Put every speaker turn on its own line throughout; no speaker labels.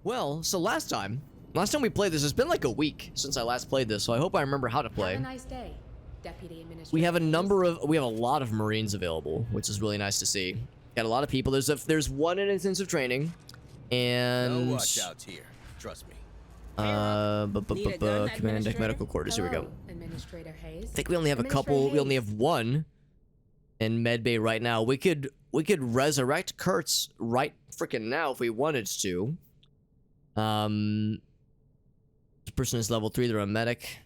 Well, so last time we played this, it's been like a week since I last played this, so I hope I remember how to play.
Have a nice day, Deputy Administrator.
We have a lot of Marines available, which is really nice to see. Got a lot of people. There's one in intensive training, and
no watch-outs here. Trust me.
command deck medical quarters. Here we go.
Administrator Hayes.
I think we only have a couple. We only have one in medbay right now. We could resurrect Kurtz right freaking now if we wanted to. This person is level 3. They're a medic.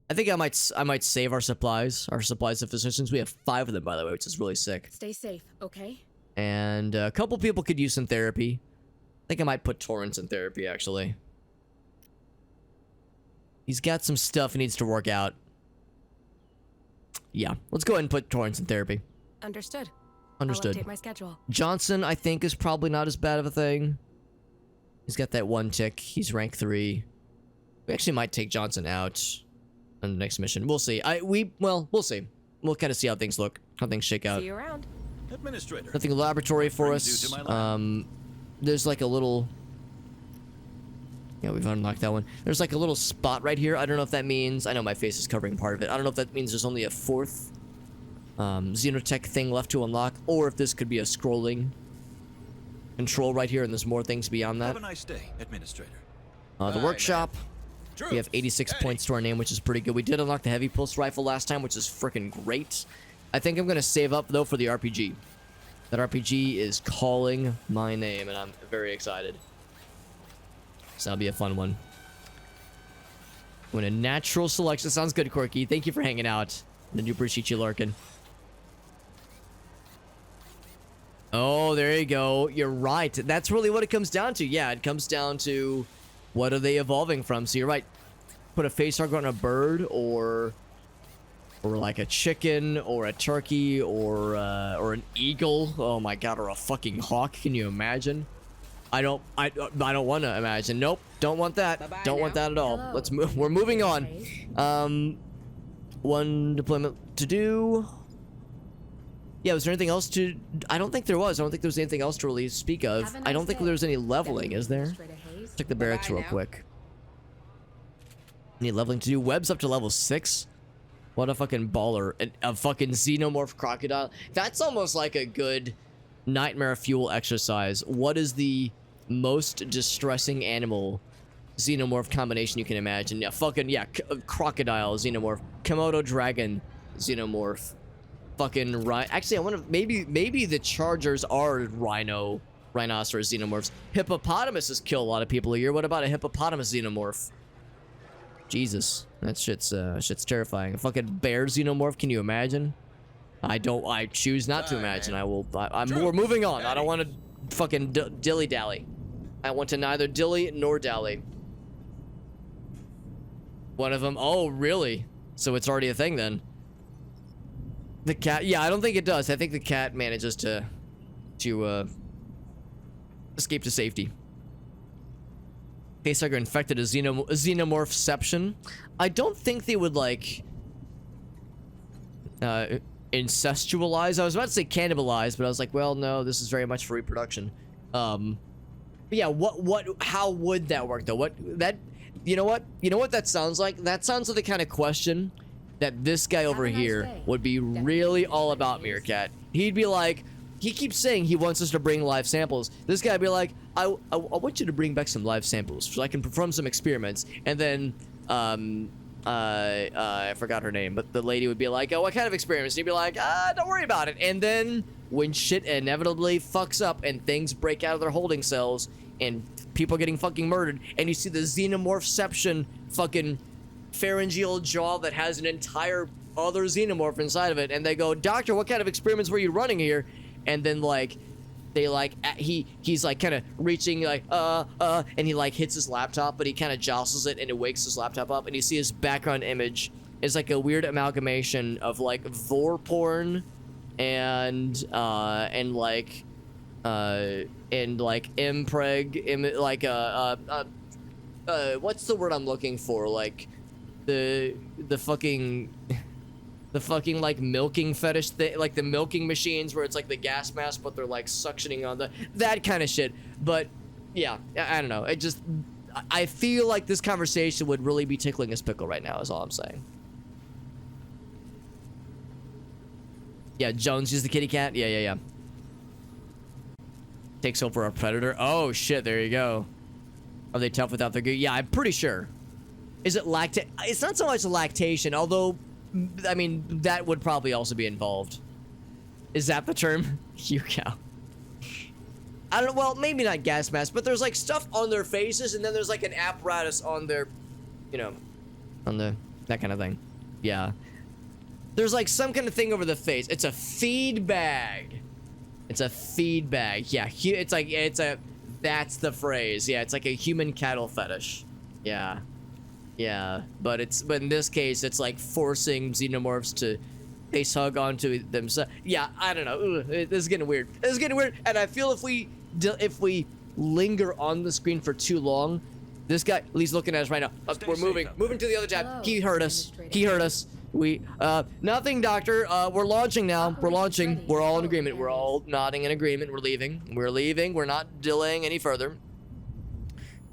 I think I might save our supplies of physicians. We have 5 of them, by the way, which is really sick.
Stay safe, okay?
And a couple people could use some therapy. I think I might put Torrance in therapy, actually. He's got some stuff he needs to work out. Yeah, let's go ahead and put Torrance in therapy.
Understood.
Understood.
I'll update my schedule.
Johnson, I think, is probably not as bad of a thing. He's got that 1 tick. He's rank 3. We actually might take Johnson out on the next mission. We'll see. We'll see. We'll kind of see how things look, how things shake out.
See you around.
Administrator.
Nothing laboratory for us. There's like a little... Yeah, we've unlocked that one. There's like a little spot right here. I don't know if that means... I know my face is covering part of it. I don't know if that means there's only a 4th Xenotech thing left to unlock, or if this could be a scrolling control right here, and there's more things beyond that.
Have a nice day, Administrator.
The workshop. We have 86 points to our name, which is pretty good. We did unlock the heavy pulse rifle last time, which is freaking great. I think I'm going to save up, though, for the RPG. That RPG is calling my name, and I'm very excited. So that'll be a fun one. When a natural selection. Sounds good, Corky. Thank you for hanging out. I do appreciate you lurking. Oh, there you go. You're right. That's really what it comes down to. Yeah, it comes down to what are they evolving from. So you're right. Put a face target on a bird, or like a chicken, or a turkey, or an eagle. Oh my god, or a fucking hawk. Can you imagine? I don't want to imagine. Nope, don't want that.
Bye-bye
Don't want
now.
that at all.
Hello.
Let's move. We're moving on. One deployment to do. Yeah, was there anything else to... I don't think there was. I don't think there was anything else to really speak of.
Have a
I
nice
don't think
day,
there was any leveling, is there?
Administrator Hayes.
Check the barracks real quick. Any leveling to do? Webb's up to level 6. What a fucking baller. A fucking xenomorph crocodile. That's almost like a good nightmare fuel exercise. What is the most distressing animal xenomorph combination you can imagine? Yeah, fucking, yeah, crocodile xenomorph. Komodo dragon xenomorph. Fucking actually, I wonder, maybe the chargers are rhinoceros xenomorphs. Hippopotamuses kill a lot of people a year. What about a hippopotamus xenomorph? Jesus, that shit's terrifying. A fucking bear xenomorph, can you imagine? I choose not to imagine. We're moving on. I don't want to fucking dilly-dally. I want to neither dilly nor dally. One of them, oh really? So it's already a thing then. The cat, yeah, I don't think it does. I think the cat manages to escape to safety. Facehugger infected a xenomorphception. I don't think they would like incestualize. I was about to say cannibalize, but I was like, well, no, this is very much for reproduction. But yeah, how would that work though? You know what that sounds like? That sounds like the kind of question that this guy over here would be really all about, Meerkat. He'd be like, he keeps saying he wants us to bring live samples. This guy'd be like, I want you to bring back some live samples so I can perform some experiments. And then, I forgot her name, but the lady would be like, oh, what kind of experiments? And he'd be like, don't worry about it. And then when shit inevitably fucks up and things break out of their holding cells and people are getting fucking murdered, and you see the xenomorphception fucking pharyngeal jaw that has an entire other xenomorph inside of it, and they go, doctor, what kind of experiments were you running here? And then like they like he's like kind of reaching like and he like hits his laptop, but he kind of jostles it and it wakes his laptop up, and you see his background image is like a weird amalgamation of like vor porn and like impreg what's the word I'm looking for, like the fucking like milking fetish thing, like the milking machines where it's like the gas mask but they're like suctioning on that kind of shit. But yeah, I don't know. I feel like this conversation would really be tickling his pickle right now, is all I'm saying. Yeah, Jones is the kitty cat. Yeah. Takes over our predator. Oh, shit, there you go. Are they tough without their goo? Yeah, I'm pretty sure. Is it It's not so much lactation, although, I mean, that would probably also be involved. Is that the term? You cow. I don't know, well, maybe not gas mask, but there's like stuff on their faces, and then there's like an apparatus on their, you know, on that kind of thing. Yeah. There's like some kind of thing over the face. It's a feed bag. It's a feed bag. Yeah, that's the phrase. Yeah, it's like a human cattle fetish. Yeah. Yeah, but in this case, it's like forcing xenomorphs to face hug onto themselves. Yeah, I don't know. Ugh, this is getting weird. This is getting weird, and I feel if we linger on the screen for too long, this guy, he's looking at us right now. We're moving to the other tab.
Hello,
He heard us. We, nothing, doctor. We're launching now. We're launching. We're all in agreement. We're all nodding in agreement. We're leaving. We're not delaying any further.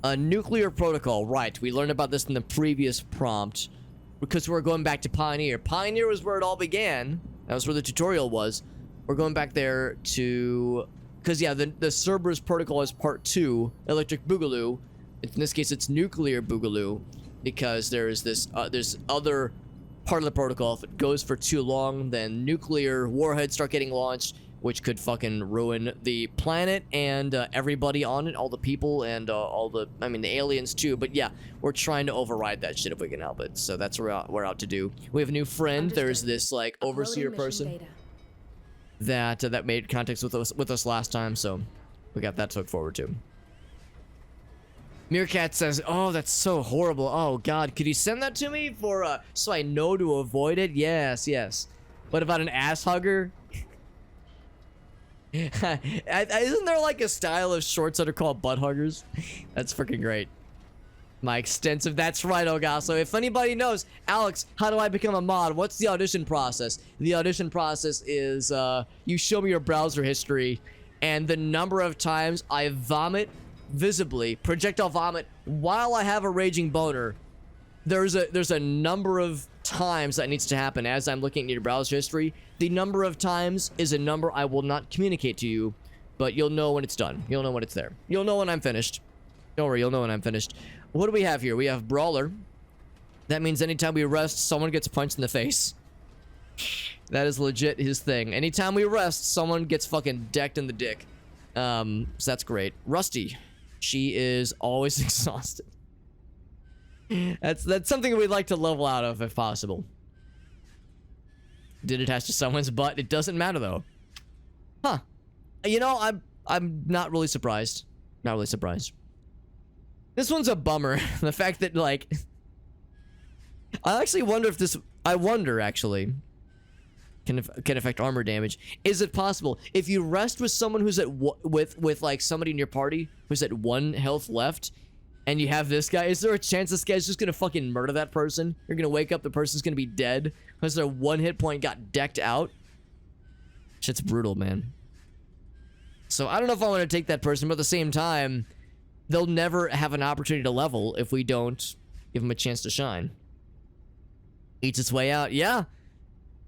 A nuclear protocol. Right. We learned about this in the previous prompt because we're going back to Pioneer. Pioneer was where it all began. That was where the tutorial was. We're going back there to, because yeah, the Cerberus protocol is part 2, Electric Boogaloo. In this case, it's Nuclear Boogaloo, because there's this there's other part of the protocol. If it goes for too long, then nuclear warheads start getting launched, which could fucking ruin the planet and everybody on it, all the people and the aliens too. But yeah, we're trying to override that shit if we can help it. So that's what we're out to do. We have a new friend.
Understood.
There's this like overseer person that made contact with us last time, so we got that to look forward to. Meerkat says, "Oh, that's so horrible. Oh God, could you send that to me for so I know to avoid it?" Yes. What about an ass hugger? Isn't there like a style of shorts that are called butt huggers? That's freaking great. My extensive. That's right, Ogaso. If anybody knows, Alex, how do I become a mod? What's the audition process? The audition process is you show me your browser history, and the number of times I vomit visibly, projectile vomit, while I have a raging boner. There's a number of times that needs to happen as I'm looking at your browser history. The number of times is a number I will not communicate to you, but you'll know when it's done. You'll know when it's there. You'll know when I'm finished. Don't worry, you'll know when I'm finished. What do we have here? We have Brawler. That means anytime we rest, someone gets punched in the face. That is legit his thing. Anytime we rest, someone gets fucking decked in the dick. So that's great. Rusty. She is always exhausted. That's something we'd like to level out of if possible. Did attach to someone's butt. It doesn't matter though. Huh. You know, I'm not really surprised. Not really surprised. This one's a bummer. The fact that like I actually wonder if this actually can affect armor damage. Is it possible if you rest with someone who's at with like somebody in your party who's at 1 health left, and you have this guy, is there a chance this guy's just gonna fucking murder that person? You're gonna wake up, the person's gonna be dead because their 1 hit point got decked out? Shit's brutal, man. So I don't know if I want to take that person, but at the same time, they'll never have an opportunity to level if we don't give them a chance to shine. Eats its way out. Yeah.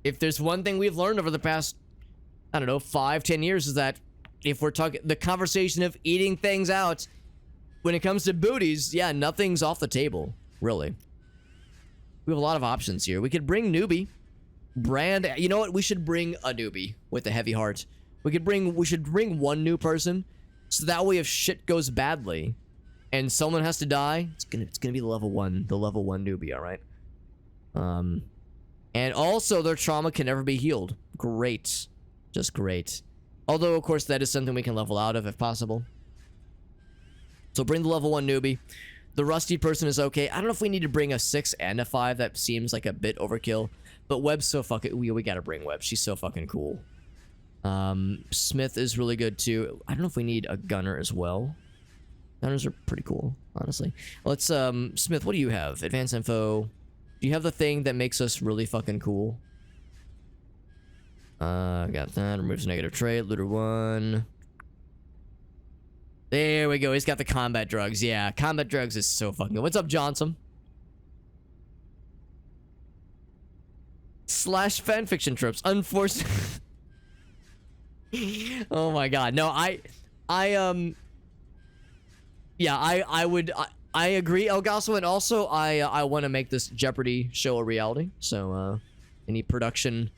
If there's one thing we've learned over the past, I don't know, 5-10 years, is that if we're talking the conversation of eating things out, when it comes to booties, yeah, nothing's off the table, really. We have a lot of options here. We could bring newbie. Brand, you know what? We should bring a newbie with a heavy heart. We should bring 1 new person, so that way if shit goes badly and someone has to die, it's gonna be the level 1 newbie, all right? And also their trauma can never be healed. Great. Just great. Although, of course, that is something we can level out of if possible. So bring the level 1 newbie. The rusty person is okay. I don't know if we need to bring a 6 and a 5. That seems like a bit overkill. But Webb's so fucking... We gotta bring Webb. She's so fucking cool. Smith is really good too. I don't know if we need a gunner as well. Gunners are pretty cool, honestly. Let's, Smith, what do you have? Advanced info. Do you have the thing that makes us really fucking cool? Got that. Removes negative trait. Looter 1. There we go. He's got the combat drugs. Yeah, combat drugs is so fucking good. What's up, Johnson? Slash fanfiction tropes. Unfortunately. Oh my god. No, yeah, I agree, Elgaso, and also I want to make this Jeopardy show a reality. So any production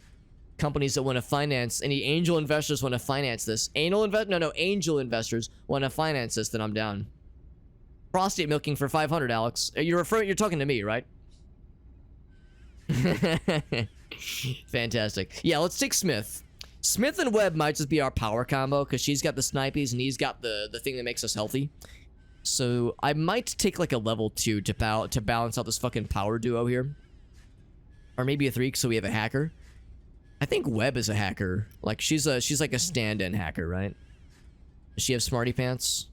companies that want to finance, any angel investors want to finance this, angel investors want to finance this, then I'm down. Prostate milking for 500, Alex. You're talking to me, right? Fantastic. Yeah, let's take Smith. Smith and Webb might just be our power combo because she's got the snipies and he's got the thing that makes us healthy. So I might take like a level 2 to balance out this fucking power duo here, or maybe a 3 so we have a hacker. I think Webb is a hacker. Like she's like a stand-in hacker, right? Does she have smarty pants?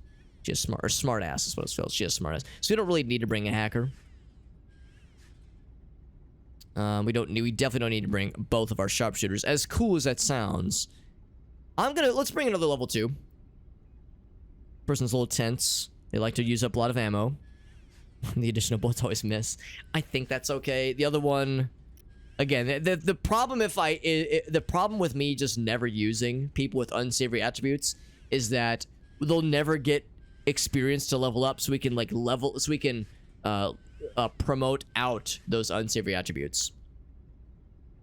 She has smart ass is what it feels. She has smart ass. So we don't really need to bring a hacker. We definitely don't need to bring both of our sharpshooters. As cool as that sounds, let's bring another level 2. Person's a little tense. They like to use up a lot of ammo. The additional bullets always miss. I think that's okay. The other one, again, the problem the problem with me just never using people with unsavory attributes is that they'll never get experience to level up, so we can promote out those unsavory attributes.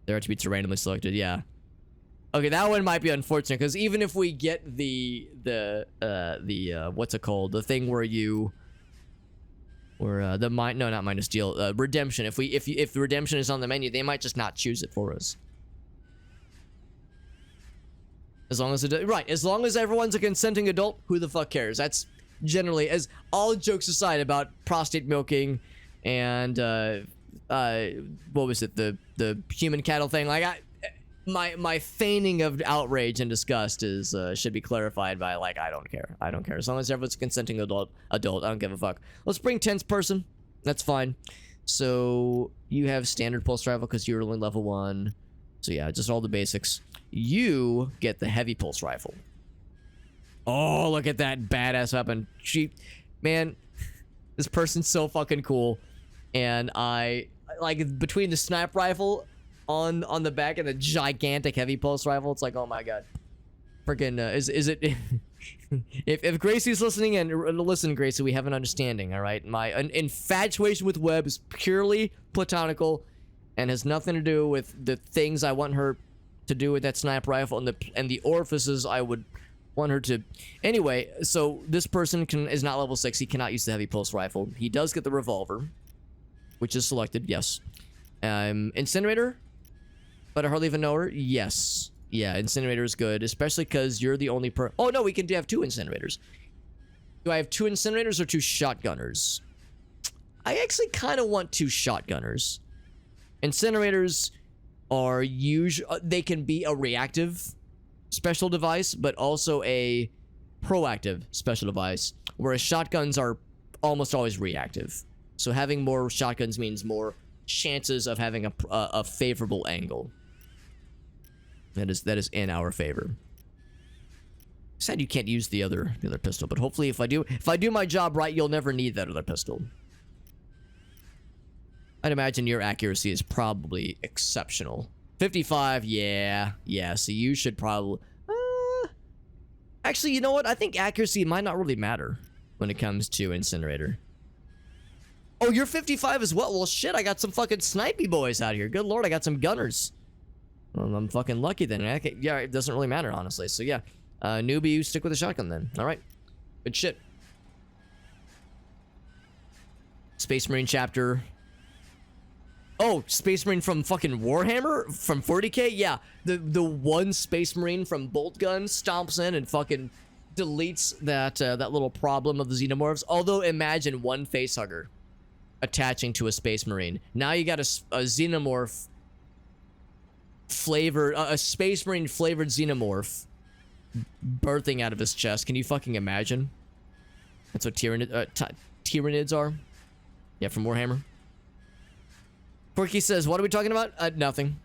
Their attributes are randomly selected. Yeah. Okay, that one might be unfortunate because even if we get the what's it called? The thing where you, not minus deal, redemption. If the redemption is on the menu, they might just not choose it for us. As long as as long as everyone's a consenting adult, who the fuck cares? That's generally, as all jokes aside about prostate milking and what was it, the human cattle thing, like my feigning of outrage and disgust is should be clarified by, like, I don't care as long as everyone's a consenting adult, I don't give a fuck. Let's bring 10th person, that's fine. So you have standard pulse rifle because you're only level 1, so yeah, just all the basics. You get the heavy pulse rifle. Oh, look at that badass weapon. Man, this person's so fucking cool. And I like, between the sniper rifle on the back and the gigantic heavy pulse rifle, it's like, oh my god. Freaking is it if Gracie's listening, and listen, Gracie, we have an understanding, all right? My infatuation with Webb is purely platonical and has nothing to do with the things I want her to do with that sniper rifle and the orifices I would want her to. Anyway, so this person is not level 6. He cannot use the heavy pulse rifle. He does get the revolver, which is selected. Yes. Incinerator, but I hardly even know her. Yes. Yeah, incinerator is good, especially because you're the only oh no, we can have 2 incinerators. Do I have 2 incinerators or 2 shotgunners? I actually kind of want 2 shotgunners. Incinerators are they can be a reactive special device, but also a proactive special device, whereas shotguns are almost always reactive. So having more shotguns means more chances of having a favorable angle. That is in our favor. Sad you can't use the other pistol, but hopefully if I do my job right, you'll never need that other pistol. I'd imagine your accuracy is probably exceptional. 55, yeah, so you should probably... actually, you know what? I think accuracy might not really matter when it comes to Incinerator. Oh, you're 55 as well? Well, shit, I got some fucking snipey boys out here. Good lord, I got some gunners. Well, I'm fucking lucky then. Yeah, it doesn't really matter, honestly. So yeah, newbie, you stick with the shotgun then. Alright, good shit. Space Marine chapter... Oh, Space Marine from fucking Warhammer? From 40k? Yeah, the one Space Marine from Boltgun stomps in and fucking deletes that little problem of the Xenomorphs. Although, imagine one facehugger attaching to a Space Marine. Now you got a Xenomorph flavored, a Space Marine flavored Xenomorph birthing out of his chest. Can you fucking imagine? That's what Tyranids are. Yeah, from Warhammer. Porky says, what are we talking about? Nothing.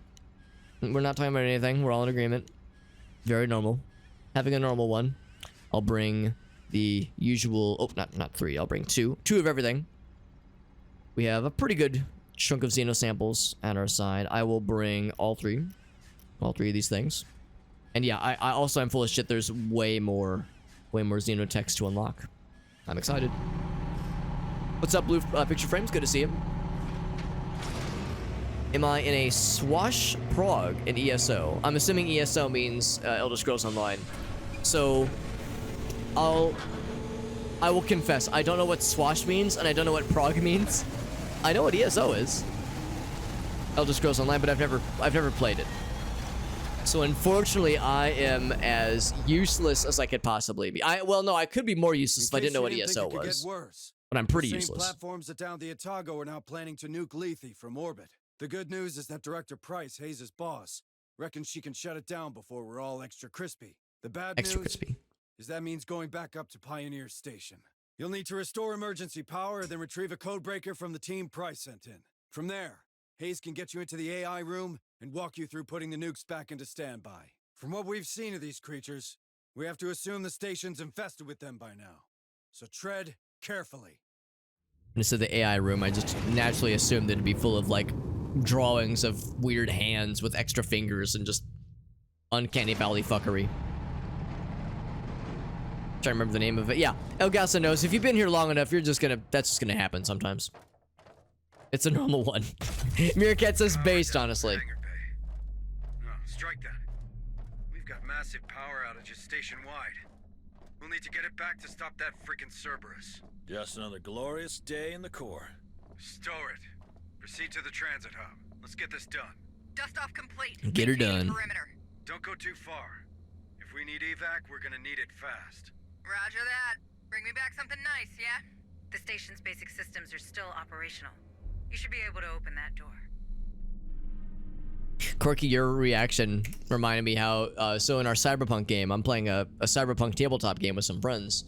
We're not talking about anything. We're all in agreement. Very normal. Having a normal one. I'll bring the usual. Oh, not 3. I'll bring 2. 2 of everything. We have a pretty good chunk of Xeno samples at our side. I will bring all 3 of these things. And yeah, I also am full of shit. There's way more Xenotechs to unlock. I'm excited. What's up, Blue Picture Frames? Good to see you. Am I in a Swash Prog in ESO? I'm assuming ESO means Elder Scrolls Online. So, I will confess, I don't know what Swash means, and I don't know what Prog means. I know what ESO is. Elder Scrolls Online, but I've never played it. So unfortunately, I am as useless as I could possibly be. Well, no, I could be more useless if I didn't know what ESO was. But I'm pretty useless.
Platforms that downed the Otago are now planning to nuke Lethe from orbit. The good news is that Director Price, Hayes' boss, reckons she can shut it down before we're all extra crispy. The bad news is that means going back up to Pioneer Station. You'll need to restore emergency power, then retrieve a codebreaker from the team Price sent in. From there, Hayes can get you into the AI room and walk you through putting the nukes back into standby. From what we've seen of these creatures, we have to assume the station's infested with them by now. So tread carefully.
Instead of the AI room, I just naturally assumed it'd be full of, like, drawings of weird hands with extra fingers and just uncanny valley fuckery. Trying to remember the name of it. Yeah, Elgasa knows. If you've been here long enough, that's just gonna happen sometimes. It's a normal one. Meerkat says based, honestly.
No, strike that. We've got massive power outages station-wide. We'll need to get it back to stop that freaking Cerberus.
Just another glorious day in the Corps.
Store it. Proceed to the transit hub. Let's get this done.
Dust off complete.
Get her
Maintaining
done.
Perimeter.
Don't go too far. If we need evac, we're gonna need it fast.
Roger that. Bring me back something nice, yeah? The station's basic systems are still operational. You should be able to open that door.
Corky, your reaction reminded me how, so in our Cyberpunk game, I'm playing a Cyberpunk tabletop game with some friends.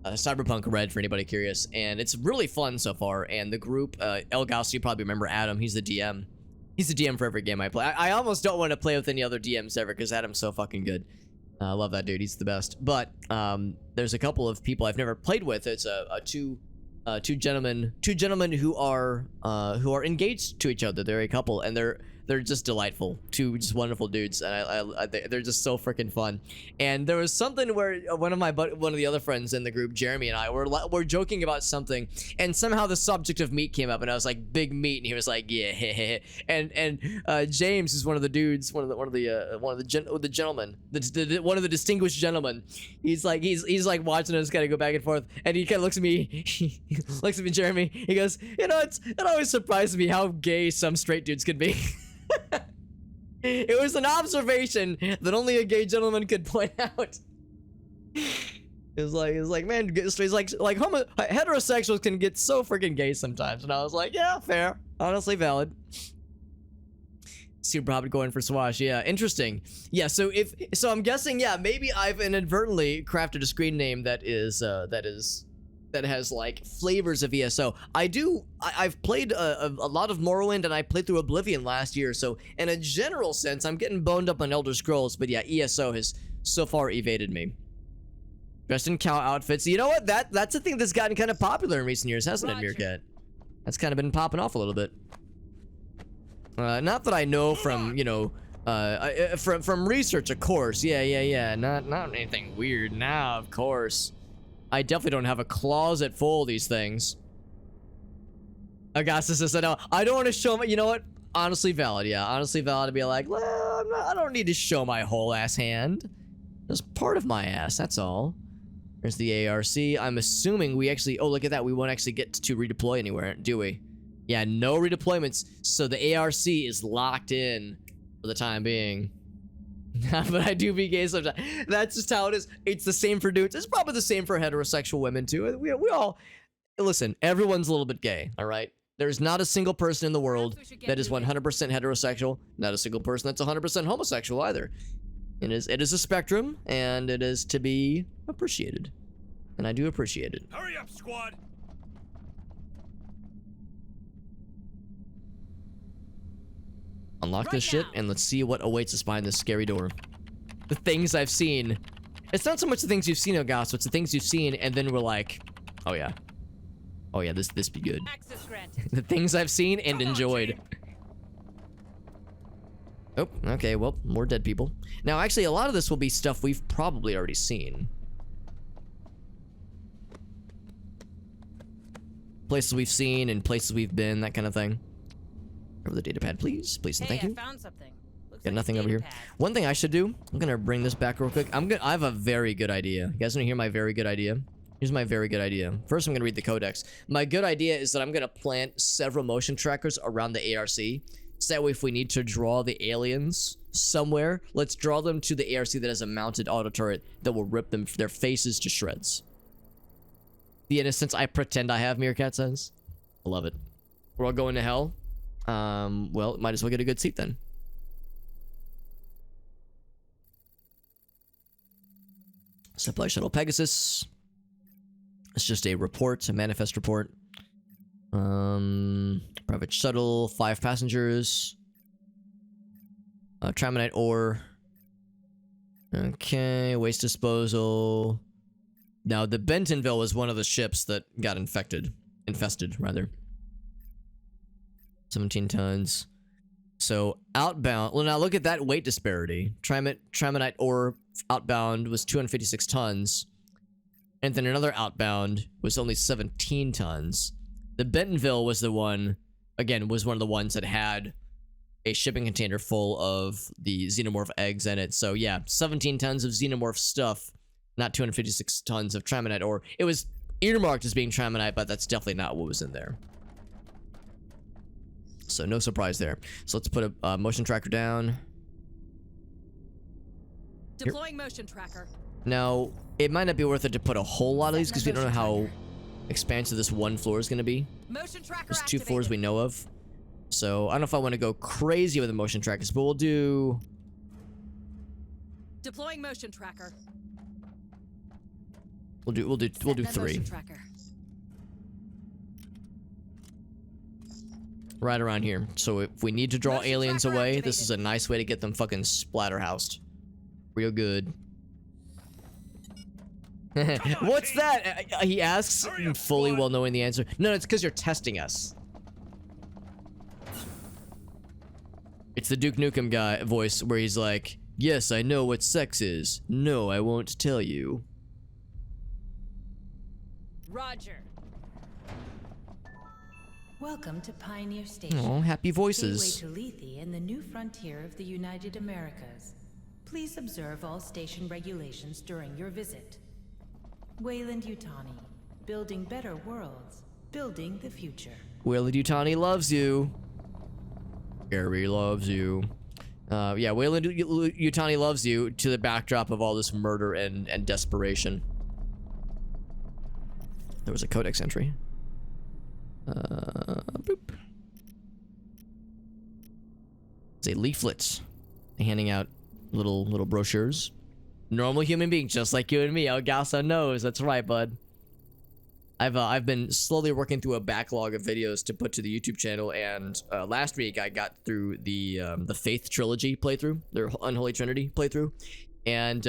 Cyberpunk Red, for anybody curious, and it's really fun so far, and the group, Elgaus, you probably remember Adam, he's the DM. He's the DM for every game I play. I almost don't want to play with any other DMs ever, because Adam's so fucking good. I love that dude, he's the best. But, there's a couple of people I've never played with. It's two gentlemen who are engaged to each other. They're a couple, and they're just delightful. Two just wonderful dudes, and they're just so freaking fun. And there was something where one of the other friends in the group, Jeremy, and I were joking about something, and somehow the subject of meat came up, and I was like, big meat, and he was like, yeah. And James is one of the dudes, one of the gentlemen, one of the distinguished gentlemen. He's like watching us kind of go back and forth, and he kind of looks at me, looks at me, Jeremy. He goes, it always surprises me how gay some straight dudes can be. It was an observation that only a gay gentleman could point out. It was like, man, heterosexuals can get so freaking gay sometimes, and I was like, yeah, fair, honestly valid. Super probably going for Swash, yeah, interesting. Yeah, so I'm guessing, yeah, maybe I've inadvertently crafted a screen name that has like flavors of ESO. I've played a lot of Morrowind, and I played through Oblivion last year, so in a general sense, I'm getting boned up on Elder Scrolls, but yeah, ESO has so far evaded me. Dressed in cow outfits. You know what? That's a thing that's gotten kind of popular in recent years, hasn't it, Meerkat? That's kind of been popping off a little bit. Not that I know from, from research, of course. Yeah. Not anything weird now, of course. I definitely don't have a closet full of these things. Augustus says, no, I don't want to show my, you know what? Honestly valid, yeah. Honestly valid to be like, well, I don't need to show my whole ass hand. Just part of my ass, that's all. There's the ARC. I'm assuming we actually, oh, look at that. We won't actually get to redeploy anywhere, do we? Yeah, no redeployments. So the ARC is locked in for the time being. But I do be gay sometimes. That's just how it is. It's the same for dudes. It's probably the same for heterosexual women too. We all, listen, everyone's a little bit gay, all right? There's not a single person in the world that is 100% heterosexual. Not a single person that's 100% homosexual either. It is a spectrum, and it is to be appreciated. And I do appreciate it.
Hurry up, squad!
Unlock this shit, and let's see what awaits us behind this scary door. The things I've seen It's not so much the things you've seen, Elgato, it's the things you've seen, and then we're like, oh yeah. Oh yeah, this be good.
Access granted.
The things I've seen and enjoyed. Oh, okay, well, more dead people. Now, actually, a lot of this will be stuff we've probably already seen. Places we've seen and places we've been, that kind of thing. Over the data pad, please. Please and thank you.
I found something. Looks
Got
like
nothing
a
over here.
data pad.
One thing I should do, I'm gonna bring this back real quick. I have a very good idea. You guys wanna hear my very good idea? Here's my very good idea. First, I'm gonna read the codex. My good idea is that I'm gonna plant several motion trackers around the ARC. So that way, if we need to draw the aliens somewhere, let's draw them to the ARC that has a mounted auto turret that will rip their faces to shreds. The innocence I pretend I have, Meerkat says. I love it. We're all going to hell. Well, might as well get a good seat then. Supply shuttle Pegasus. It's just a report, a manifest report. Private shuttle, 5 passengers. Tramonite ore. Okay, waste disposal. Now, the Bentonville was one of the ships that got infested, rather. 17 tons. So, outbound. Well, now look at that weight disparity. Tramonite ore outbound was 256 tons. And then another outbound was only 17 tons. The Bentonville was the one, again, was one of the ones that had a shipping container full of the xenomorph eggs in it. So yeah, 17 tons of xenomorph stuff, not 256 tons of tramonite ore. It was earmarked as being tramonite, but that's definitely not what was in there. So no surprise there. So let's put a motion tracker down.
Deploying motion tracker.
Now, it might not be worth it to put a whole lot of these because we don't know how expansive this one floor is going to be.
Motion tracker
There's 2 floors
activated.
we know of. So I don't know if I want to go crazy with the motion trackers, but we'll do...
Deploying motion tracker.
We'll do
Sentinel
3.
motion tracker.
Right around here. So if we need to draw
Motion
aliens
tracker
away, this
activated.
is a nice way to get them fucking splatterhoused. Real good. What's that? He asks, fully well knowing the answer. No, it's because you're testing us. It's the Duke Nukem guy voice where he's like, yes, I know what sex is. No, I won't tell you.
Roger.
Welcome to Pioneer Station.
Oh, happy voices.
Gateway to Lethe and the new frontier of the United Americas. Please observe all station regulations during your visit. Wayland Yutani, building better worlds, building the future.
Wayland Yutani loves you. Gary loves you. Yeah, Wayland Yutani loves you to the backdrop of all this murder and desperation. There was a codex entry. Boop. It's a leaflet handing out little brochures. Normal human being, just like you and me. Elgato knows. That's right, bud. I've been slowly working through a backlog of videos to put to the YouTube channel, and last week I got through the Faith trilogy playthrough, their Unholy Trinity playthrough, and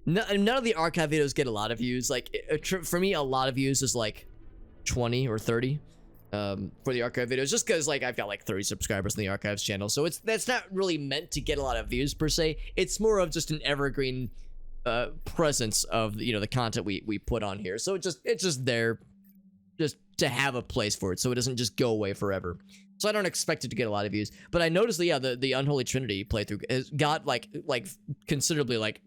none of the archive videos get a lot of views. Like for me, a lot of views is like 20 or 30 for the archive videos, just because like I've got like 30 subscribers on the archives channel, so that's not really meant to get a lot of views per se. It's more of just an evergreen presence of the content we put on here. So it's just there just to have a place for it, so it doesn't just go away forever. So I don't expect it to get a lot of views, but I noticed that the Unholy Trinity playthrough has got like considerably like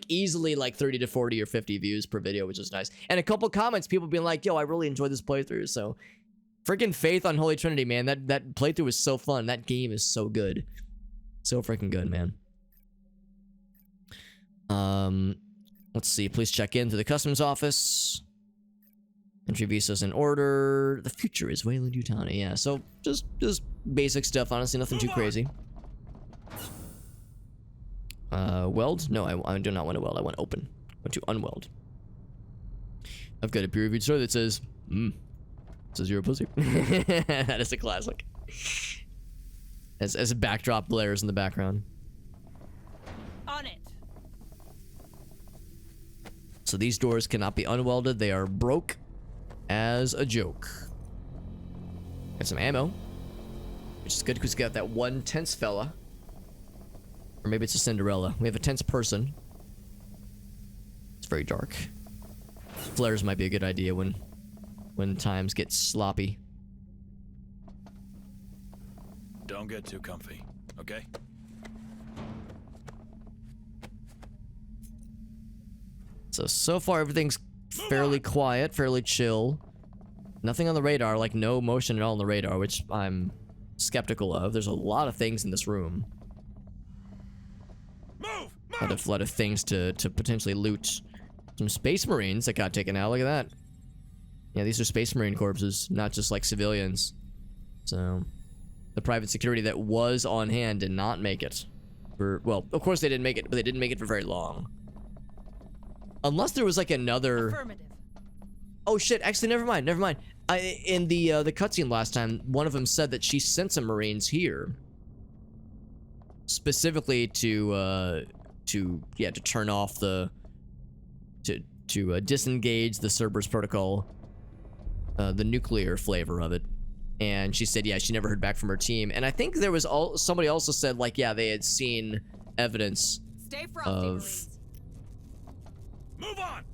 easily like 30 to 40 or 50 views per video, which is nice. And a couple comments, people being like, yo, I really enjoyed this playthrough. So freaking Faith Unholy Trinity, man, that playthrough was so fun. That game is so good. So freaking good, man. Let's see. Please check into the customs office. Entry visas in order. The future is Wayland Yutani. Yeah, so just basic stuff. Honestly, nothing too crazy. Weld? No, I do not want to weld. I want to open. I want to unweld. I've got a peer-reviewed story that says, says you're a pussy. That is a classic. As a backdrop blares in the background.
On it.
So these doors cannot be unwelded. They are broke as a joke. Got some ammo, which is good because we got that one tense fella. Or maybe it's a Cinderella. We have a tense person. It's very dark. Flares might be a good idea when times get sloppy.
Don't get too comfy, okay?
So far everything's fairly quiet, fairly chill. Nothing on the radar, like no motion at all on the radar, which I'm skeptical of. There's a lot of things in this room.
Move!
A lot of things to potentially loot. Some Space Marines that got taken out, look at that. Yeah, these are Space Marine corpses, not just like civilians. So, the private security that was on hand did not make it. Well, of course they didn't make it, but they didn't make it for very long. Unless there was like another...
Affirmative.
Oh shit, actually never mind. In the cutscene last time, one of them said that she sent some Marines here. Specifically to turn off the... To disengage the Cerberus protocol. The nuclear flavor of it. And she said, yeah, she never heard back from her team. And I think there was somebody also said, like, yeah, they had seen evidence
Stay frosty,
of...
Marines.
Move on!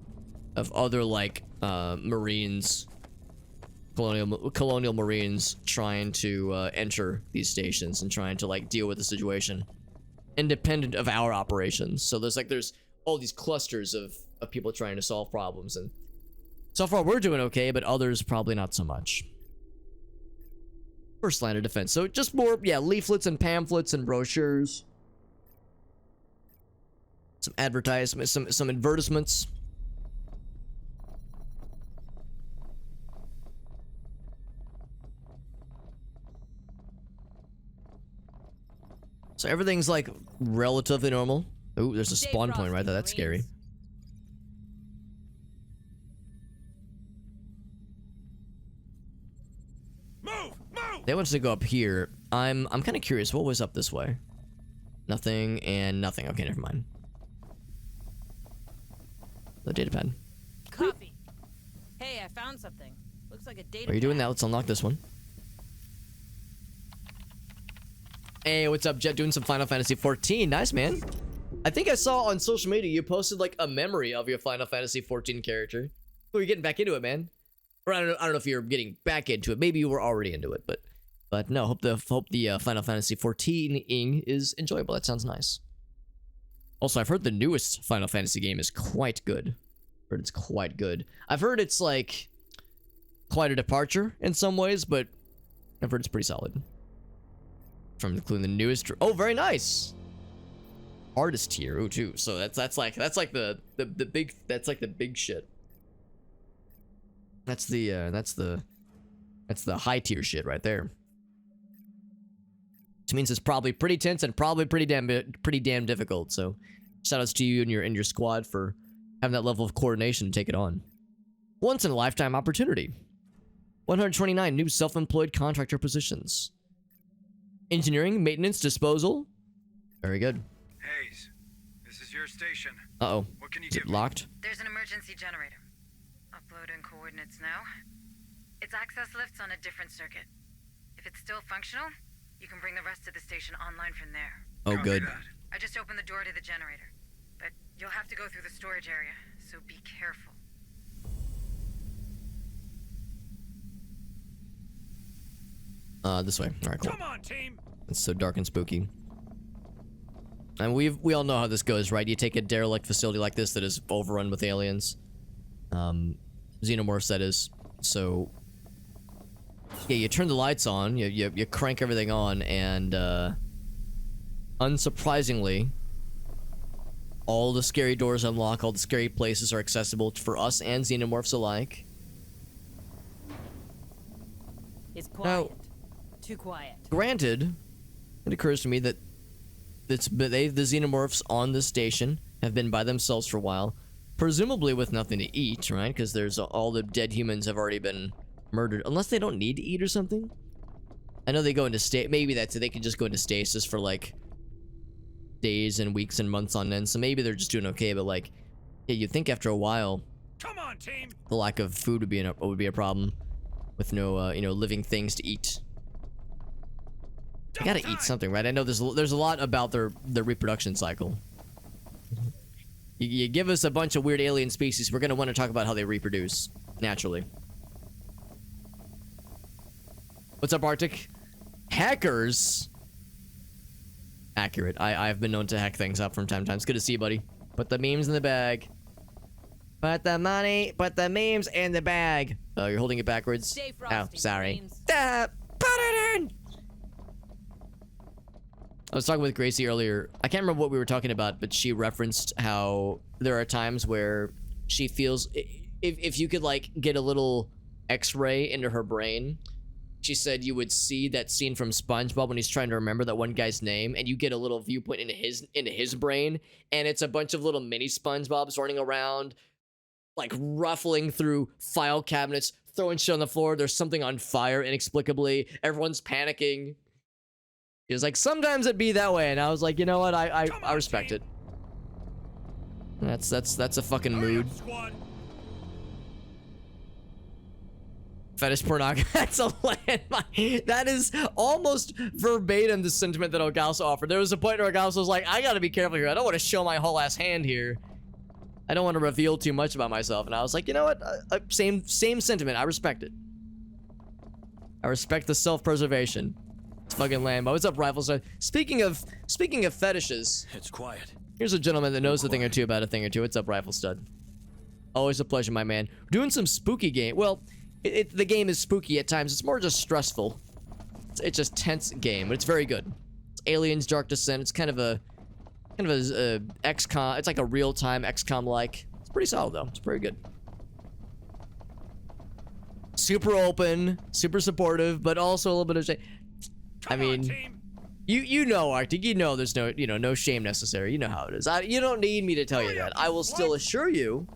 Of other, like, Marines, colonial Marines trying to enter these stations and trying to, like, deal with the situation independent of our operations. So there's all these clusters of people trying to solve problems, and so far we're doing okay, but others probably not so much. First line of defense. So just more, yeah, leaflets and pamphlets and brochures. Some advertisements, some advertisements. So everything's like relatively normal. Ooh, there's a
Stay
spawn point
frosty,
right there. That's scary.
Marines.
Move!
They want us to go up here. I'm kind of curious. What was up this way? Nothing and nothing. Okay, never mind. The data pad.
Copy. Hey, I found something. Looks like a data.
Are you doing
pad.
that? Let's unlock this one. Hey, what's up, Jet? Doing some Final Fantasy 14. Nice, man. I think I saw on social media you posted like a memory of your Final Fantasy 14 character. Oh, you're getting back into it, man. Or I don't know if you're getting back into it. Maybe you were already into it, but no. Hope the Final Fantasy 14-ing is enjoyable. That sounds nice. Also, I've heard the newest Final Fantasy game is quite good. Heard it's quite good. I've heard it's like quite a departure in some ways, but I've heard it's pretty solid. From including the newest. Oh, very nice. Artist tier. Ooh, too. So that's like the big. That's like the big shit. That's the high tier shit right there. Which means it's probably pretty tense and probably pretty damn difficult. So, shout outs to you and your squad for having that level of coordination to take it on. Once in a lifetime opportunity. 129 new self-employed contractor positions. Engineering, maintenance, disposal. Very good.
Hayes, this is your station.
Uh-oh.
What can you
Is
give
it
me?
locked?
There's an emergency generator. Uploading coordinates now. It's access lifts on a different circuit. If it's still functional, you can bring the rest of the station online from there.
Oh,
Copy
good.
that.
I just opened the door to the generator, but you'll have to go through the storage area, so be careful.
This way. All right, cool.
Come on, team!
It's so dark and spooky. And we all know how this goes, right? You take a derelict facility like this that is overrun with aliens. Xenomorphs, that is. So, yeah, you turn the lights on, you crank everything on, and, unsurprisingly, all the scary doors unlock, all the scary places are accessible for us and Xenomorphs alike.
It's quiet. Too quiet.
Granted, it occurs to me that the Xenomorphs on this station have been by themselves for a while, presumably with nothing to eat, right? Because there's all the dead humans have already been murdered, unless they don't need to eat or something. I know they go into maybe that's it. They can just go into stasis for like days and weeks and months on end. So maybe they're just doing okay. But like, Yeah, you'd think after a while,
Come on, team.
the lack of food would be a problem, with no you know, living things to eat. They gotta eat something, right? I know there's a lot about their reproduction cycle. You give us a bunch of weird alien species, we're gonna want to talk about how they reproduce naturally. What's up, Arctic? Hackers. Accurate. I've been known to hack things up from time to time. It's good to see you, buddy. Put the memes in the bag. Put the money, put the memes in the bag. Oh, you're holding it backwards.
Stay
Oh,
frosty,
sorry.
Marines.
Put it in. I was talking with Gracie earlier. I can't remember what we were talking about, but she referenced how there are times where she feels if you could like get a little X-ray into her brain. She said you would see that scene from SpongeBob when he's trying to remember that one guy's name, and you get a little viewpoint into his brain, and it's a bunch of little mini SpongeBobs running around, like ruffling through file cabinets, throwing shit on the floor. There's something on fire inexplicably. Everyone's panicking. He was like, sometimes it'd be that way, and I was like, you know what? I respect it. That's a fucking mood.
Squad.
Fetish pornography. That's a landmine. That is almost verbatim the sentiment that Ogalso offered. There was a point where Ogalso was like, I gotta be careful here. I don't want to show my whole ass hand here. I don't want to reveal too much about myself. And I was like, you know what? Same sentiment. I respect it. I respect the self-preservation. It's fucking Lambo. What's up, Rifle Stud? Speaking of fetishes,
It's quiet.
here's a gentleman that knows a thing or two about a thing or two. What's up, Rifle Stud? Always a pleasure, my man. We're doing some spooky game. Well, the game is spooky at times. It's more just stressful. It's just tense game, but it's very good. It's Aliens: Dark Descent. It's kind of a XCOM. It's like a real-time XCOM like. It's pretty solid though. It's pretty good. Super open, super supportive, but also a little bit of shame. I mean,
Team.
you know, Arctic. You know, there's no shame necessary. You know how it is. You don't need me to tell you that. I will still assure you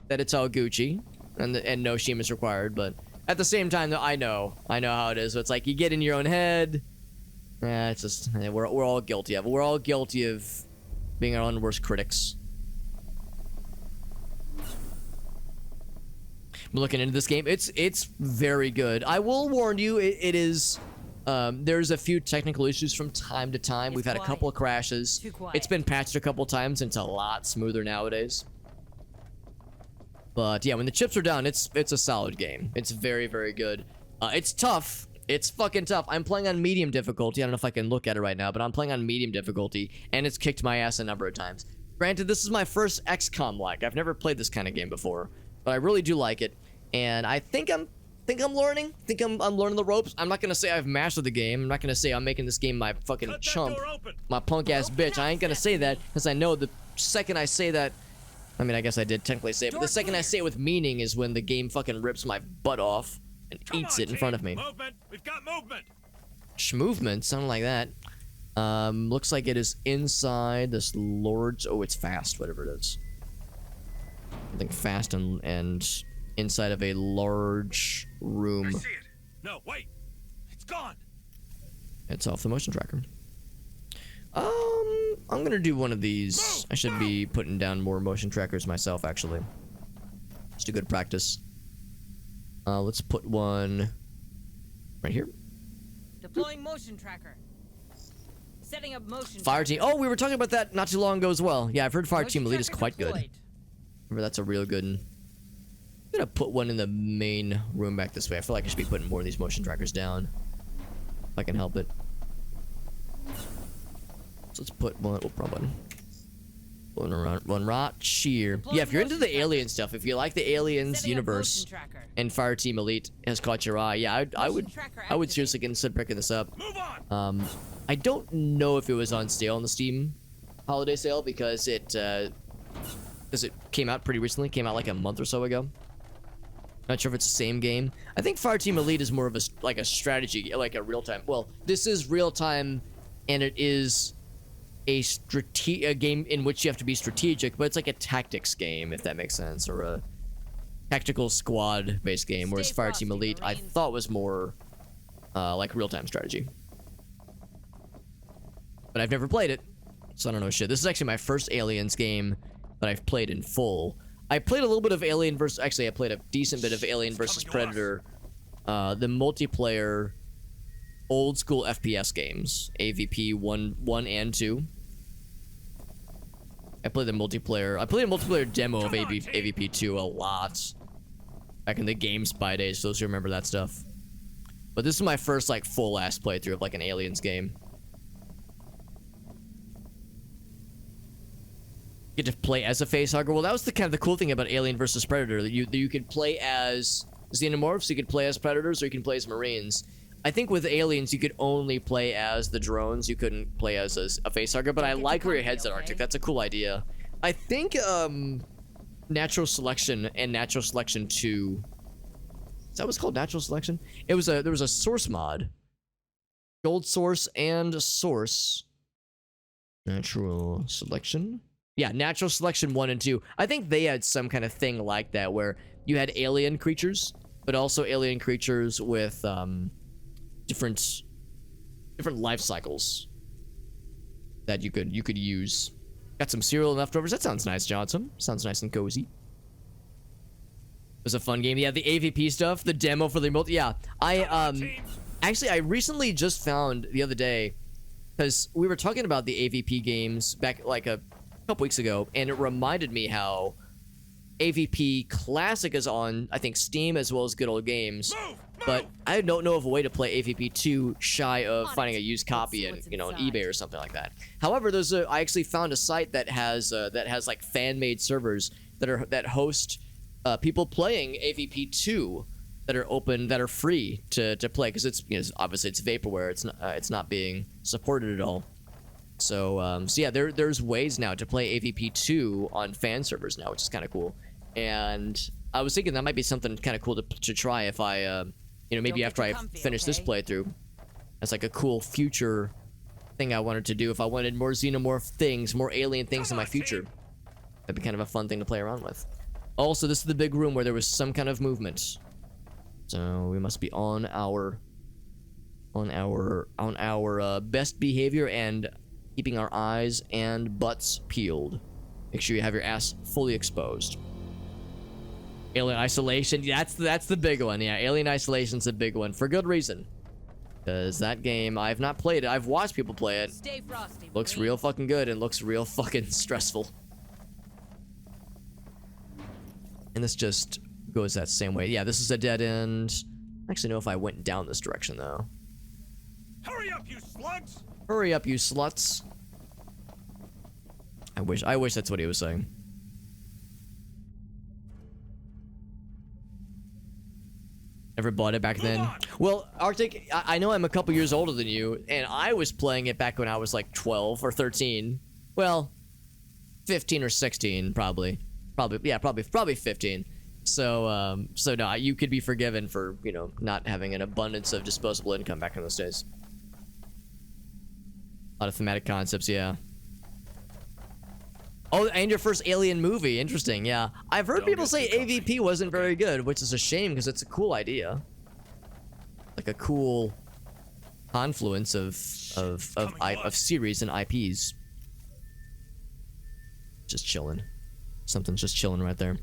that it's all Gucci. And no shame is required, but at the same time, though, I know how it is. So it's like you get in your own head. It's just we're all guilty of it. We're all guilty of being our own worst critics. I'm looking into this game. It's very good. I will warn you, it is. There's a few technical issues from time to time. We've had a couple of crashes.
Too quiet.
It's been patched a couple times, and it's a lot smoother nowadays. But yeah, when the chips are down, it's a solid game. It's very, very good. It's tough. It's fucking tough. I'm playing on medium difficulty. I don't know if I can look at it right now, but I'm playing on medium difficulty, and it's kicked my ass a number of times. Granted, this is my first XCOM-like. I've never played this kind of game before, but I really do like it, and I think I'm learning. I'm learning the ropes. I'm not gonna say I've mastered the game. I'm not gonna say I'm making this game my fucking
Cut that
chump,
door open.
my punk-ass bitch. I ain't gonna say that, because I know the second I say that, I mean, I guess I did technically say it, but the second I say it with meaning is when the game fucking rips my butt off and eats it in front of me.
Movement. We've got movement.
Schmovement, something like that. Looks like it is inside this Lord's... Oh, it's fast, whatever it is. I think fast and inside of a large room.
I see it. No, wait. It's gone.
It's off the motion tracker. I'm gonna do one of these. I should be putting down more motion trackers myself, actually. Just a good practice. Let's put one right here.
Deploying motion tracker. Setting up motion.
Fire team. Oh, we were talking about that not too long ago as well. Yeah, I've heard Fire Team Elite is
tracker
quite good.
deployed.
Remember, that's a real good one. I'm gonna put one in the main room back this way. I feel like I should be putting more of these motion trackers down. If I can help it. So let's put one. Oh, wrong button. One right here. Yeah, if you're into the alien stuff, if you like the aliens
Setting up
universe
motion tracker.
and Fire Team Elite has caught your eye, yeah, I would seriously consider picking this up.
Move on.
I don't know if it was on sale on the Steam holiday sale because it came out pretty recently. Came out like a month or so ago. Not sure if it's the same game. I think Fire Team Elite is more of a strategy, like a real time. Well, this is real time, and it is a game in which you have to be strategic, but it's like a tactics game, if that makes sense, or a tactical squad based game. Whereas Fire Team Elite, I thought was more like real time strategy. But I've never played it, so I don't know shit. This is actually my first Aliens game, that I've played in full. I played a little bit of Alien versus... Actually, I played a decent bit of Alien versus Predator. The multiplayer old school FPS games. AVP 1 and 2. I played the multiplayer. I played a multiplayer demo of AVP 2 a lot. Back in the GameSpy days, those who remember that stuff. But this is my first, like, full-ass playthrough of, like, an Aliens game. You get to play as a facehugger. Well, that was the kind of the cool thing about Alien versus Predator. That you could play as xenomorphs, you could play as predators, or you can play as marines. I think with Aliens, you could only play as the drones. You couldn't play as a facehugger, but I like where your head's at, Arctic. That's a cool idea. I think, Natural Selection and Natural Selection 2... Is that what's called Natural Selection? There was a Source mod. Gold Source and Source. Natural Selection? Yeah, Natural Selection 1 and 2. I think they had some kind of thing like that where you had alien creatures, but also alien creatures with different life cycles that you could use. Got some cereal leftovers. That sounds nice, Johnson. Sounds nice and cozy. It was a fun game. Yeah, the AVP stuff, the demo for the multi. Yeah, actually I recently just found the other day, because we were talking about the AVP games back like a couple weeks ago, and it reminded me how AVP Classic is on, I think, Steam as well as Good Old Games. But I don't know of a way to play AVP 2 shy of finding a used copy on, on eBay or something like that. However, I actually found a site that has like fan-made servers that host people playing AVP 2 that are open, that are free to play, because it's obviously it's vaporware. It's not being supported at all. So yeah, there's ways now to play AVP 2 on fan servers now, which is kind of cool. And I was thinking that might be something kind of cool to try if I maybe after I finish this playthrough. That's like a cool future thing I wanted to do. If I wanted more xenomorph things, more alien things in my future, that'd be kind of a fun thing to play around with. Also, this is the big room where there was some kind of movement, so we must be on our best behavior and keeping our eyes and butts peeled. Make sure you have your ass fully exposed. Alien Isolation, that's the big one. Yeah, Alien Isolation's a big one for good reason. Because that game, I've not played it. I've watched people play it.
Stay frosty,
looks real fucking good and looks real fucking stressful. And this just goes that same way. Yeah, this is a dead end. I actually know if I went down this direction though.
Hurry up, you slugs!
Hurry up, you sluts. I wish that's what he was saying. Never bought it back then. Well, Arctic, I know I'm a couple years older than you, and I was playing it back when I was like 12 or 13. Well, 15 or 16 probably. Probably 15. So no, you could be forgiven for, not having an abundance of disposable income back in those days. A lot of thematic concepts, yeah. Oh, and your first Alien movie. Interesting, yeah. I've heard people say AVP wasn't very good, which is a shame because it's a cool idea. Like a cool confluence of series and IPs. Just chilling. Something's just chilling right there.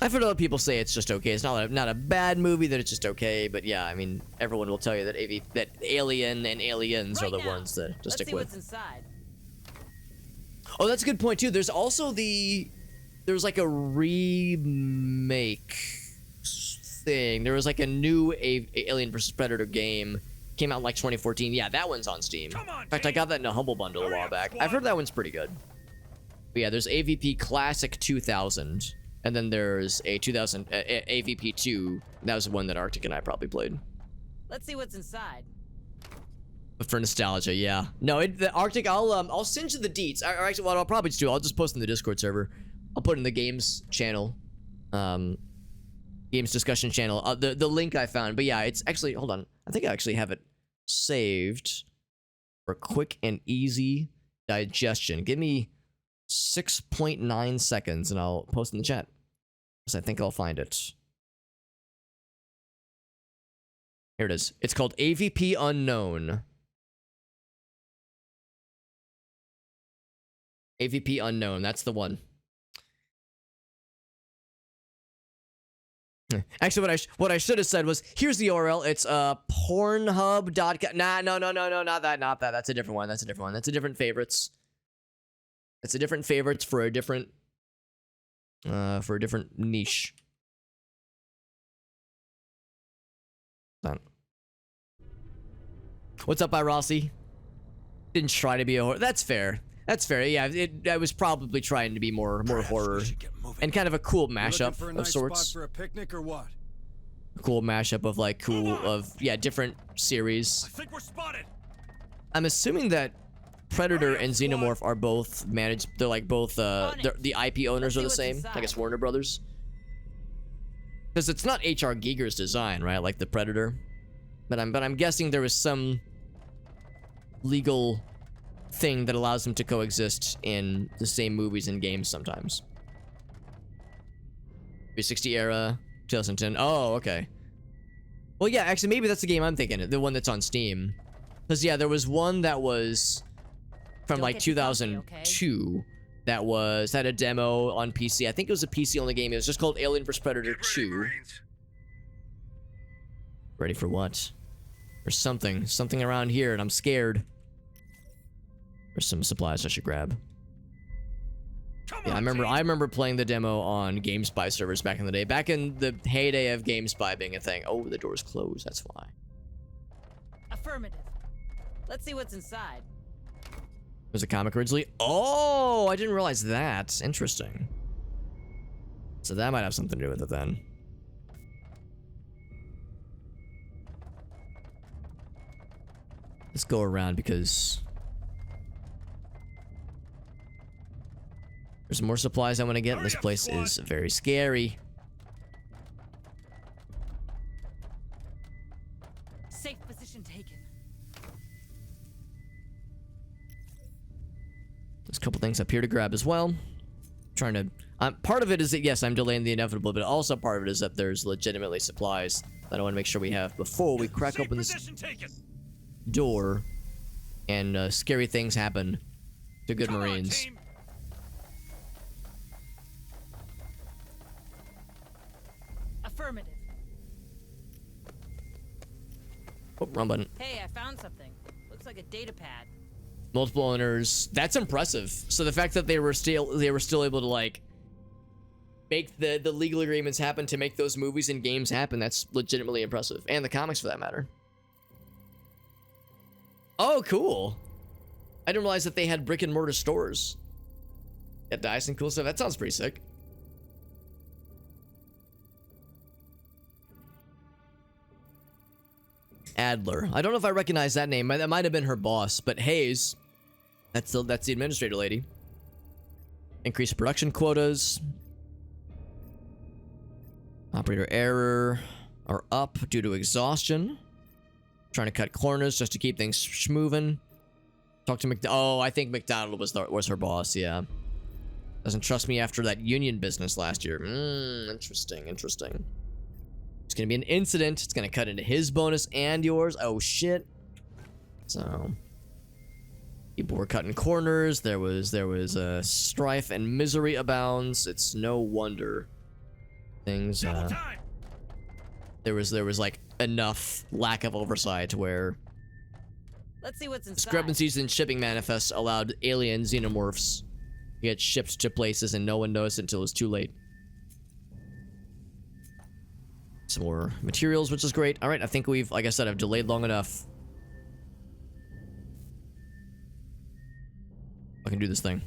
I've heard other people say it's just okay. It's not a bad movie, that it's just okay. But yeah, I mean, everyone will tell you that Alien and Aliens are the ones to stick with.
Let's see what's inside.
Oh, that's a good point too. There's also there's like a remake thing. There was like a new Alien vs Predator game. Came out in like 2014. Yeah, that one's on Steam. In fact, I got that in a Humble Bundle a while back. I've heard that one's pretty good. But yeah, there's AVP Classic 2000. And then there's a 2000 AVP 2. That was the one that Arctic and I probably played.
Let's see what's inside.
But for nostalgia, yeah. No, the Arctic, I'll send you the deets. Or actually, what I'll probably just do, I'll just post in the Discord server. I'll put in the games channel, games discussion channel, the link I found. But yeah, it's actually, hold on, I think I actually have it saved for quick and easy digestion. Give me 6.9 seconds, and I'll post in the chat. I think I'll find it. Here it is. It's called AVP Unknown. AVP unknown. That's the one. Actually, what I should have said was, here's the URL. It's pornhub.com. Nah, no, not that. That's a different one. That's a different favorites. It's a different favorites for a different niche. Done. What's up, Rossi? Didn't try to be a horror. That's fair. Yeah, I was probably trying to be more horror and kind of a cool mashup of sorts.
For a picnic or what?
A cool mashup of like different series.
I think we're spotted.
I'm assuming that Predator and Xenomorph are both managed. They're like both the IP owners are the same. I guess Warner Brothers. Because it's not H.R. Giger's design, right? Like the Predator. But I'm guessing there was some legal thing that allows them to coexist in the same movies and games sometimes. 360 era, 2010. Oh, okay. Well, yeah, actually, maybe that's the game I'm thinking. The one that's on Steam. Because, yeah, there was one that was from like 2002 that had a demo on PC. I think it was a PC-only game. It was just called Alien vs. Predator 2. Ready for what? There's something around here, and I'm scared. There's some supplies I should grab. Yeah, I remember playing the demo on GameSpy servers back in the day. Back in the heyday of GameSpy being a thing. Oh, the door's closed. That's why.
Affirmative. Let's see what's inside.
There's a comic originally. Oh, I didn't realize that. Interesting. So that might have something to do with it then. Let's go around because there's more supplies I want to get. This place is very scary.
Safe position taken.
There's a couple things up here to grab as well. Trying to... part of it is that, yes, I'm delaying the inevitable, but also part of it is that there's legitimately supplies that I want to make sure we have before we crack open this door and scary things happen to good Marines.
Affirmative.
Oh, wrong button.
Hey, I found something. Looks like a data pad.
Multiple owners. That's impressive. So the fact that they were still able to like make the legal agreements happen to make those movies and games happen, that's legitimately impressive. And the comics for that matter. Oh, cool. I didn't realize that they had brick and mortar stores. Got dice and cool stuff. That sounds pretty sick. Adler. I don't know if I recognize that name. That might have been her boss, but Hayes, that's the administrator lady. Increase production quotas. Operator error are up due to exhaustion. Trying to cut corners just to keep things moving. Talk to Oh, I think McDonald was her boss. Yeah. Doesn't trust me after that union business last year. Interesting. It's gonna be an incident. It's gonna cut into his bonus and yours. Oh shit. So people were cutting corners. There was strife and misery abounds. It's no wonder things there was like enough lack of oversight where
Let's see what's inside.
discrepancies in shipping manifests allowed alien xenomorphs to get shipped to places and no one noticed until it was too late. Some more materials, which is great. All right, I think we've, like I said, I've delayed long enough. I can do this thing.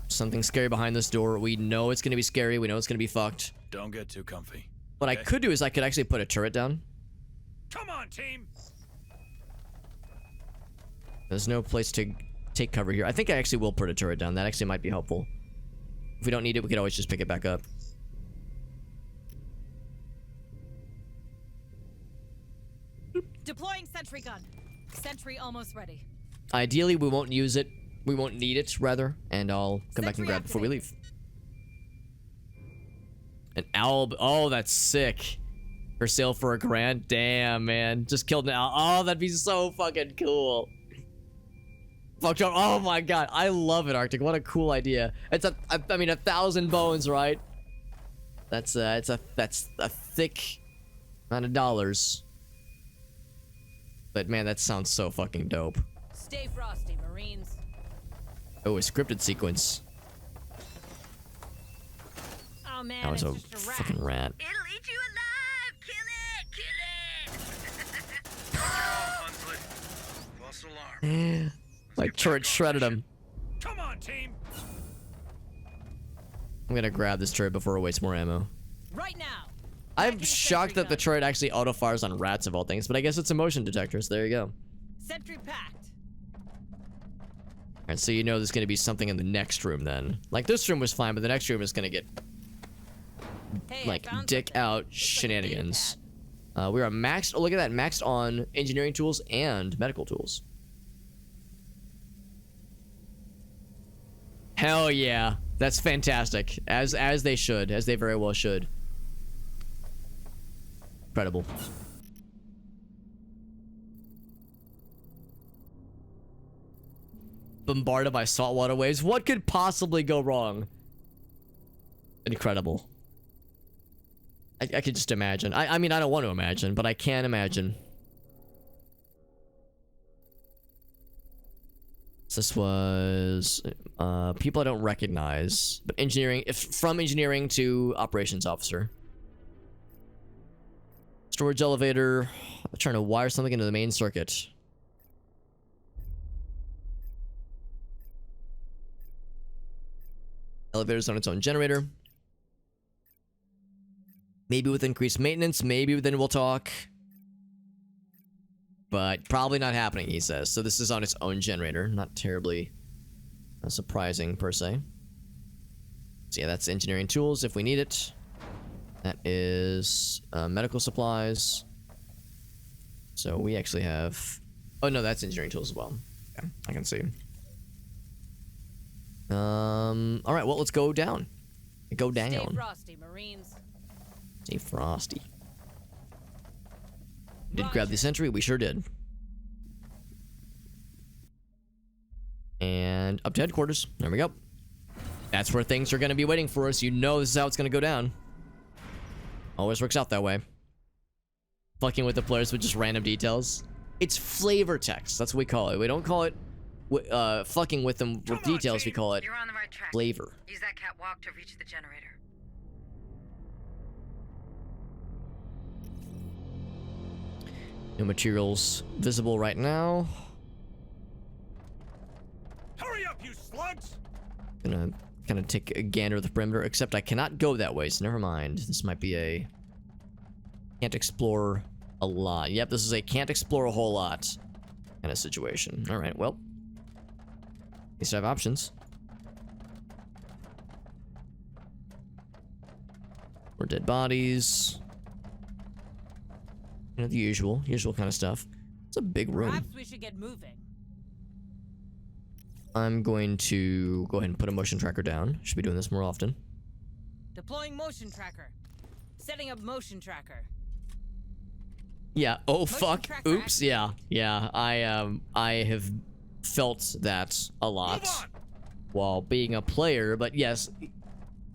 Something scary behind this door. We know it's going to be scary. We know it's going to be fucked.
Don't get too comfy.
What I could do is I could actually put a turret down.
Come on, team.
There's no place to take cover here. I think I actually will put a turret down. That actually might be helpful. If we don't need it, we could always just pick it back up.
Deploying sentry gun. Sentry almost ready.
Ideally, we won't use it. We won't need it, rather. And I'll come back and grab it before we leave. An owl. Oh, that's sick. For sale for $1,000. Damn, man. Just killed an owl. Oh, that'd be so fucking cool. Fucked up. Oh my god, I love it, Arctic. What a cool idea. It's I mean, 1,000 bones, right? That's a thick amount of dollars. But man, that sounds so fucking dope.
Stay frosty, Marines.
Oh, a scripted sequence.
Oh man,
That was
it's
a
just a rat.
fucking rat.
It'll eat you alive! Kill it! Kill it!
Hunslet. False alarm.
My turret shredded him.
Come on, team.
I'm gonna grab this turret before it wastes more ammo.
Right now.
I'm
Checking
shocked
sentry
that the
gun.
turret actually auto fires on rats of all things, but I guess it's a motion detector, so there you go.
Sentry packed.
And so you know there's gonna be something in the next room then. Like this room was fine, but the next room is gonna get
Hey, I
like
found
dick
something.
out
Looks like a data
shenanigans.
pad.
We are maxed. Oh, look at that, maxed on engineering tools and medical tools. Hell yeah, that's fantastic. As they should, as they very well should. Incredible. Bombarded by saltwater waves. What could possibly go wrong? Incredible. I could just imagine. I mean, I don't want to imagine, but I can imagine. This was people I don't recognize, but engineering. If from engineering to operations officer. Storage elevator. I'm trying to wire something into the main circuit. Elevator's on its own generator. Maybe with increased maintenance, maybe then we'll talk. But probably not happening, he says. So this is on its own generator. Not terribly surprising, per se. So yeah, that's engineering tools if we need it. That is medical supplies. So we actually have... Oh no, that's engineering tools as well. Yeah, I can see. Alright, well, let's go down. Go
Stay
down.
frosty, Marines.
Stay frosty. Did
Roger.
grab the sentry? We sure did. And up to headquarters. There we go. That's where things are going to be waiting for us. You know this is how it's going to go down. Always works out that way. Fucking with the players with just random details. It's flavor text. That's what we call it. We don't call it fucking with them with details. We call it
You're on the right track.
flavor.
Use that catwalk to reach the generator.
No materials visible right now.
Hurry up, you slugs!
Gonna kind of take a gander at the perimeter, except I cannot go that way, so never mind. This might be a... Can't explore a lot. Yep, this is a can't explore a whole lot kind of situation. Alright, well. At least I have options. More dead bodies. You know, the usual kind of stuff. It's a big room.
Perhaps we should get moving.
I'm going to go ahead and put a motion tracker down. Should be doing this more often.
Deploying motion tracker. Setting up motion tracker.
Yeah. Oh
Motion
fuck.
tracker
Oops. Yeah. Yeah. I have felt that a lot
Move on!
while being a player, but yes,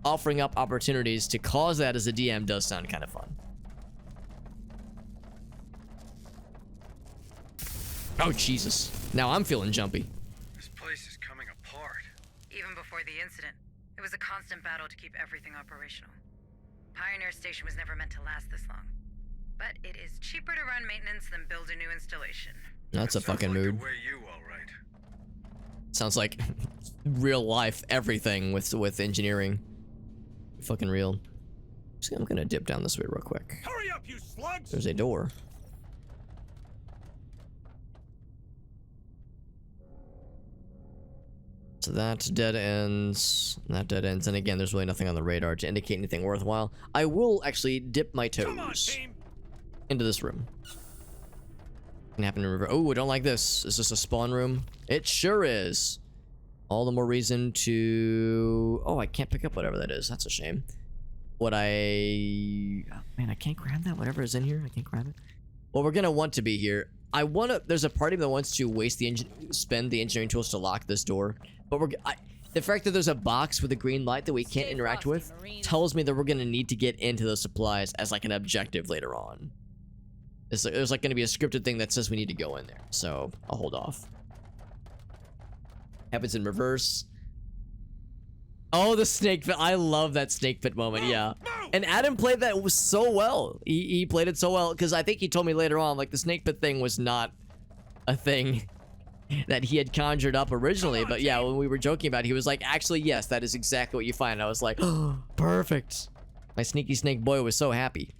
offering up opportunities to cause that as a DM does sound kind of fun. Oh Jesus. Now I'm feeling jumpy.
This place is coming apart.
Even before the incident, it was a constant battle to keep everything operational. Pioneer Station was never meant to last this long. But it is cheaper to run maintenance than build a new installation.
That's a
Sounds
fucking
like
mood.
The way you, all right.
Sounds like real life everything with engineering. Fucking real. So I'm gonna dip down this way real quick.
Hurry up, you slugs!
There's a door. So that dead ends. That dead ends. And again, there's really nothing on the radar to indicate anything worthwhile. I will actually dip my
Come on,
toes
team!
into this room. Can happen in river. Oh, I don't like this. Is this a spawn room? It sure is. All the more reason to... Oh, I can't pick up whatever that is. That's a shame. What I... Oh, man, I can't grab that. Whatever is in here, I can't grab it. What we're gonna want to be here... I want to. There's a part of me that wants to waste the spend the engineering tools to lock this door, but the fact that there's a box with a green light that we can't interact with tells me that we're gonna need to get into those supplies as like an objective later on. There's like gonna be a scripted thing that says we need to go in there, so I'll hold off. Happens in reverse. Oh, the snake pit. I love that snake pit moment, yeah. And Adam played that so well. He played it so well, because I think he told me later on, like, the snake pit thing was not a thing that he had conjured up originally. But yeah, when we were joking about it, he was like, actually, yes, that is exactly what you find. I was like, oh, perfect. My sneaky snake boy was so happy.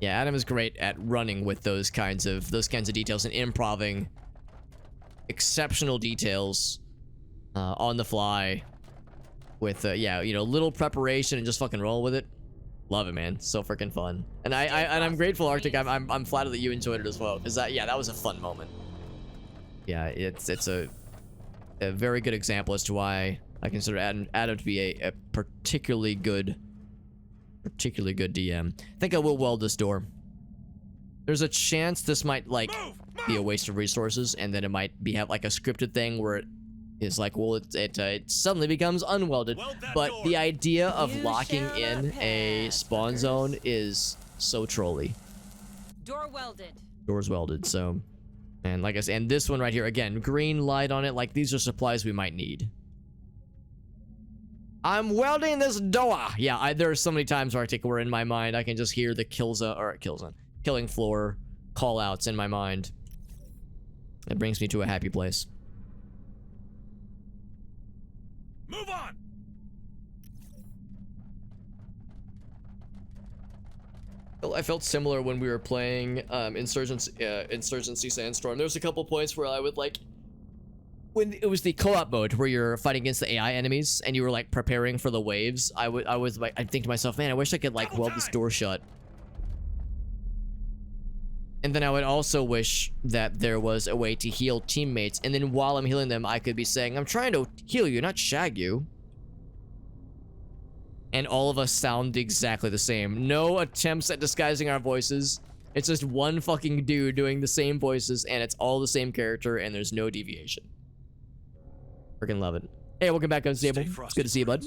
Yeah, Adam is great at running with those kinds of details and improving exceptional details on the fly with yeah, you know, little preparation and just fucking roll with it. Love it, man. So freaking fun. And I'm grateful, Arctic. I'm flattered that you enjoyed it as well, because yeah, that was a fun moment. Yeah, it's a very good example as to why I consider Adam to be a particularly good DM. I think I will weld this door. There's a chance this might like be a waste of resources, and then it might have like a scripted thing where it is like, well, it suddenly becomes unwelded. But the idea of locking in a spawn zone is so trolly.
Door welded.
Door's welded, so. And like I said, and this one right here, again, green light on it, like these are supplies we might need. I'm welding this door. Yeah, there are so many times where in my mind I can just hear the killing floor call outs in my mind. It brings me to a happy place.
Move on.
I felt similar when we were playing Insurgency Sandstorm. There was a couple points where I would like, when it was the co-op mode where you're fighting against the AI enemies and you were like preparing for the waves, I'd think to myself, man, I wish I could like weld this door shut. And then I would also wish that there was a way to heal teammates, and then while I'm healing them, I could be saying, I'm trying to heal you, not shag you. And all of us sound exactly the same. No attempts at disguising our voices. It's just one fucking dude doing the same voices, and it's all the same character, and there's no deviation. Freaking love it. Hey, welcome back, Unstable. It's good to see you, bud.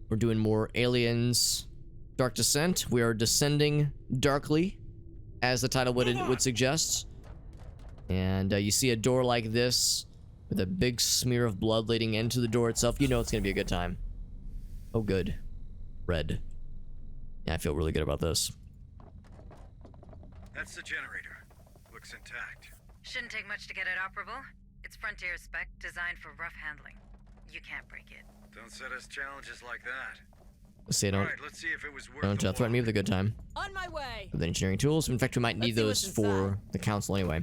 We're doing more Aliens Dark Descent. We are descending darkly, as the title would suggest. And you see a door like this with a big smear of blood leading into the door itself. You know it's gonna be a good time. Oh, good. Red. Yeah, I feel really good about this.
That's the generator. Looks intact.
Shouldn't take much to get it operable. It's Frontier spec, designed for rough handling. You can't break it.
Don't set us challenges like that.
Let's see, don't
let's see if it was worth
threaten me with a good time.
On my way.
With engineering tools. In fact, we might need those for the council anyway.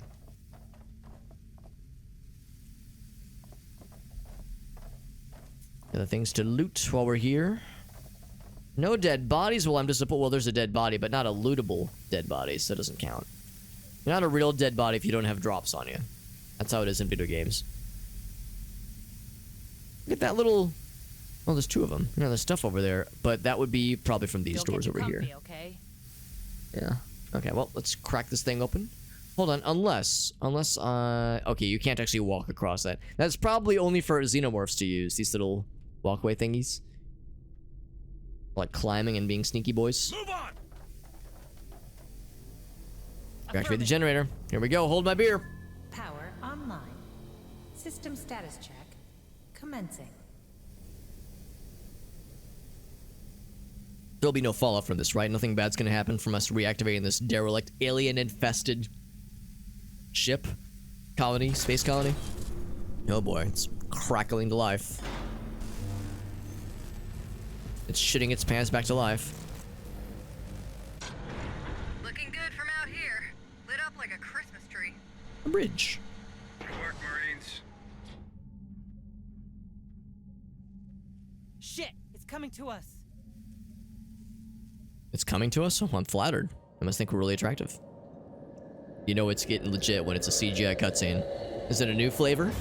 Other things to loot while we're here. No dead bodies. Well, I'm disappointed. Well, there's a dead body, but not a lootable dead body, so it doesn't count. You're not a real dead body if you don't have drops on you. That's how it is in video games. Look at that little... Oh, there's two of them. You know, there's stuff over there, but that would be probably from these doors over here.
Okay?
Yeah. Okay, well, let's crack this thing open. Hold on, unless, okay, you can't actually walk across that. That's probably only for xenomorphs to use, these little walkway thingies. Like climbing and being sneaky boys.
Move on.
Activate the generator. Here we go, hold my beer.
Power online. System status check commencing.
There'll be no fallout from this, right? Nothing bad's gonna happen from us reactivating this derelict, alien-infested ship, colony, space colony. Oh boy, it's crackling to life. It's shitting its pants back to life.
Looking good from out here. Lit up like a Christmas tree.
A bridge.
Good work, Marines.
Shit, it's coming to us.
It's coming to us? Oh, I'm flattered. I must think we're really attractive. You know it's getting legit when it's a CGI cutscene. Is it a new flavor?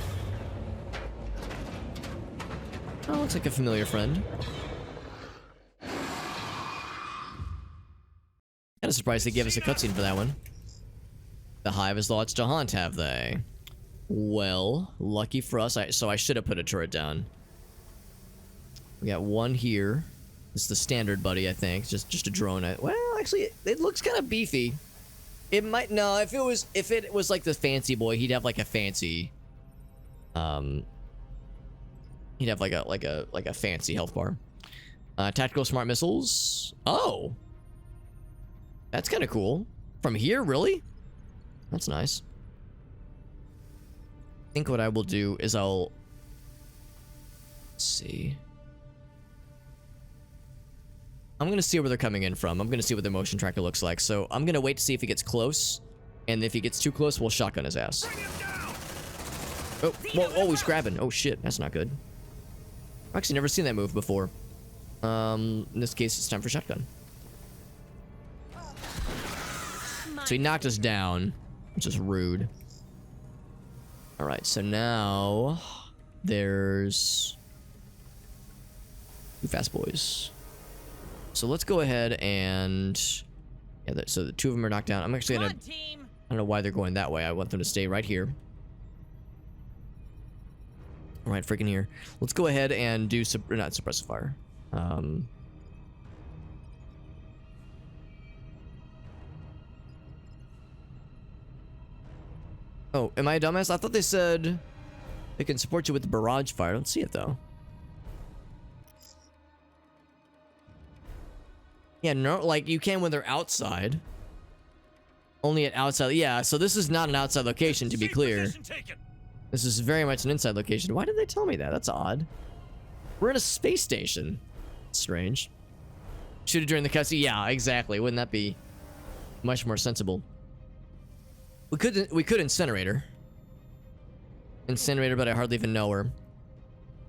Oh, looks like a familiar friend. Kind of surprised they gave us a cutscene for that one. The Hive has lots to hunt, have they? Well, lucky for us. So I should have put a turret down. We got one here. It's the standard buddy, I think. Just a drone. Well, actually, it looks kind of beefy. It might no. If it was like the fancy boy, he'd have like a fancy. He'd have like a fancy health bar. Tactical smart missiles. Oh, that's kind of cool. From here, really? That's nice. I think what I will do is let's see. I'm gonna see where they're coming in from. I'm gonna see what their motion tracker looks like. So I'm gonna wait to see if he gets close, and if he gets too close, we'll shotgun his ass. Oh, whoa, oh, he's grabbing. Oh shit, that's not good. I've actually never seen that move before. In this case, it's time for shotgun. So he knocked us down, which is rude. All right, so now there's two fast boys. So let's go ahead and yeah. So the two of them are knocked down. I'm actually gonna. I don't know why they're going that way. I want them to stay right here. Right, freaking here. Let's go ahead and do not suppressive fire. Oh, am I a dumbass? I thought they said they can support you with the barrage fire. I don't see it though. Yeah, no, like you can when they're outside. Only at outside. Yeah, so this is not an outside location, to be clear. This is very much an inside location. Why did they tell me that? That's odd. We're in a space station. Strange. Shoot it during the cutscene. Yeah, exactly. Wouldn't that be much more sensible? We could incinerate her. Incinerate her, but I hardly even know her.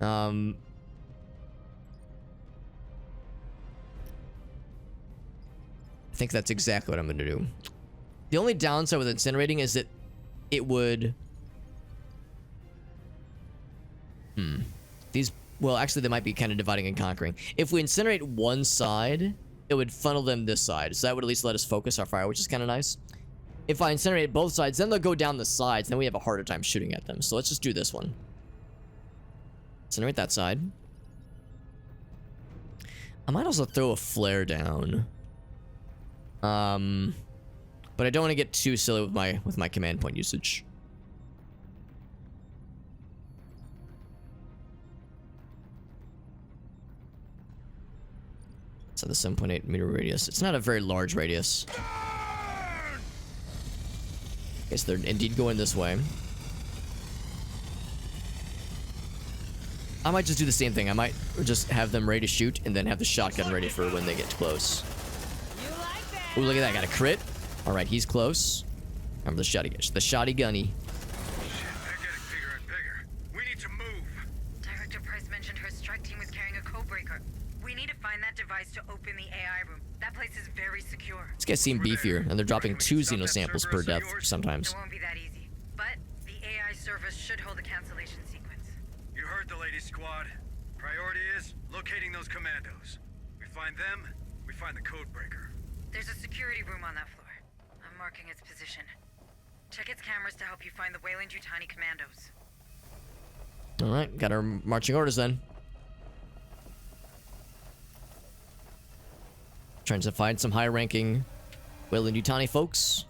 I think that's exactly what I'm going to do. The only downside with incinerating is that it would... These... Well, actually, they might be kind of dividing and conquering. If we incinerate one side, it would funnel them this side. So that would at least let us focus our fire, which is kind of nice. If I incinerate both sides, then they'll go down the sides. Then we have a harder time shooting at them. So let's just do this one. Incinerate that side. I might also throw a flare down. But I don't want to get too silly with my command point usage. So the 7.8 meter radius. It's not a very large radius. Okay, so they're indeed going this way. I might just do the same thing. I might just have them ready to shoot and then have the shotgun ready for when they get close. Ooh, look at that. Got a crit. All right, he's close. Remember the shotty gunny.
Shit, they're getting bigger and bigger. We need to move.
Director Price mentioned her strike team was carrying a codebreaker. We need to find that device to open the AI room. That place is very secure.
These guys seem beefier, and they're dropping 2 Xeno samples per death sometimes.
It won't be that easy. But the AI service should hold a cancellation sequence.
You heard the lady, squad. Priority is locating those commandos. We find them, we find the codebreaker.
There's a security room on that floor. I'm marking its position. Check its cameras to help you find the Weyland-Yutani commandos.
Alright, got our marching orders then. Trying to find some high-ranking Weyland-Yutani folks.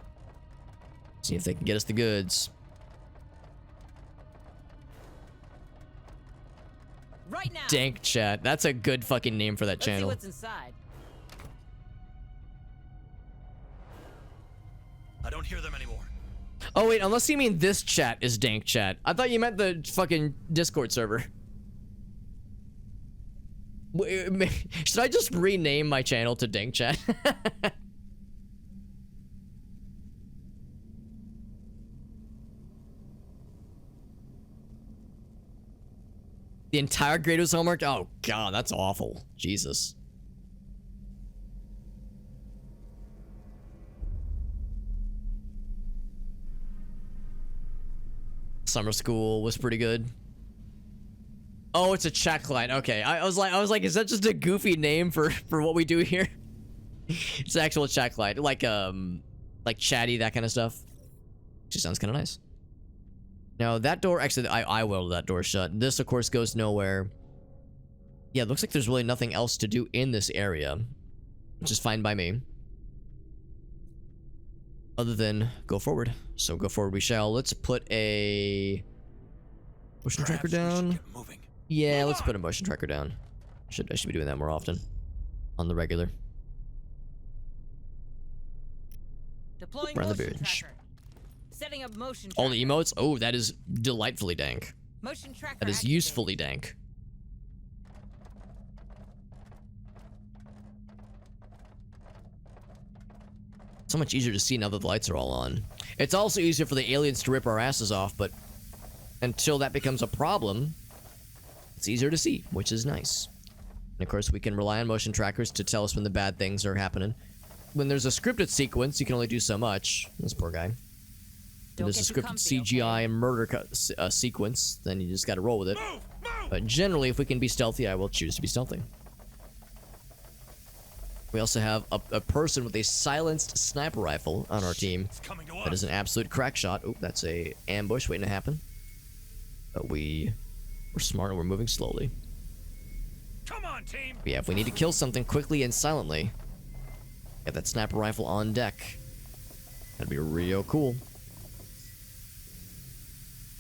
See if they can get us the goods.
Right now.
Dank Chat. That's a good fucking name for that
Let's
channel.
see what's inside.
I don't hear them anymore.
Oh wait, unless you mean this chat is Dank Chat. I thought you meant the fucking Discord server. Should I just rename my channel to Dank Chat? The entire grade was homework? Oh god, that's awful. Jesus. Summer school was pretty good. Oh, it's a check line. Okay, I was like, is that just a goofy name for what we do here? It's an actual chat client, like chatty, that kind of stuff. Just sounds kind of nice. Now that door, actually, I welded that door shut. This, of course, goes nowhere. Yeah, it looks like there's really nothing else to do in this area, which is fine by me. Other than go forward. So go forward we shall. Let's put a motion tracker down. Yeah, let's put a motion tracker down. I should be doing that more often. On the regular.
Deploying
Around the
motion
bench.
tracker. Setting up motion
All
tracker.
the emotes? Oh, that is delightfully dank.
Motion tracker
That is
activated.
usefully dank. So much easier to see now that the lights are all on. It's also easier for the aliens to rip our asses off, but until that becomes a problem, it's easier to see, which is nice. And of course, we can rely on motion trackers to tell us when the bad things are happening. When there's a scripted sequence, you can only do so much. This poor guy. When
Don't
there's a
get too
scripted
comfy,
CGI
okay?
murder sequence, then you just gotta roll with it. But generally, if we can be stealthy, I will choose to be stealthy. We also have a person with a silenced sniper rifle on our team. That is an absolute crack shot. Oh, that's a ambush waiting to happen. But we're smart and we're moving slowly.
Come on, team.
But yeah, if we need to kill something quickly and silently, get that sniper rifle on deck. That'd be real cool.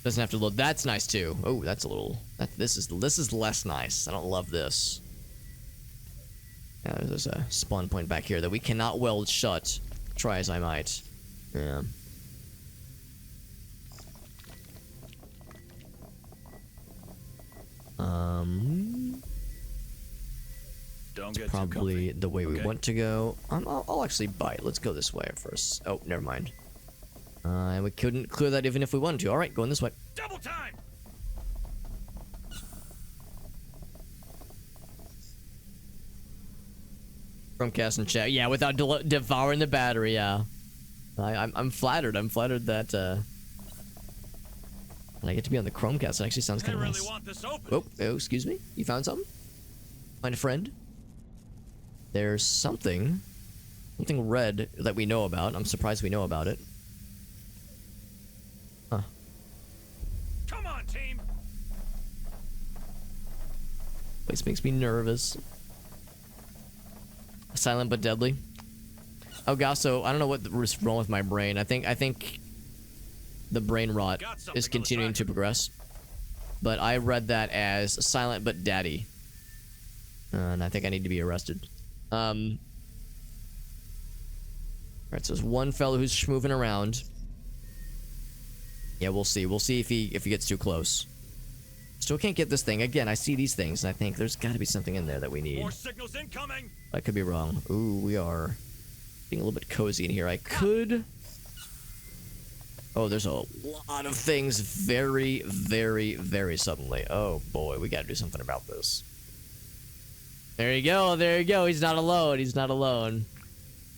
Doesn't have to load. That's nice too. Oh, that's a little. This is less nice. I don't love this. Yeah, there's a spawn point back here that we cannot weld shut. Try as I might. Yeah.
Don't get
Probably the way we want to go. I'll actually bite. Let's go this way first. Oh, never mind. And we couldn't clear that even if we wanted to. All right, going this way.
Double time.
Chromecast and chat. Yeah, without devouring the battery. Yeah. I'm flattered. I'm flattered that I get to be on the Chromecast. It actually sounds kind of nice.
want this open.
Oh, excuse me. You found something? Find a friend? There's something red that we know about. I'm surprised we know about it. Huh.
Come on, team.
Place makes me nervous. Silent but deadly. Oh gosh, so I don't know what's wrong with my brain. I think the brain rot is continuing to progress. But I read that as silent but daddy. And I think I need to be arrested. Alright, so there's one fellow who's schmooving around. Yeah, we'll see. We'll see if he gets too close. Still can't get this thing. Again, I see these things, and I think there's got to be something in there that we need.
More signals incoming.
I could be wrong. Ooh, we are being a little bit cozy in here. I could... Oh, there's a lot of things very, very, very suddenly. Oh, boy. We got to do something about this. There you go. There you go. He's not alone. He's not alone.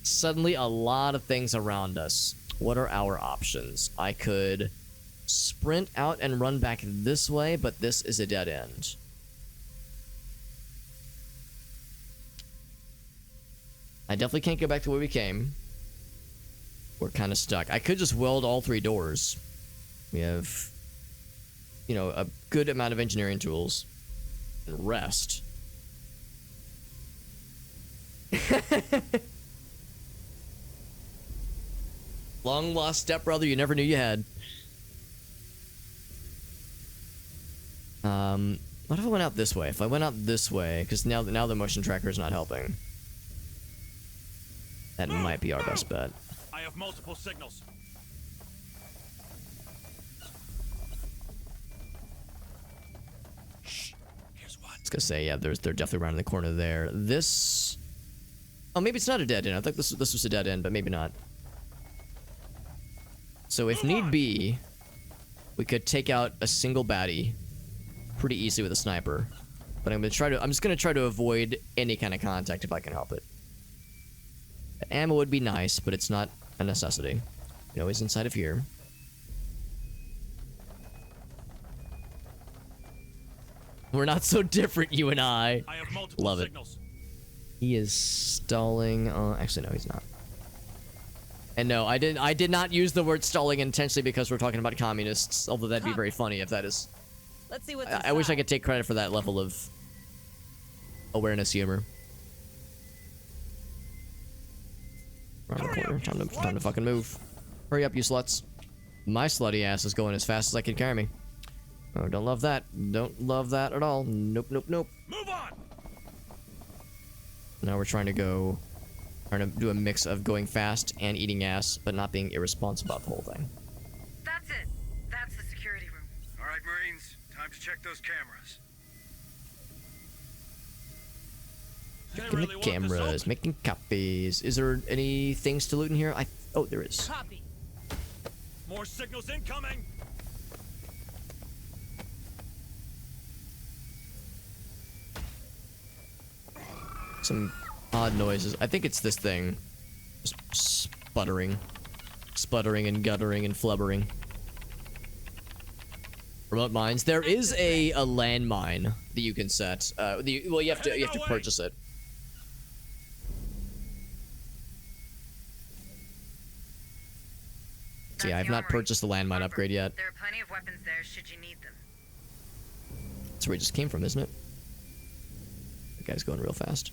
Suddenly, a lot of things around us. What are our options? I could sprint out and run back this way, but this is a dead end. I definitely can't go back the way we came. We're kind of stuck. I could just weld all three doors. We have, you know, a good amount of engineering tools. And rest. Long lost stepbrother you never knew you had. What if I went out this way? If I went out this way, because now the motion tracker is not helping. That might be our best bet.
I have multiple signals. Shh. Here's one.
I was gonna say, yeah, they're definitely around in the corner there. This... Oh, maybe it's not a dead end. I thought this was a dead end, but maybe not. So if need be, we could take out a single baddie pretty easily with a sniper. But I'm just gonna try to avoid any kind of contact if I can help it. The ammo would be nice, but it's not a necessity. You know, he's inside of here. We're not so different, you and I.
I have multiple signals.
Love it.
Come on, team. Let's go.
All right, so there's one fellow who's schmooving around. Yeah, we'll see if he gets too close. Still can't get this thing. Again, I see these things, and I think there's got to be something in there that we need. I could just weld all three doors. We have, you know, a good amount of engineering tools. And rest.
I have multiple
Love it.
signals.
He is stalling. Actually, no, he's not. And no, I did not use the word stalling intentionally because we're talking about communists. Although that'd be very funny if that is.
Let's see what's
I wish I
inside.
could take credit for that level of awareness humor. Around the corner. Time to fucking move. Hurry up, you sluts. My slutty ass is going as fast as I can carry me. Oh, don't love that. Don't love that at all. Nope, nope, nope.
Move on!
Now we're trying to do a mix of going fast and eating ass, but not being irresponsible about the whole thing.
That's it. That's the security room.
All right, Marines. Time to check those cameras.
Checking the cameras, making copies. Is there any things to loot in here? Oh, there is.
Copy.
More signals incoming!
Some odd noises. I think it's this thing. Just sputtering. Sputtering and guttering and flubbering. Remote mines. There is a landmine that you can set. Well, you have to purchase it. So yeah, I've not purchased the landmine upgrade yet.
There are plenty of weapons there should you need them.
That's where we just came from, isn't it? The guy's going real fast.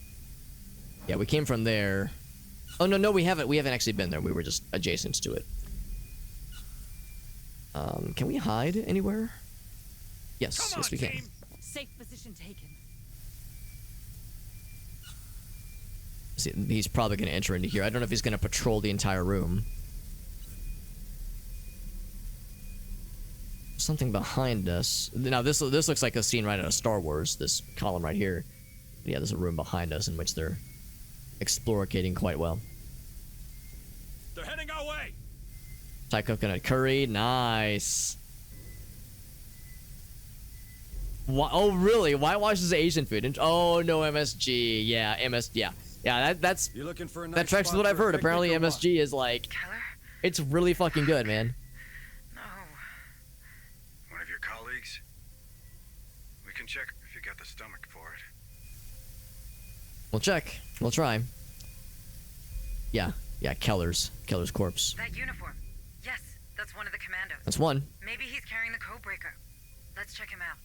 Yeah, we came from there. Oh no, we haven't. We haven't actually been there. We were just adjacent to it. Can we hide anywhere? Yes, yes we can.
Safe position taken.
See, he's probably going to enter into here. I don't know if he's going to patrol the entire room. Something behind us. Now this looks like a scene right out of Star Wars. This column right here. Yeah, there's a room behind us in which they're explorating quite well.
They're heading our way!
Thai coconut curry, nice. Oh really? Whitewash is Asian food. Oh no, MSG. Yeah, that's
You looking for a nice
that tracks with
spot
what
for
I've
a
heard.
picnic
Apparently
or what?
MSG is like,
Keller?
it's really fucking good, man.
No.
One of your colleagues? We can check if you got the stomach for it.
We'll check. We'll try. Yeah, Keller's corpse.
That uniform. Yes, that's one of the commandos.
That's one.
Maybe he's carrying the codebreaker. Let's check him out.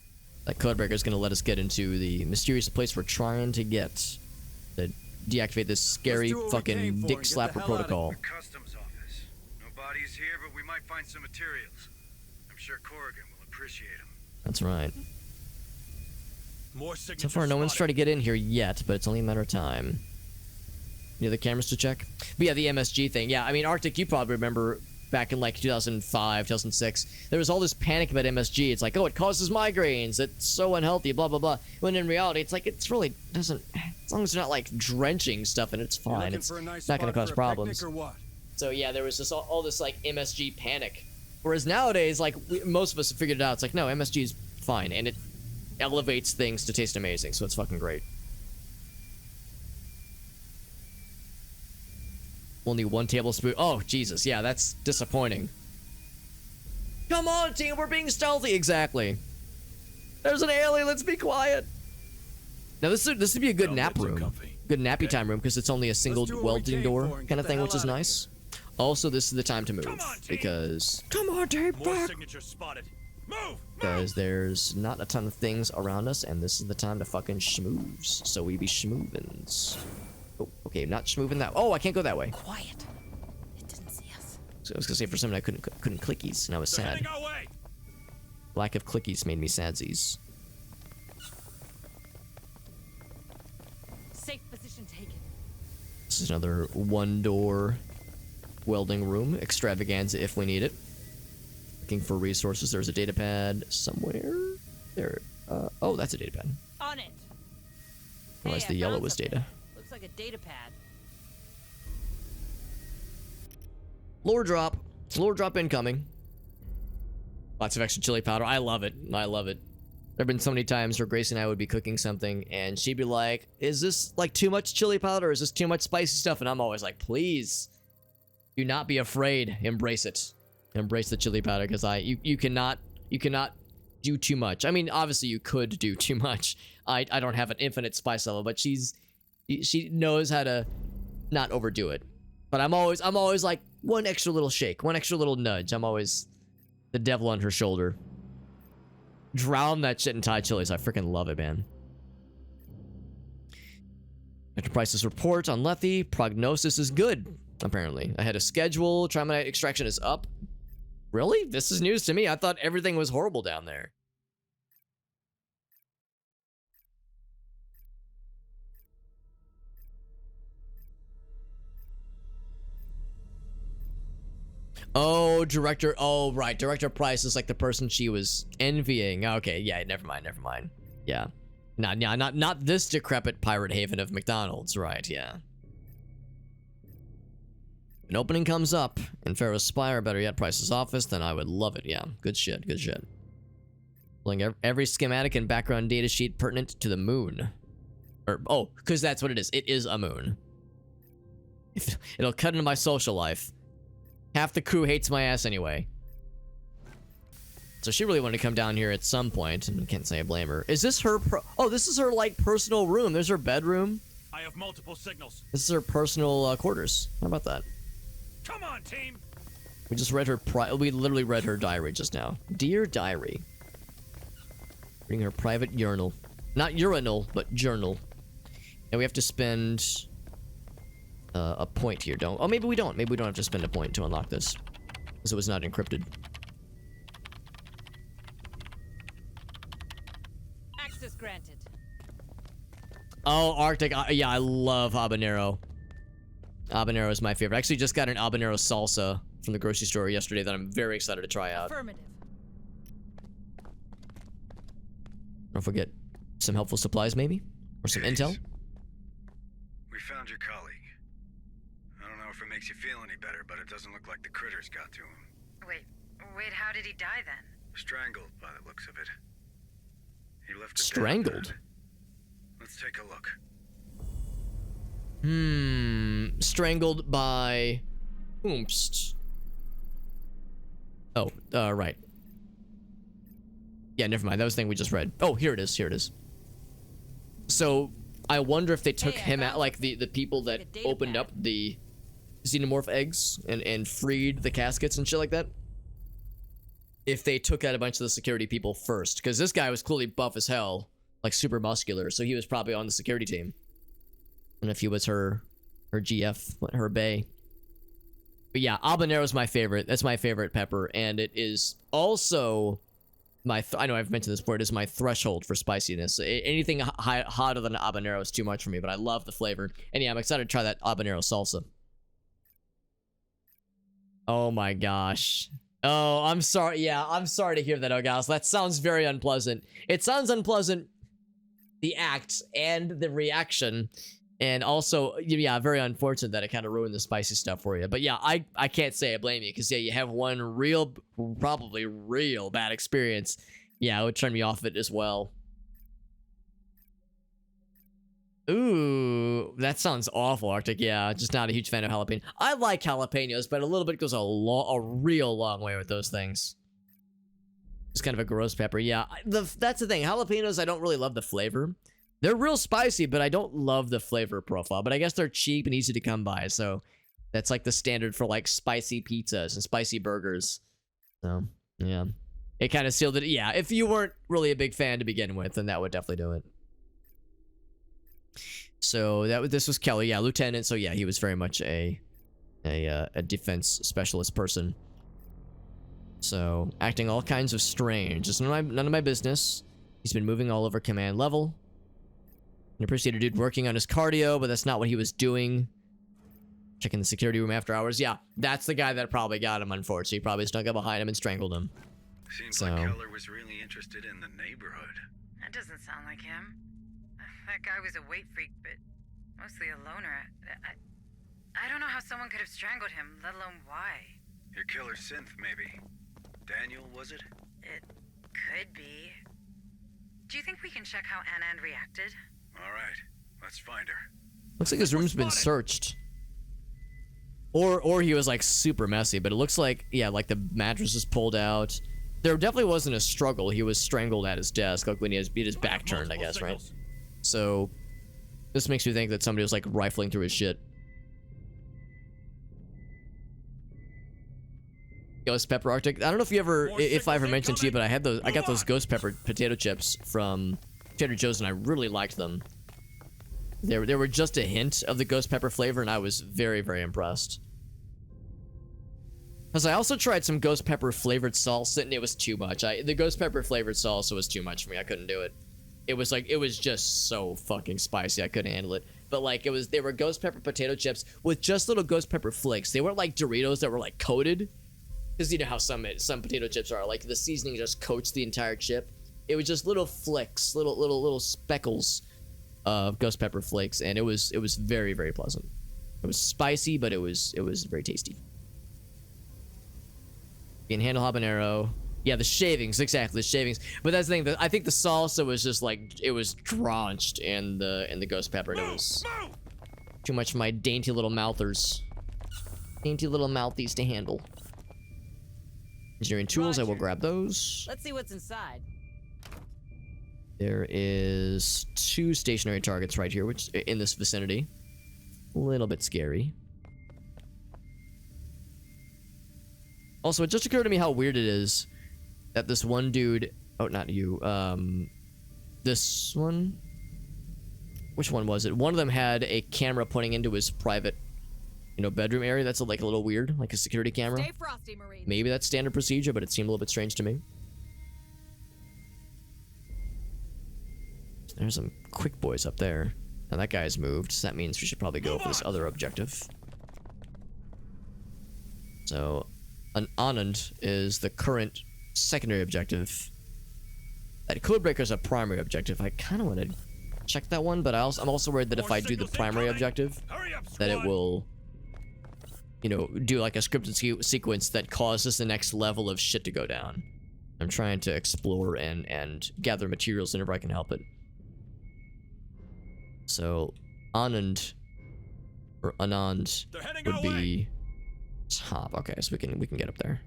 That codebreaker is going to let us get into the mysterious place we're trying to get to deactivate this scary
do what we
fucking
came for
dick
and get the
slapper
hell out of
protocol.
The customs office. No bodies here, but we might find some materials. I'm sure Corrigan will appreciate them.
That's right.
More
So
signatures
far, no one's tried
spotted.
to get in here yet, but it's only a matter of time. Any other cameras to check? But yeah, the MSG thing. Yeah, I mean, Arctic, you probably remember back in like 2005, 2006, there was all this panic about MSG. It's like, oh, it causes migraines. It's so unhealthy, blah, blah, blah. When in reality, it's like, it's really doesn't, as long as you're not like drenching stuff and it's
You
fine.
looking
It's
for a nice
not going to
spot
cause
for a
problems.
picnic or what?
So yeah, there was just all this like MSG panic. Whereas nowadays, like most of us have figured it out. It's like, no, MSG is fine, and it elevates things to taste amazing. So it's fucking great. Only 1 tablespoon. Oh Jesus, yeah, that's disappointing. Come on, team, we're being stealthy. Exactly. There's an alien. Let's be quiet. Now this would be a good
Well,
nap
get some
room.
comfy.
Good nappy time room because it's only a single
do what we
welding
came
door
for and
kind
get
of
the
thing,
hell
which is
out of
nice. Also, this is the time to move
Come on, team.
because come on, team,
More
back.
signatures spotted. Move!
Because there's not a ton of things around us, and this is the time to fucking schmooze. So we be schmoovins. Oh, okay, not schmoovin' that. Oh, I can't go that way.
Quiet. It didn't see us.
So I was gonna say for some reason I couldn't clickies, and I was
They're
sad.
heading our way!
Lack of clickies made me sadsies.
Safe position taken.
This is another 1-door welding room extravaganza if we need it. Looking for resources. There's a data pad somewhere. There. Oh, that's a data pad.
On it.
Unless
Hey,
the
I
yellow
found
was
something.
data.
Looks like a data pad.
Lore drop. Lore drop incoming. Lots of extra chili powder. I love it. I love it. There have been so many times where Grace and I would be cooking something and she'd be like, is this like too much chili powder? Is this too much spicy stuff? And I'm always like, please do not be afraid. Embrace it. Embrace the chili powder because you cannot do too much. I mean, obviously you could do too much. I don't have an infinite spice level, but she's She knows how to not overdo it. But I'm always like one extra little shake, one extra little nudge. I'm always the devil on her shoulder. Drown that shit in Thai chilies. I freaking love it, man. Dr. Price's report on Lethe. Prognosis is good, apparently. Ahead of schedule. Trimonite extraction is up. Really? This is news to me. I thought everything was horrible down there. Oh, director. Oh, right. Director Price is like the person she was envying. Okay, yeah, never mind. Yeah. Not this decrepit pirate haven of McDonald's, right? Yeah. An opening comes up in Pharaoh's Spire, better yet, Price's office, then I would love it. Yeah, good shit. Pulling every schematic and background data sheet pertinent to the moon. Oh, because that's what it is. It is a moon. It'll cut into my social life. Half the crew hates my ass anyway. So she really wanted to come down here at some point, and I can't say I blame her. Is this her oh, this is her, like, personal room. There's her bedroom.
I have multiple signals.
This is her personal quarters. How about that?
Come on, team.
We just read her we literally read her diary just now. Dear diary. Reading her private urinal. Not urinal, but journal. And we have to spend a point here, don't? Oh, maybe we don't. Maybe we don't have to spend a point to unlock this, because it was not encrypted.
Access granted.
Oh, Arctic. Yeah, I love habanero. Habanero is my favorite. I actually just got an habanero salsa from the grocery store yesterday that I'm very excited to try out.
Affirmative.
Don't forget some helpful supplies, maybe? Or some intel?
We found your colleague. I don't know if it makes you feel any better, but it doesn't look like the critters got to him.
Wait, how did he die then?
Strangled by the looks of it. He left it
Strangled?
down. Let's take a look.
Strangled by Oomst. Oh, right. Yeah, never mind. That was the thing we just read. Oh, here it is. So, I wonder if they took him out, like the people that opened up the xenomorph eggs and freed the caskets and shit like that. If they took out a bunch of the security people first. Because this guy was clearly buff as hell. Like, super muscular. So he was probably on the security team. And if he was her GF, her bae. But yeah, habanero is my favorite. That's my favorite pepper. And it is also my... I know I've mentioned this before. It is my threshold for spiciness. Anything hotter than habanero is too much for me. But I love the flavor. And yeah, I'm excited to try that habanero salsa. Oh my gosh. Oh, I'm sorry. Yeah, I'm sorry to hear that, Ogas. That sounds very unpleasant. It sounds unpleasant, the act and the reaction. And also, yeah, very unfortunate that it kind of ruined the spicy stuff for you. But yeah, I can't say I blame you. Because, yeah, you have one probably real bad experience. Yeah, it would turn me off it as well. Ooh, that sounds awful, Arctic. Yeah, just not a huge fan of jalapeno. I like jalapenos, but a little bit goes a real long way with those things. It's kind of a gross pepper. Yeah, that's the thing. Jalapenos, I don't really love the flavor. They're real spicy, but I don't love the flavor profile. But I guess they're cheap and easy to come by, so that's like the standard for like spicy pizzas and spicy burgers. So, yeah. It kind of sealed it. Yeah, if you weren't really a big fan to begin with, then that would definitely do it. So this was Kelly, yeah, lieutenant. So yeah, he was very much a defense specialist person. So acting all kinds of strange. It's none of my business. He's been moving all over command level. And appreciate a dude working on his cardio, but that's not what he was doing. Checking the security room after hours. Yeah, that's the guy that probably got him. Unfortunately, he probably snuck up behind him and strangled him.
Seems like Keller was really interested in the neighborhood.
That doesn't sound like him. That guy was a weight freak, but mostly a loner. I don't know how someone could have strangled him, let alone why.
Your killer synth, maybe. Daniel, was it?
It could be. Do you think we can check how Anand reacted?
All right, let's find her.
Looks like his room's been searched. Or he was like super messy, but it looks like, yeah, like the mattress is pulled out. There definitely wasn't a struggle. He was strangled at his desk, like when he had his back turned, I guess, right? So, This makes me think that somebody was like rifling through his shit. Ghost pepper Arctic. I don't know if you ever, if I ever mentioned to you, but I got those ghost pepper potato chips from Trader Joe's, and I really liked them. They were just a hint of the ghost pepper flavor, and I was very, very impressed. Because I also tried some ghost pepper flavored salsa, and it was too much. The ghost pepper flavored salsa was too much for me. I couldn't do it. It was just so fucking spicy. I couldn't handle it. But like they were ghost pepper potato chips with just little ghost pepper flakes. They weren't like Doritos that were like coated. Because you know how some potato chips are, like the seasoning just coats the entire chip. It was just little flicks, little speckles of ghost pepper flakes, and it was very, very pleasant. It was spicy, but it was very tasty. You can handle habanero. Yeah, the shavings, exactly, the shavings. But that's the thing. I think the salsa was just like it was drenched in the ghost pepper. And it was too much for my dainty little mouthers, dainty little mouthies to handle. Engineering tools,
Roger.
I will grab those.
Let's see what's inside.
There is 2 stationary targets right here, which in this vicinity. A little bit scary. Also, it just occurred to me how weird it is that this one dude, oh, not you, this one, which one was it? One of them had a camera pointing into his private, you know, bedroom area. That's like a little weird, like a security camera.
Stay frosty, Marine.
Maybe that's standard procedure, but it seemed a little bit strange to me. There's some quick boys up there. Now that guy's moved, so that means we should probably go for this other objective. So, an Anand is the current secondary objective. That Codebreaker is a primary objective. I kind of want to check that one, but I'm also worried that if I do the primary objective, that it will, you know, do like a scripted sequence that causes the next level of shit to go down. I'm trying to explore and gather materials whenever I can help it. So, Anand, or Anand, would be top. Okay, so we can get up there.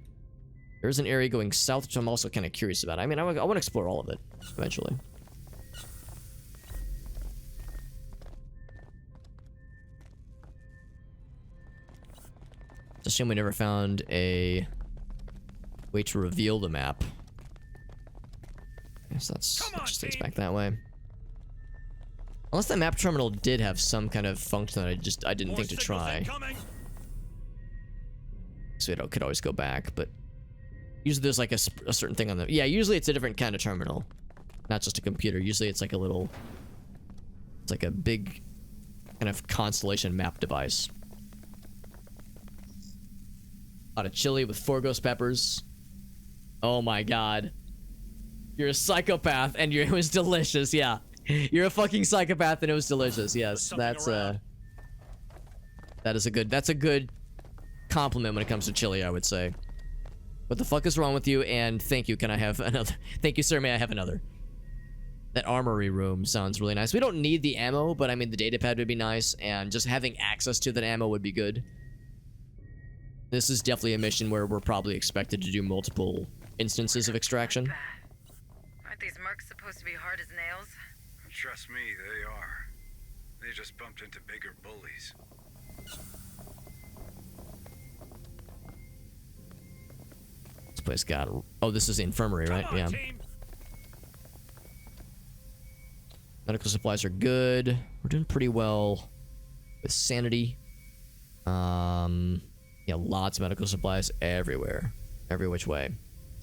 There's an area going south, which I'm also kind of curious about. I mean, I want to explore all of it, eventually. It's a shame we never found a way to reveal the map. I guess that just takes back that way. Unless that map terminal did have some kind of function that I didn't think to try. So it could always go back, but usually there's like a certain thing on the... Yeah, usually it's a different kind of terminal. Not just a computer. Usually it's like a little... It's like a big kind of constellation map device. A lot of chili with 4 ghost peppers. Oh my god. You're a psychopath and it was delicious, yeah. You're a fucking psychopath and it was delicious, yes. That's a good compliment when it comes to chili, I would say. What the fuck is wrong with you? And thank you, can I have another? Thank you, sir, may I have another? That armory room sounds really nice. We don't need the ammo, but I mean the data pad would be nice, and just having access to that ammo would be good. This is definitely a mission where we're probably expected to do multiple instances of extraction.
Aren't these mercs supposed to be hard as nails?
Trust me, they are. They just bumped into bigger bullies.
This place got... Oh, this is the infirmary, right? Yeah. Medical supplies are good. We're doing pretty well with sanity. Yeah, lots of medical supplies everywhere. Every which way.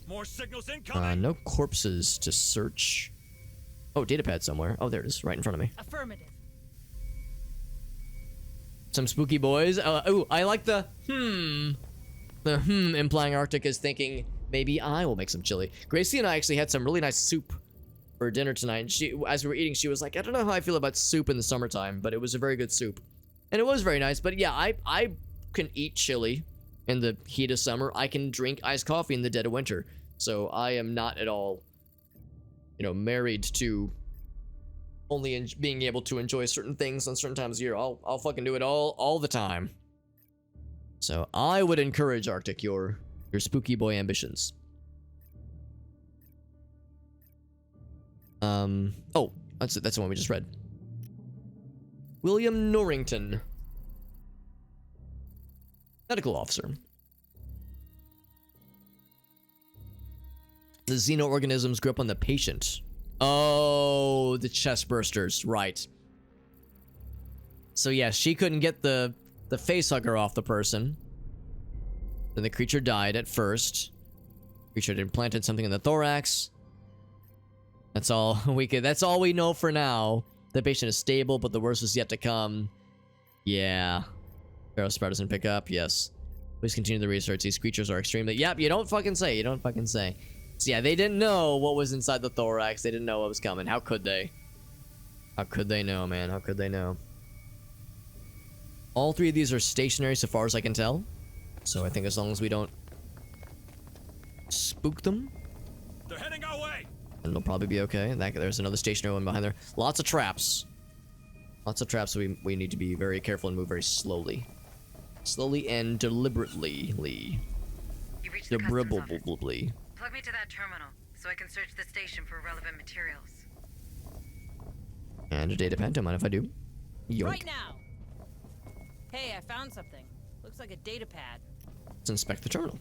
More signals incoming.
No corpses to search. Oh, data pad somewhere. Oh, there it is, right in front of me.
Affirmative.
Some spooky boys. Ooh, I like the implying Arctic is thinking maybe I will make some chili. Gracie and I actually had some really nice soup for dinner tonight. And as we were eating, she was like, I don't know how I feel about soup in the summertime, but it was a very good soup. And it was very nice, but yeah, I can eat chili in the heat of summer. I can drink iced coffee in the dead of winter. So I am not at all, you know, married to only being able to enjoy certain things on certain times of year. I'll fucking do it all the time. So I would encourage Arctic your spooky boy ambitions. Oh, that's the one we just read. William Norrington. Medical officer. The xenoorganisms grew up on the patient. Oh, the chest bursters, right. So yeah, she couldn't get the face hugger off the person. Then the creature died at first. Creature had implanted something in the thorax. That's all that's all we know for now. The patient is stable, but the worst is yet to come. Yeah. Pharaoh Sprout doesn't pick up, yes. Please continue the research. These creatures are extremely... Yep, you don't fucking say. You don't fucking say. So yeah, they didn't know what was inside the thorax. They didn't know what was coming. How could they? How could they know, man? How could they know? All three of these are stationary so far as I can tell. So I think as long as we don't spook them,
They're heading our way.
and they'll probably be okay. There's another stationary one behind there. Lots of traps. Lots of traps, so we need to be very careful and move very slowly. Slowly and deliberately.
You reached the customs office.
Deliberately.
Plug me to that terminal so I can search the station for relevant materials.
And a data pen, don't mind if I do. Yoink.
Right now. Hey, I found something. Looks like a data pad.
Let's inspect the terminal.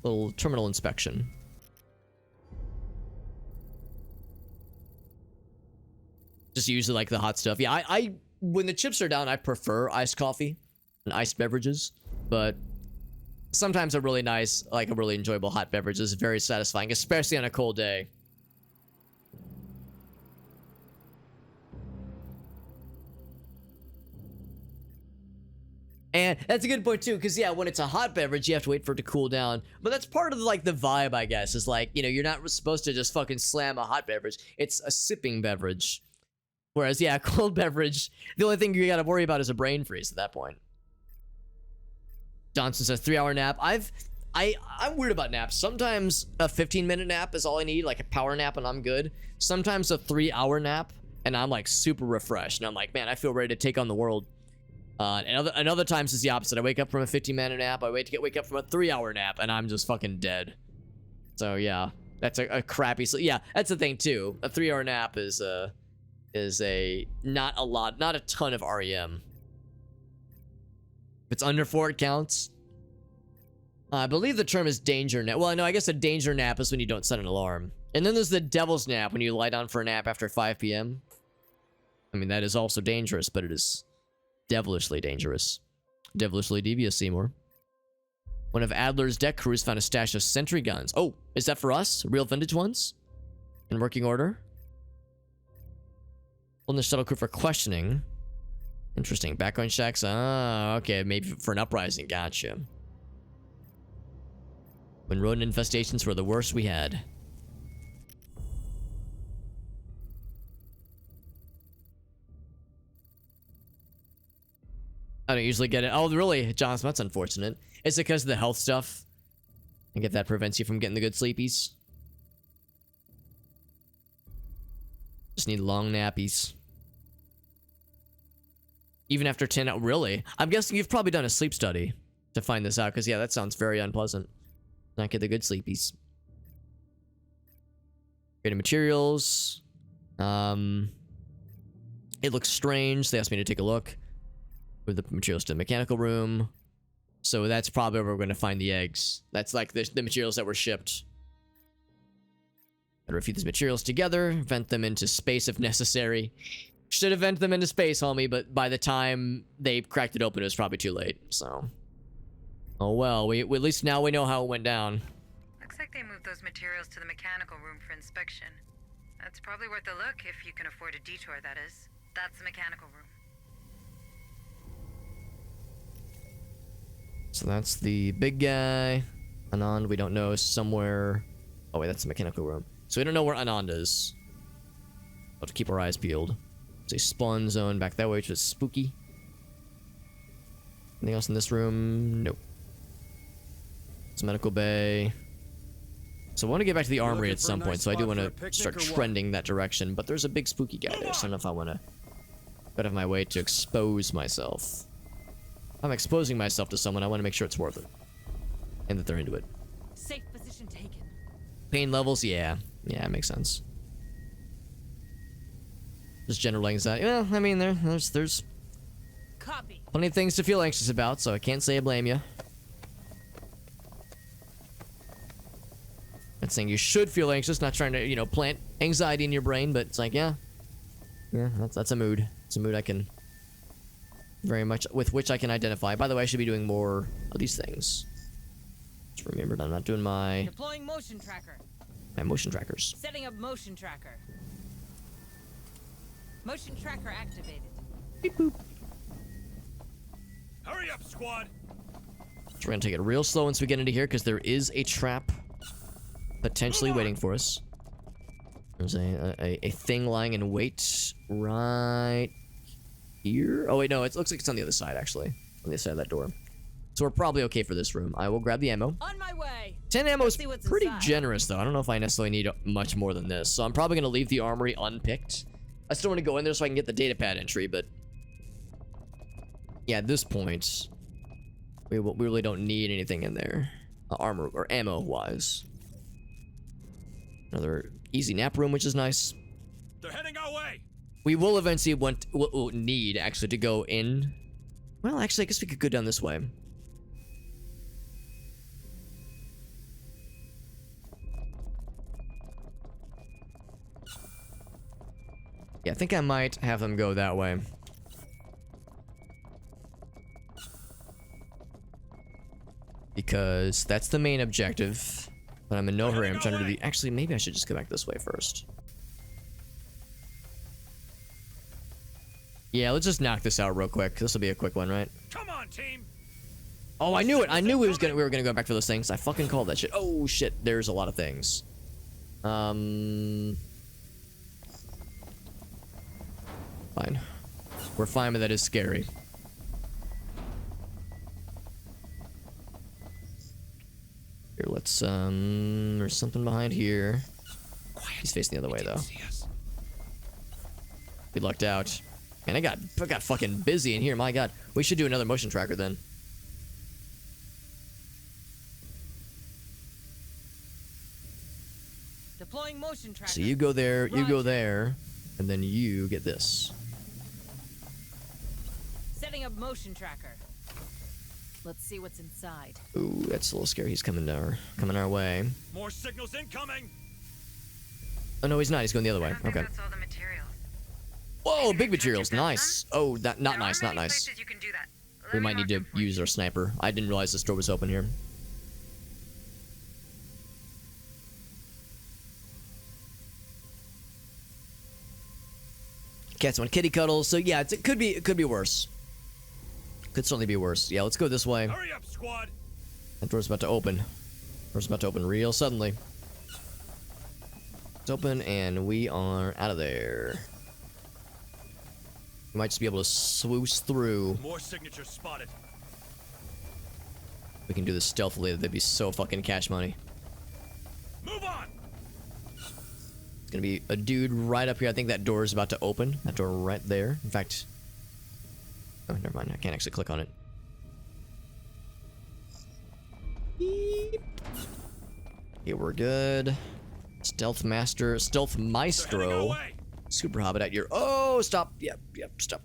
Little terminal inspection. Just usually like the hot stuff. Yeah, I when the chips are down, I prefer iced coffee and iced beverages, but sometimes a really nice, like a really enjoyable hot beverage is very satisfying, especially on a cold day. And that's a good point too, because yeah, when it's a hot beverage, you have to wait for it to cool down. But that's part of like the vibe, I guess, is like, you know, you're not supposed to just fucking slam a hot beverage. It's a sipping beverage. Whereas, yeah, a cold beverage, the only thing you gotta worry about is a brain freeze at that point. Johnson says 3-hour nap. I'm weird about naps. Sometimes a 15-minute nap is all I need, like a power nap, and I'm good. Sometimes a 3-hour nap, and I'm like super refreshed, and I'm like, man, I feel ready to take on the world. And other times it's the opposite. I wake up from a 15-minute nap. I wake up from a 3-hour nap, and I'm just fucking dead. So yeah, that's a crappy sleep. Yeah, that's the thing too. A 3-hour nap is not a ton of REM. If it's under 4, it counts. I believe the term is danger nap. Well, no, I guess a danger nap is when you don't set an alarm. And then there's the devil's nap, when you lie down for a nap after 5 p.m. I mean, that is also dangerous, but it is devilishly dangerous. Devilishly devious, Seymour. One of Adler's deck crews found a stash of sentry guns. Oh, is that for us? Real vintage ones? In working order? On the shuttle crew for questioning. Interesting. Background checks. Ah, okay. Maybe for an uprising. Gotcha. When rodent infestations were the worst we had. I don't usually get it. Oh, really? Johnson, that's unfortunate. Is it because of the health stuff? I think if that prevents you from getting the good sleepies. Just need long nappies. Even after 10 hours, really? I'm guessing you've probably done a sleep study to find this out, because yeah, that sounds very unpleasant. Not get the good sleepies. Creating materials. It looks strange. They asked me to take a look. With the materials to the mechanical room. So that's probably where we're going to find the eggs. That's like the materials that were shipped. Gotta refeed these materials together, vent them into space if necessary. Should have vented them into space, homie, but by the time they cracked it open, it was probably too late, so. Oh well, we at least now we know how it went down.
Looks like they moved those materials to the mechanical room for inspection. That's probably worth a look if you can afford a detour, that is. That's the mechanical room.
So that's the big guy. Anand, we don't know, somewhere. Oh wait, that's the mechanical room. So we don't know where Anand is. We'll have to keep our eyes peeled. It's a spawn zone back that way, which is spooky. Anything else in this room? Nope. It's medical bay. So I want to get back to the armory at some point, so I do want to start trending that direction, but there's a big spooky guy there, so I don't know if I want to go out of my way to expose myself. If I'm exposing myself to someone, I want to make sure it's worth it. And that they're into it.
Safe position taken.
Pain levels, yeah. Yeah, it makes sense. Just general anxiety. Well, I mean, there's
Copy.
plenty of things to feel anxious about, so I can't say I blame you. Not saying you should feel anxious, not trying to, you know, plant anxiety in your brain, but it's like, yeah, that's a mood. It's a mood I can very much, with which I can identify. By the way, I should be doing more of these things. Just remembered I'm not doing my
Deploying motion tracker.
motion trackers.
Setting up motion tracker. Motion tracker activated.
Beep boop.
Hurry up, squad!
So we're gonna take it real slow once we get into here, because there is a trap potentially waiting for us. There's a thing lying in wait right here. Oh wait, no, it looks like it's on the other side, actually. On the other side of that door. So we're probably okay for this room. I will grab the ammo.
On my way.
10 ammo is
see what's
pretty
inside.
generous, though. I don't know if I necessarily need much more than this. So I'm probably going to leave the armory unpicked. I still want to go in there so I can get the data pad entry, but... yeah, at this point, we really don't need anything in there. Armor, or ammo-wise. Another easy nap room, which is nice.
They're heading our way!
We will eventually we'll need, actually, to go in... well, actually, I guess we could go down this way. Yeah, I think I might have them go that way. Because that's the main objective. But I'm in no hurry. I'm trying to do the... actually, maybe I should just go back this way first. Yeah, let's just knock this out real quick. This will be a quick one, right?
Come on, team!
Oh, I knew it. I knew we were gonna go back for those things. I fucking called that shit. Oh shit, there's a lot of things. Fine. We're fine, but that is scary. Here, let's there's something behind here. Quiet. He's facing the other way though. We lucked out. Man, I got fucking busy in here. My god, we should do another motion tracker then.
Deploying motion tracker.
So you go there, you go
Roger.
there, and then you get this.
Setting up motion tracker. Let's see what's inside.
Ooh, that's a little scary. He's coming our way.
More signals incoming!
Oh no, he's not. He's going the other
I
way.
don't think
Okay.
that's all the materials.
Whoa, big
Check your
materials.
guns,
Nice. Oh, not
There
nice,
aren't
not
many
nice.
places you can do that. Let
We
me
might need
mark
to
them for you.
use our sniper. I didn't realize this door was open here. Cats want kitty cuddles, so yeah, it could be worse. Could certainly be worse. Yeah, let's go this way.
Hurry up, squad!
That door's about to open. Door's about to open real suddenly. It's open and we are out of there. We might just be able to swoosh through.
More signatures spotted.
We can do this stealthily. That'd be so fucking cash money.
Move on!
It's gonna be a dude right up here. I think that door is about to open. That door right there. In fact... oh, never mind. I can't actually click on it. Beep. Okay, we're good. Stealth Master. Stealth
They're heading our
Maestro.
way!
Super Hobbit at your... oh, stop. Yep. Stop.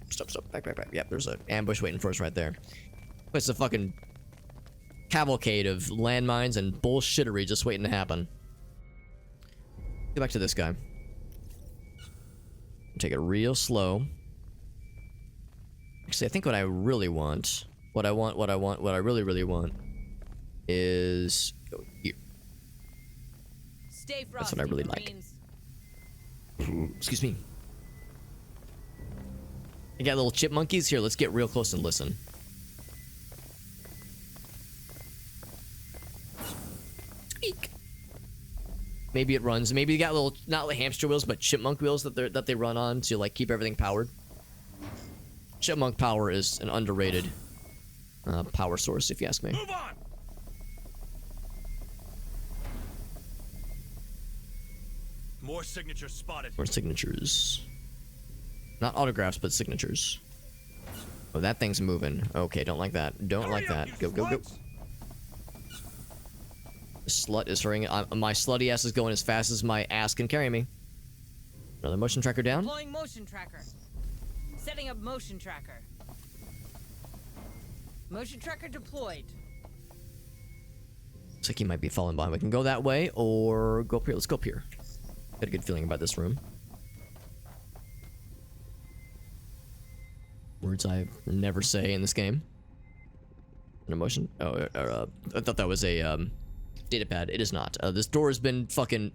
Back. Yep, there's an ambush waiting for us right there. It's a fucking cavalcade of landmines and bullshittery just waiting to happen. Get back to this guy. Take it real slow. Actually, I think what I really want... what I really want is... go here.
Stay frosty,
That's what I really like.
Marines.
Excuse me. I got little chipmunkies here. Let's get real close and listen. Squeak. Maybe it runs. Maybe you got little, not like hamster wheels, but chipmunk wheels that they run on to like keep everything powered. Chipmunk power is an underrated power source, if you ask me.
Move on! More signatures spotted.
Or signatures. Not autographs, but signatures. Oh, that thing's moving. Okay, don't like that. Don't like
Hurry up,
that.
you
Go.
sluts!
The slut is hurrying. My slutty ass is going as fast as my ass can carry me. Another motion tracker down.
Deploying motion tracker. Setting up motion tracker. Motion tracker deployed.
Looks like he might be falling behind. We can go that way or go up here. Let's go up here. Got a good feeling about this room. Words I never say in this game. An emotion? Oh, I thought that was a data pad. It is not. This door has been fucking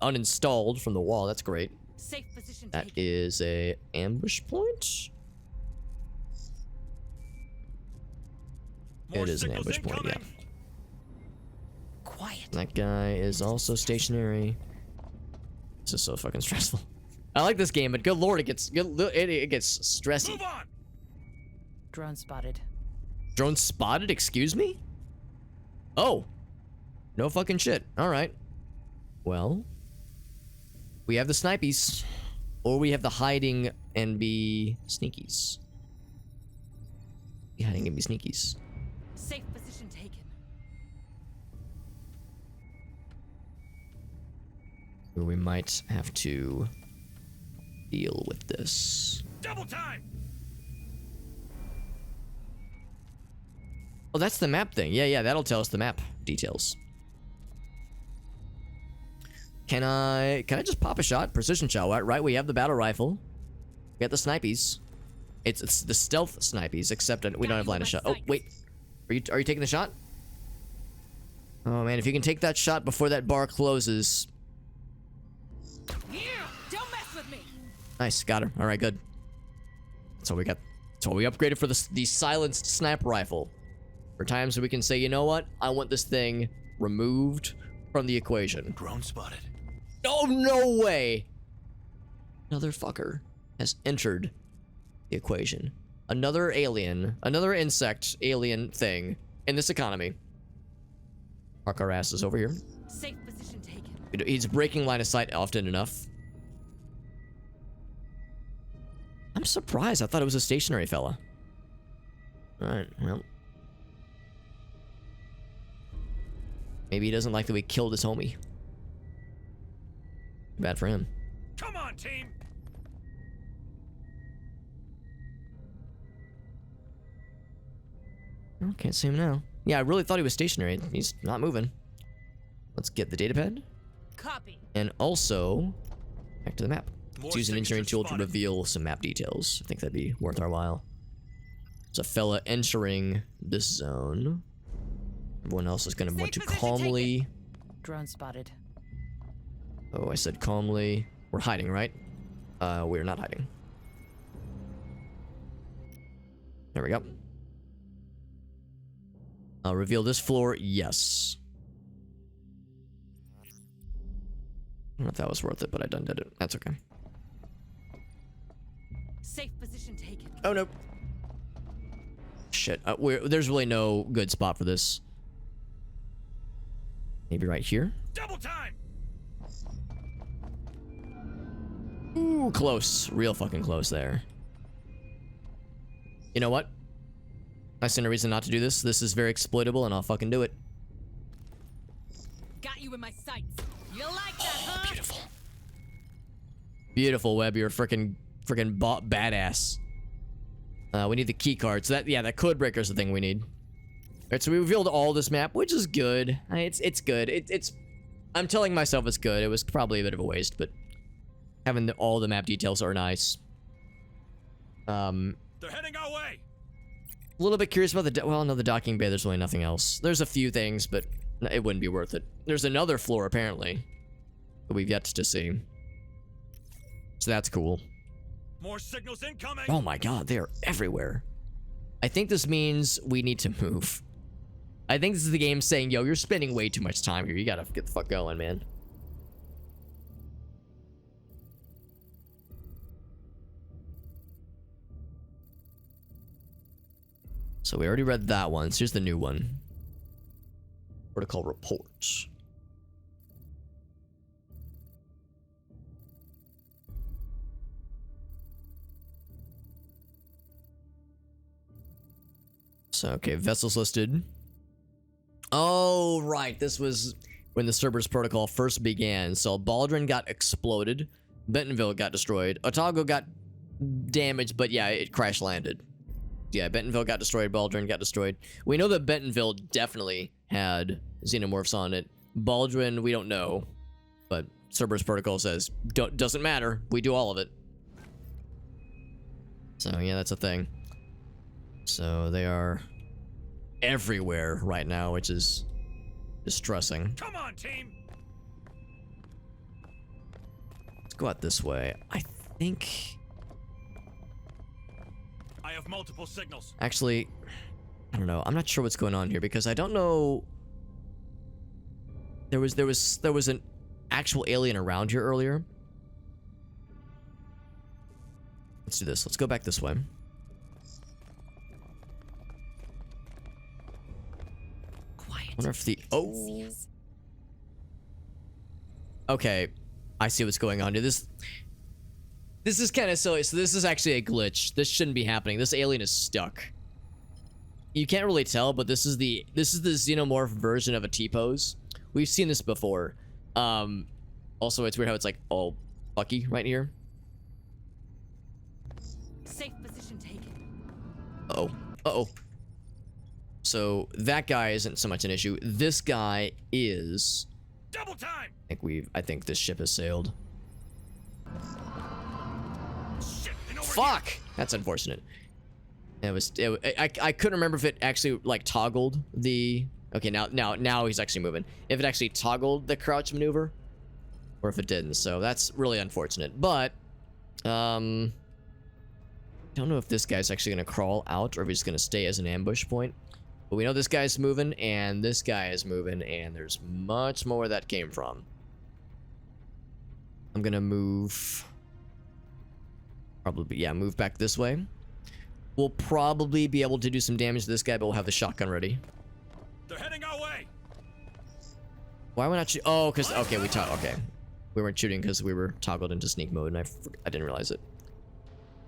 uninstalled from the wall. That's great.
Safe position
That
taken.
is a ambush point.
More
It is an
signals
ambush point, yeah.
incoming.
Quiet.
That guy is also stationary. This is so fucking stressful. I like this game, but good lord, it gets stressy.
Move on.
Drone spotted.
Drone spotted? Excuse me? Oh. No fucking shit. Alright. Well. We have the snipies. Or we have the hiding and be sneakies. Be hiding and be sneakies.
Safe position taken.
Or we might have to deal with this.
Double time.
Oh, that's the map thing. Yeah, that'll tell us the map details. Can I just pop a shot? Precision shot, right? We have the battle rifle. We got the snipies. It's the stealth snipies, except we don't have line of shot. Oh, wait. Are you taking the shot? Oh man, if you can take that shot before that bar closes.
Yeah, don't mess with me.
Nice, got her. All right, good. That's all we got. That's all we upgraded for the silenced sniper rifle. For times we can say, you know what? I want this thing removed from the equation.
Drone spotted.
Oh, no way! Another fucker has entered the equation. Another alien, another insect alien thing in this economy. Park our asses over here.
Safe position taken.
He's breaking line of sight often enough. I'm surprised. I thought it was a stationary fella. Alright, well. Maybe he doesn't like that we killed his homie. Bad for him.
Come on, team.
Oh, can't see him now. Yeah, I really thought he was stationary. He's not moving. Let's get the data pad.
Copy.
And also, back to the map. Let's
More
use an engineering
signatures
tool to
spotted.
reveal some map details. I think that'd be worth our while. There's a fella entering this zone. Everyone else is going to want to
Safe position
calmly...
Drone spotted.
Oh, I said calmly. We're hiding, right? We're not hiding. There we go. I'll reveal this floor. Yes. I don't know if that was worth it, but I done did it. That's okay.
Safe position taken.
Oh, no. Shit. There's really no good spot for this. Maybe right here?
Double time.
Ooh, close. Real fucking close there. You know what? I see no reason not to do this. This is very exploitable, and I'll fucking do it.
Got you in my sights. You like that, huh?
Beautiful. Beautiful, Webb. You're freaking badass. We need the key card. So that code breaker is the thing we need. Alright, so we revealed all this map, which is good. It's good. It's I'm telling myself it's good. It was probably a bit of a waste, but having all the map details are nice.
They're heading our way.
A little bit curious about the docking bay. There's really nothing else. There's a few things, but it wouldn't be worth it. There's another floor apparently that we've yet to see. So that's cool.
More signals incoming.
Oh my god, they are everywhere. I think this means we need to move. I think this is the game saying, yo, you're spending way too much time here. You gotta get the fuck going, man. So we already read that one. So here's the new one. Protocol reports. So, okay, vessels listed. Oh, right. This was when the Cerberus protocol first began. So Baldwin got exploded. Bentonville got destroyed. Otago got damaged, but yeah, it crash landed. Yeah, Bentonville got destroyed. Baldwin got destroyed. We know that Bentonville definitely had xenomorphs on it. Baldwin, we don't know, but Cerberus Protocol says doesn't matter. We do all of it. So yeah, that's a thing. So they are everywhere right now, which is distressing.
Come on, team.
Let's go out this way. I think.
I have multiple signals.
Actually, I don't know. I'm not sure what's going on here because I don't know. There was an actual alien around here earlier. Let's do this. Let's go back this way.
Quiet.
I wonder if the Okay, I see what's going on here. This is kind of silly. So this is actually a glitch. This shouldn't be happening. This alien is stuck. You can't really tell, but this is the xenomorph version of a T-pose. We've seen this before. Also, it's weird how it's like all fucky right here.
Safe position taken.
Uh-oh. So that guy isn't so much an issue. This guy is.
Double time.
I think this ship has sailed.
Shit, and over
Fuck! That's unfortunate. I couldn't remember if it actually like toggled the. Okay, now he's actually moving. If it actually toggled the crouch maneuver, or if it didn't. So that's really unfortunate. But don't know if this guy's actually gonna crawl out or if he's gonna stay as an ambush point. But we know this guy's moving and this guy is moving, and there's much more where that came from. I'm gonna move. Probably, yeah, move back this way. We'll probably be able to do some damage to this guy, but we'll have the shotgun ready.
They're heading our way.
Why are we not shooting? Oh, because, okay, we weren't shooting because we were toggled into sneak mode, and I didn't realize it.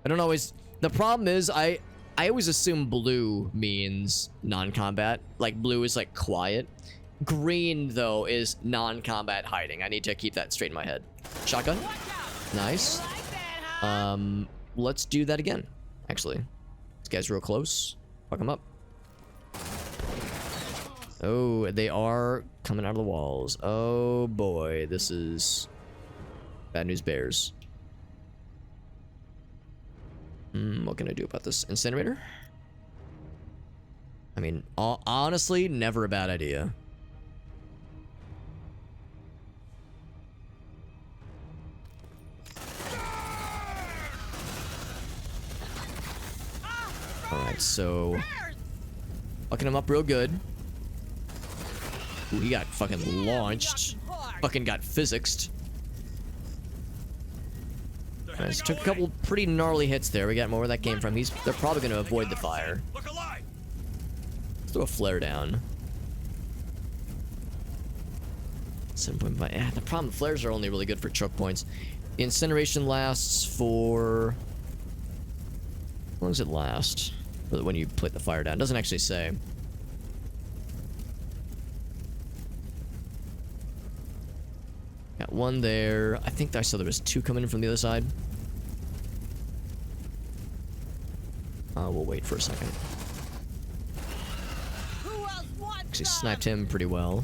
I don't always, the problem is, I always assume blue means non-combat. Like, blue is, like, quiet. Green, though, is non-combat hiding. I need to keep that straight in my head. Shotgun. Nice. Let's do that again, actually. This guy's real close. Fuck him up. Oh, they are coming out of the walls. Oh boy, this is bad news bears. What can I do about this incinerator? I mean, honestly, never a bad idea. Alright, so fucking him up real good. Ooh, he got fucking launched. Fucking got physicsed. Alright, so took a couple pretty gnarly hits there. We got more where that came from. They're probably gonna avoid the fire.
Look alive.
Let's throw a flare down. 7.5. Yeah, the problem, flares are only really good for choke points. The incineration lasts for. How long does it last? When you put the fire down, it doesn't actually say. Got one there. I think I saw there was two coming in from the other side. We'll wait for a second. Actually sniped him pretty well.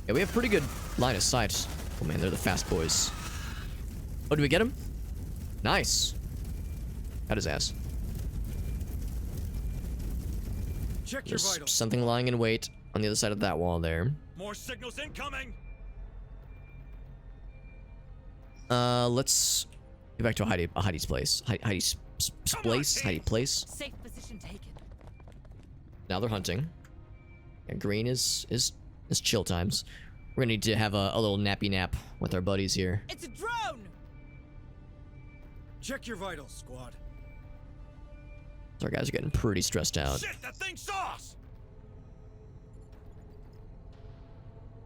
Yeah, we have pretty good line of sight. Oh man, they're the fast boys. Oh, did we get him? Nice. Got his ass.
Check your
There's
vitals.
something lying in wait on the other side of that wall there.
More signals incoming.
Let's get back to Heidi's place. Heidi's place? Heidi place?
Safe position taken.
Now they're hunting. And green is chill times. We're gonna need to have a little nappy nap with our buddies here.
It's a drone.
Check your vitals, squad.
Our guys are getting pretty stressed out.
Shit, that thing saw us.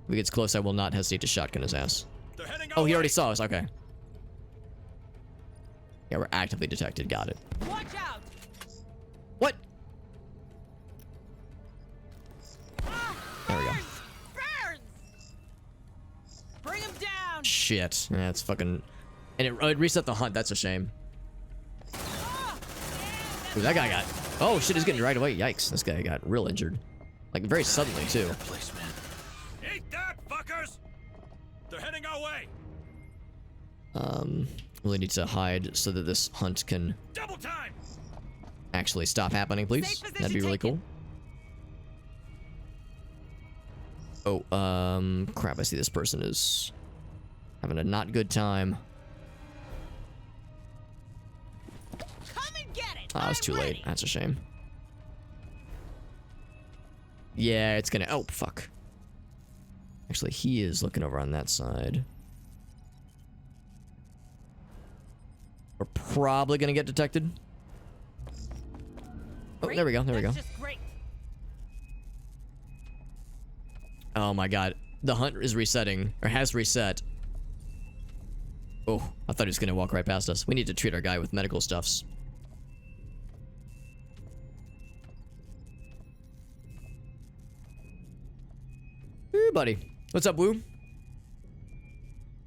If he gets close, I will not hesitate to shotgun his ass.
They're heading
Oh,
our
he
way.
already saw us. Okay. Yeah, we're actively detected. Got it.
Watch out.
What? There we go.
Burns. Bring him down.
Shit. Yeah, it's fucking... And it reset the hunt. That's a shame. Ooh, that guy got... Oh, shit, he's getting dragged away. Yikes. This guy got real injured. Like, very suddenly, too.
Place, man. Eat that, fuckers! They're heading our way.
Really need to hide so that this hunt can
Double time.
actually stop happening, please.
Safe position
That'd be really cool. Oh, crap, I see this person is having a not good time.
Come and get it.
Oh, it's too late. That's a shame. Yeah, it's gonna... Oh, fuck. Actually, he is looking over on that side. We're probably gonna get detected. Oh, there we go, there we go.
That's just great.
Oh my god. The hunt is resetting, or has reset. Oh, I thought he was gonna walk right past us. We need to treat our guy with medical stuffs. Hey, buddy. What's up, Woo?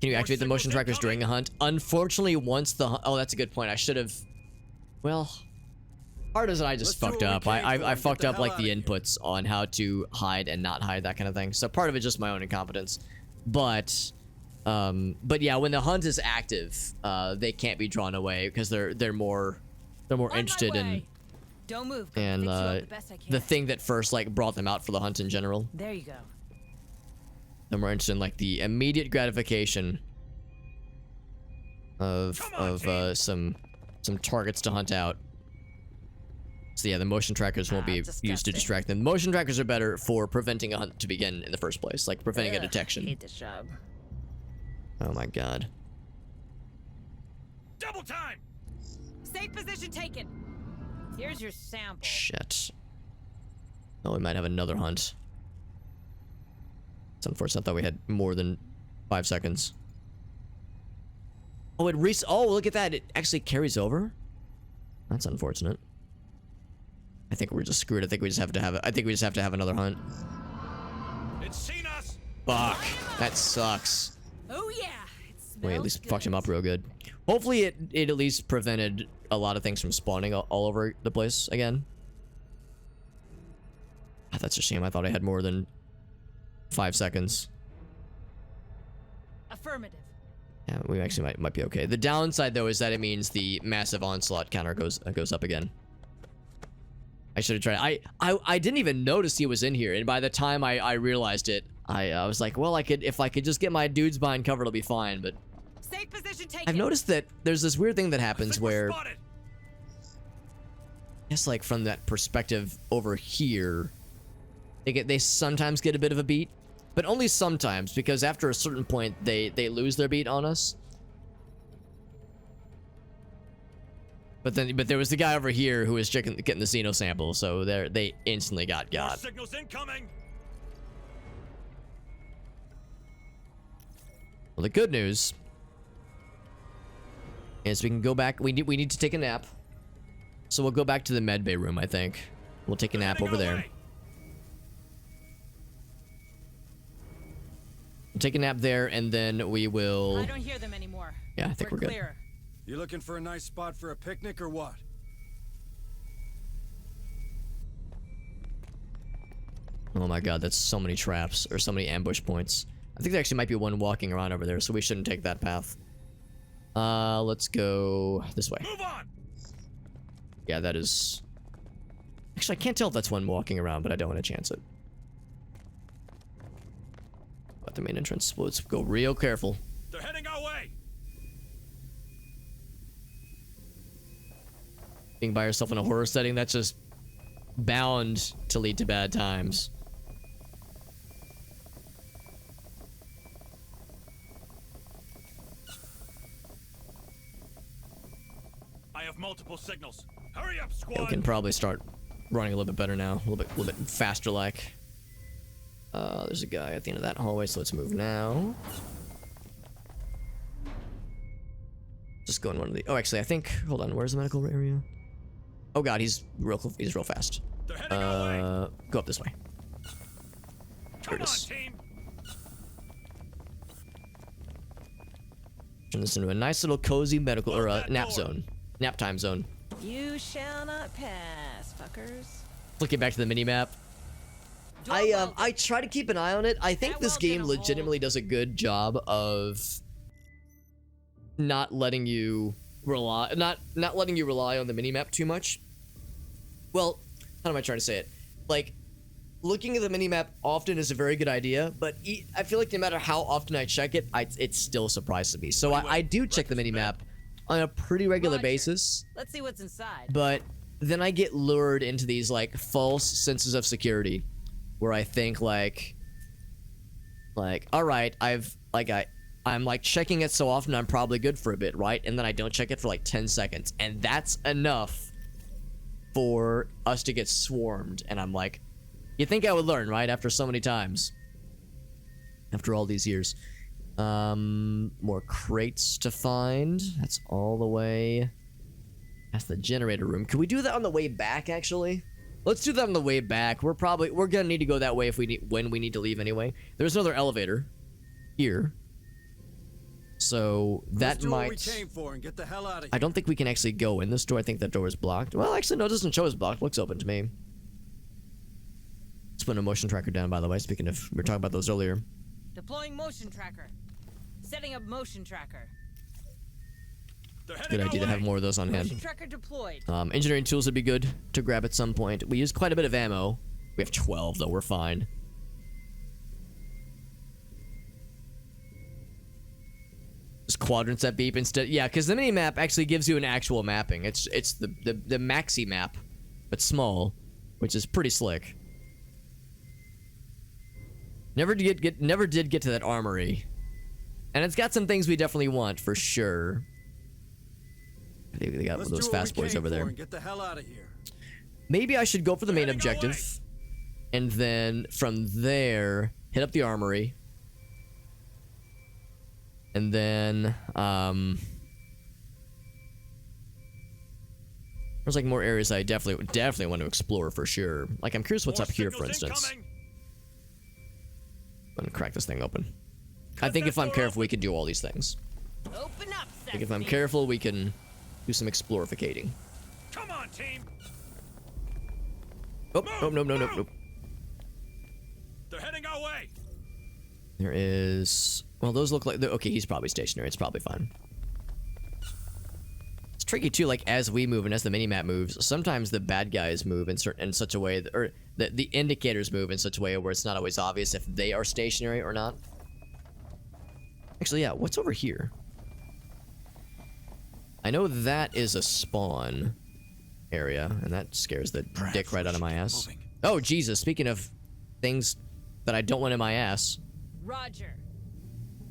Can you activate the motion trackers during a hunt? Unfortunately, once the oh, that's a good point. I should have. Well, part is that I just fucked up. I fucked up like the inputs on how to hide and not hide, that kind of thing. So part of it just my own incompetence. But yeah, when the hunt is active, they can't be drawn away because they're more interested in
Don't move.
and
Fix you up the best I can.
the thing that first like brought them out for the hunt in general.
There you go.
They're more interested in like the immediate gratification of some targets to hunt out. So yeah, the motion trackers won't be used to
disgusting.
distract them. Motion trackers are better for preventing a hunt to begin in the first place, like preventing a
Ugh,
detection.
hate this job.
Oh my god.
Double time.
Safe position taken. Here's your sample.
Shit. Oh, we might have another hunt. It's unfortunate. I thought we had more than 5 seconds. Oh, oh, look at that. It actually carries over. That's unfortunate. I think we're just screwed. I think we just have to have another hunt.
It's seen us.
Fuck. That sucks.
Oh yeah. It
We at
smells
least fucked him
good.
up real good. Hopefully it at least prevented a lot of things from spawning all over the place again. Ah, that's a shame. I thought I had more than 5 seconds.
Affirmative.
Yeah, we actually might be okay. The downside though is that it means the massive onslaught counter goes up again. I should have tried. I didn't even notice he was in here, and by the time I realized it, I was like, well, if I could just get my dudes behind cover, it'll be fine. But
Safe position taken.
I've noticed that there's this weird thing that happens where, I
Spotted.
guess like from that perspective over here, they sometimes get a bit of a beat, but only sometimes, because after a certain point they lose their beat on us. But there was the guy over here who was getting the Xeno sample, so they instantly got.
More signals incoming.
Well, the good news is we can go back. We need to take a nap, so we'll go back to the med bay room. I think we'll take a nap over there. We'll take a nap there, and then we will.
I don't hear them anymore.
Yeah, I think we're good.
clear.
You looking for a nice spot for a picnic or what?
Oh my god, that's so many traps, or so many ambush points. I think there actually might be one walking around over there, so we shouldn't take that path. Let's go this way.
Move on.
Yeah, that is... Actually, I can't tell if that's one walking around, but I don't want to chance it. At the main entrance. Well, let's go real careful.
They're heading our way.
Being by yourself in a horror setting, that's just bound to lead to bad times.
I have multiple signals. Hurry up,
Yeah, we
squad.
can probably start running a little bit better now. A little bit faster like. There's a guy at the end of that hallway, so let's move now. Just go in one of the... Oh, actually, I think... Hold on, where's the medical area? Oh god, he's real fast.
They're heading our way.
Go up this way.
Come
it
on,
is.
team.
Turn this into a nice little cozy medical or a nap zone. Nap time zone.
You shall not pass, fuckers.
Flicking back to the mini map. I try to keep an eye on it. I think this game legitimately does a good job of not letting you rely on the minimap too much. Well, how am I trying to say it? Like, looking at the minimap often is a very good idea, but I feel like no matter how often I check it, it still surprises me. So I do check the minimap on a pretty regular basis.
Let's see what's inside.
But then I get lured into these like false senses of security where I think like all right, I'm like checking it so often I'm probably good for a bit, right? And then I don't check it for like 10 seconds, and that's enough for us to get swarmed. And I'm like, you think I would learn, right? After so many times, after all these years. More crates to find. That's all the way. That's the generator room. Can we do that on the way back, actually? Let's do that on the way back. We're gonna need to go that way when we need to leave anyway. There's another elevator here. So that
Let's do
might...
what we came for and get the hell out of here.
I don't think we can actually go in this door. I think that door is blocked. Well, actually, no, it doesn't show as blocked. Looks open to me. Let's put a motion tracker down, by the way. Speaking of, we were talking about those earlier.
Deploying motion tracker. Setting up motion tracker.
Good idea to have more of those on hand.
Motion tracker deployed.
Engineering tools would be good to grab at some point. We use quite a bit of ammo. We have 12, though. We're fine. Just quadrants that beep instead. Yeah, because the mini-map actually gives you an actual mapping. It's the maxi map, but small, which is pretty slick. Never did get to that armory. And it's got some things we definitely want, for sure. I think they got one of those fast boys over there.
Get the hell out of here.
Maybe I should go for the main objective. And then from there, hit up the armory. And then, there's like more areas I definitely want to explore for sure. Like, I'm curious what's up here, for instance. I'm gonna crack this thing open. I think if I'm careful, we can do all these things.
Open up,
I think if I'm careful, we can do some explorificating.
Come on, team.
Oh, nope.
They're heading our way.
There is... Well, those look like... Okay, he's probably stationary. It's probably fine. It's tricky, too, like, as we move and as the minimap moves, sometimes the bad guys move in such a way... Or the indicators move in such a way where it's not always obvious if they are stationary or not. Actually, yeah, what's over here? I know that is a spawn area, and that scares the dick right out of my ass. Oh, Jesus, speaking of things that I don't want in my ass.
Roger.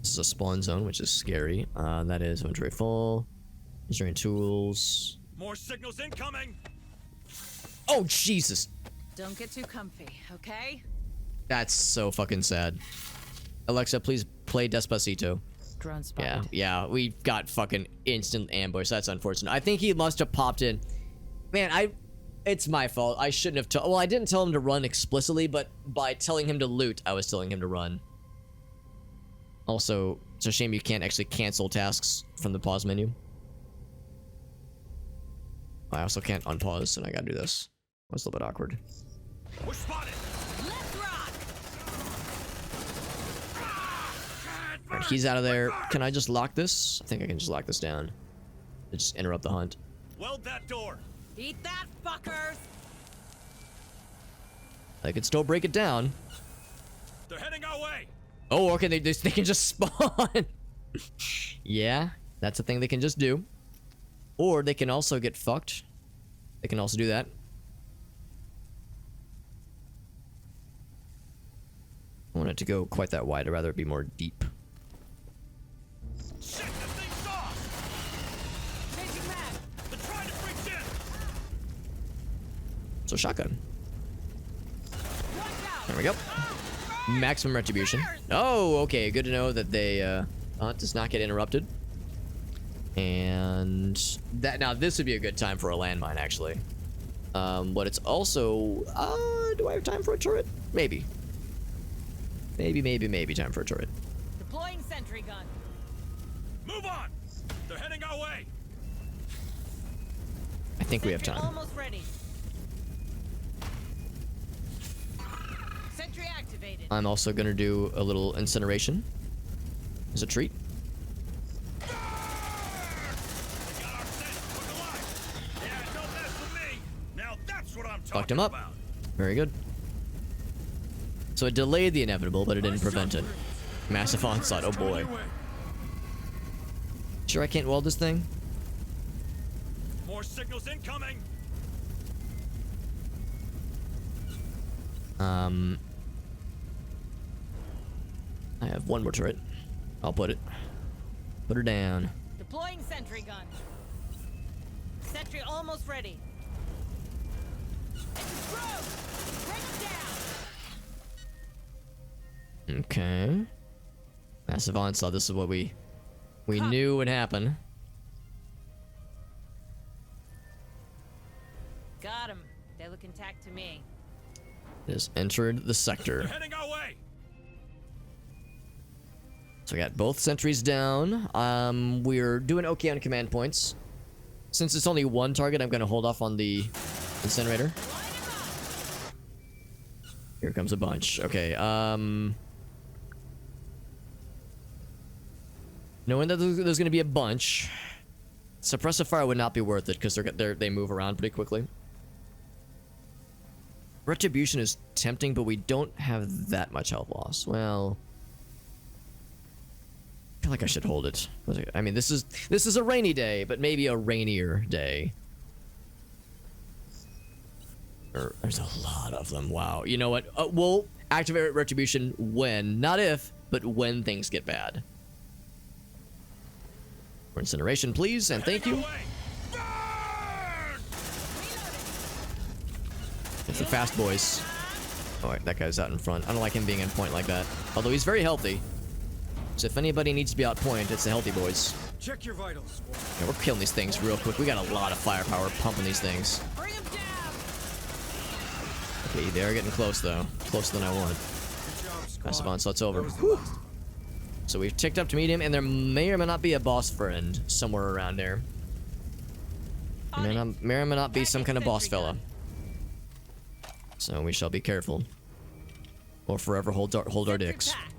This is a spawn zone, which is scary. That is inventory full. Engineering tools.
More signals incoming.
Oh, Jesus.
Don't get too comfy, okay?
That's so fucking sad. Alexa, please play Despacito.
Drone spotted.
Yeah, we got fucking instant ambush. That's unfortunate. I think he must have popped in. Man, it's my fault. I shouldn't have well, I didn't tell him to run explicitly, but by telling him to loot, I was telling him to run. Also, it's a shame you can't actually cancel tasks from the pause menu. I also can't unpause, and I gotta do this. That's a little bit awkward.
We're spotted.
Let's rock.
Alright, he's out of there. Can I just lock this? I think I can just lock this down. To just interrupt the hunt.
Weld that door.
Eat that, fuckers.
I could still break it down.
They're heading our way.
Oh, okay, they can just spawn. Yeah, that's a thing they can just do. Or they can also get fucked. They can also do that. I want it to go quite that wide. I'd rather it be more deep.
Shit, the thing's off.
Changing mag.
They're trying to breach in.
So shotgun.
Watch out.
There we go. Maximum retribution. Oh, okay. Good to know that they hunt does not get interrupted. And that now this would be a good time for a landmine, actually. But it's also do I have time for a turret? Maybe time for a turret.
Deploying sentry gun.
Move on! They're heading our way!
I think we have
Sentry
time.
almost ready. Sentry activated.
I'm also gonna do a little incineration as a treat.
They got our scent! Look alive! Yeah, don't mess with me! Now that's what I'm talking
Fucked him up.
about!
Very good. So it delayed the inevitable, but it didn't prevent it. Massive onslaught. Oh boy. Sure I can't weld this thing?
More signals incoming!
I have one more turret. I'll put it. Put her down.
Deploying sentry gun. Sentry almost ready. Explode! Bring him down!
Okay. Massive onslaught. This is what we knew would happen.
Got him. They look intact to me.
It has entered the sector.
They're heading our way!
So we got both sentries down. We're doing okay on command points. Since it's only one target, I'm gonna hold off on the incinerator. Here comes a bunch. Okay, knowing that there's gonna be a bunch, suppressive fire would not be worth it because they move around pretty quickly. Retribution is tempting, but we don't have that much health loss. Well, I feel like I should hold it. I mean, this is a rainy day, but maybe a rainier day. There's a lot of them. Wow. You know what? We'll activate Retribution when, not if, but when things get bad. For incineration, please, and thank you. It's the fast boys. Oh, wait, that guy's out in front. I don't like him being in point like that. Although he's very healthy. So if anybody needs to be out point, it's the healthy boys.
Check your vitals.
Yeah, we're killing these things real quick. We got a lot of firepower pumping these things.
Bring him down!
Okay, they're getting close though. Closer than I want.
Good job, squad.
Massive onslaught's over.
That was the
Whew.
last.
So we've ticked up to medium, and there may or may not be a boss friend somewhere around there.
On it.
May or may not be some kind of boss
Sentry
fella.
gun.
So we shall be careful. Or forever hold our
Sentry
dicks.
packed.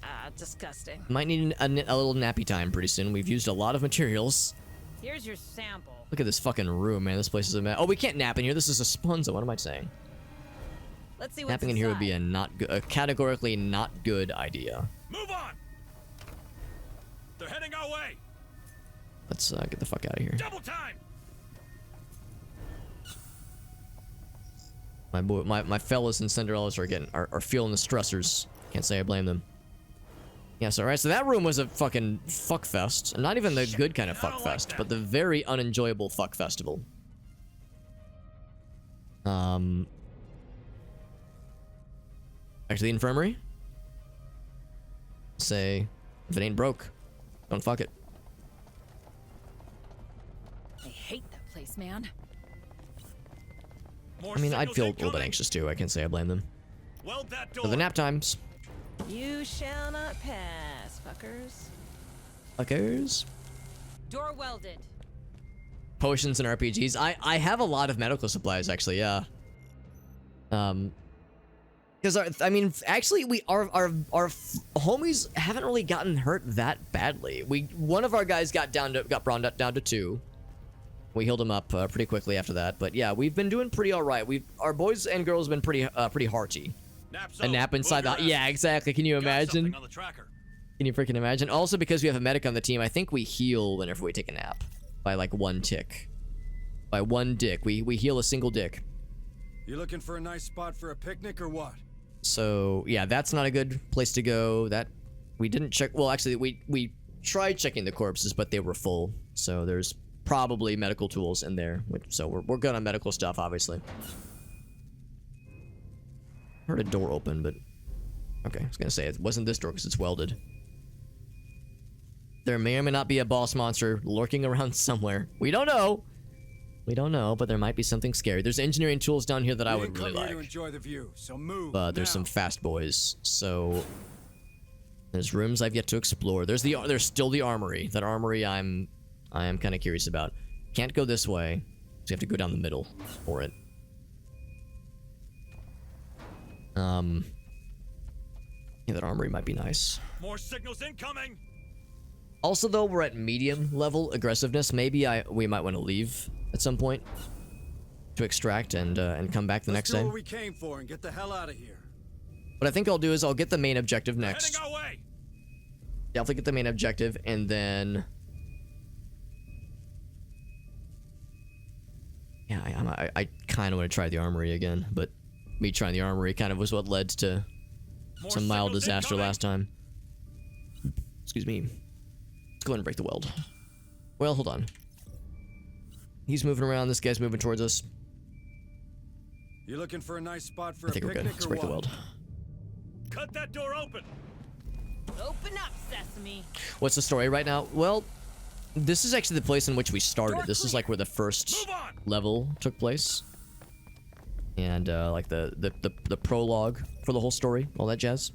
Ah, disgusting.
Might need a little nappy time pretty soon. We've used a lot of materials.
Here's your sample.
Look at this fucking room, man. This place is a mess. Oh, we can't nap in here. This is a spawn zone. What am I saying?
Let's see what's
Napping in here would be
inside.
a categorically not good idea.
Move on! They're heading our way!
Let's get the fuck out of here.
Double time!
My fellas and Cinderellas are feeling the stressors. Can't say I blame them. Yes, alright, so that room was a fucking fuck fest. Not even the good kind of fuck fest, but the very unenjoyable fuck festival. Back to the infirmary. Say, if it ain't broke, don't fuck it.
I hate that place, man.
More
I mean, I'd
signals
feel a little bit
incoming.
anxious too. I can't say I blame them.
Weld that door.
So the nap times.
You shall not pass, fuckers.
Fuckers.
Door welded.
Potions and RPGs. I have a lot of medical supplies actually, yeah. Because I mean, actually, our homies haven't really gotten hurt that badly. One of our guys got brought down to 2. We healed him up pretty quickly after that. But yeah, we've been doing pretty all right. Our boys and girls have been pretty hearty. A nap inside the yeah, exactly. Can you imagine?
On the tracker.
Can you freaking imagine? Also, because we have a medic on the team, I think we heal whenever we take a nap by like 1 tick. By 1 dick, we heal a single dick.
You looking for a nice spot for a picnic or what?
So yeah, that's not a good place to go. That we didn't check. Well, actually, we tried checking the corpses, but they were full. So there's probably medical tools in there. So we're good on medical stuff, obviously. Heard a door open, but okay. I was gonna say it wasn't this door because it's welded. There may or may not be a boss monster lurking around somewhere. We don't know. We don't know, but there might be something scary. There's engineering tools down here that I
We
would
didn't
really
come here
like.
to enjoy the view, so move.
But there's
now.
some fast boys, so There's rooms I've yet to explore. There's still the armory. That armory I am kind of curious about. Can't go this way, so you have to go down the middle for it. Yeah, that armory might be nice.
More signals incoming.
Also, though, we're at medium level aggressiveness. Maybe we might want to leave at some point to extract and come back the next
Let's do
day.
what we came for and get the hell out of here.
What I think I'll do is I'll get the main objective next.
Heading our way.
Definitely get the main objective, and then yeah, I kind of want to try the armory again, but me trying the armory kind of was what led to
More
some mild
signals
disaster
incoming.
last time. Excuse me. Let's go ahead and break the weld. Well, hold on. He's moving around. This guy's moving towards us.
You looking for a nice spot for
I think
a
we're good.
picnic
Let's
or
break the
what?
weld.
Cut that door open.
Open up, Sesame.
What's the story right now? Well, this is actually the place in which we started.
Door
This is
clear.
like where the first
Move on.
level took place, and like the prologue for the whole story, all that jazz.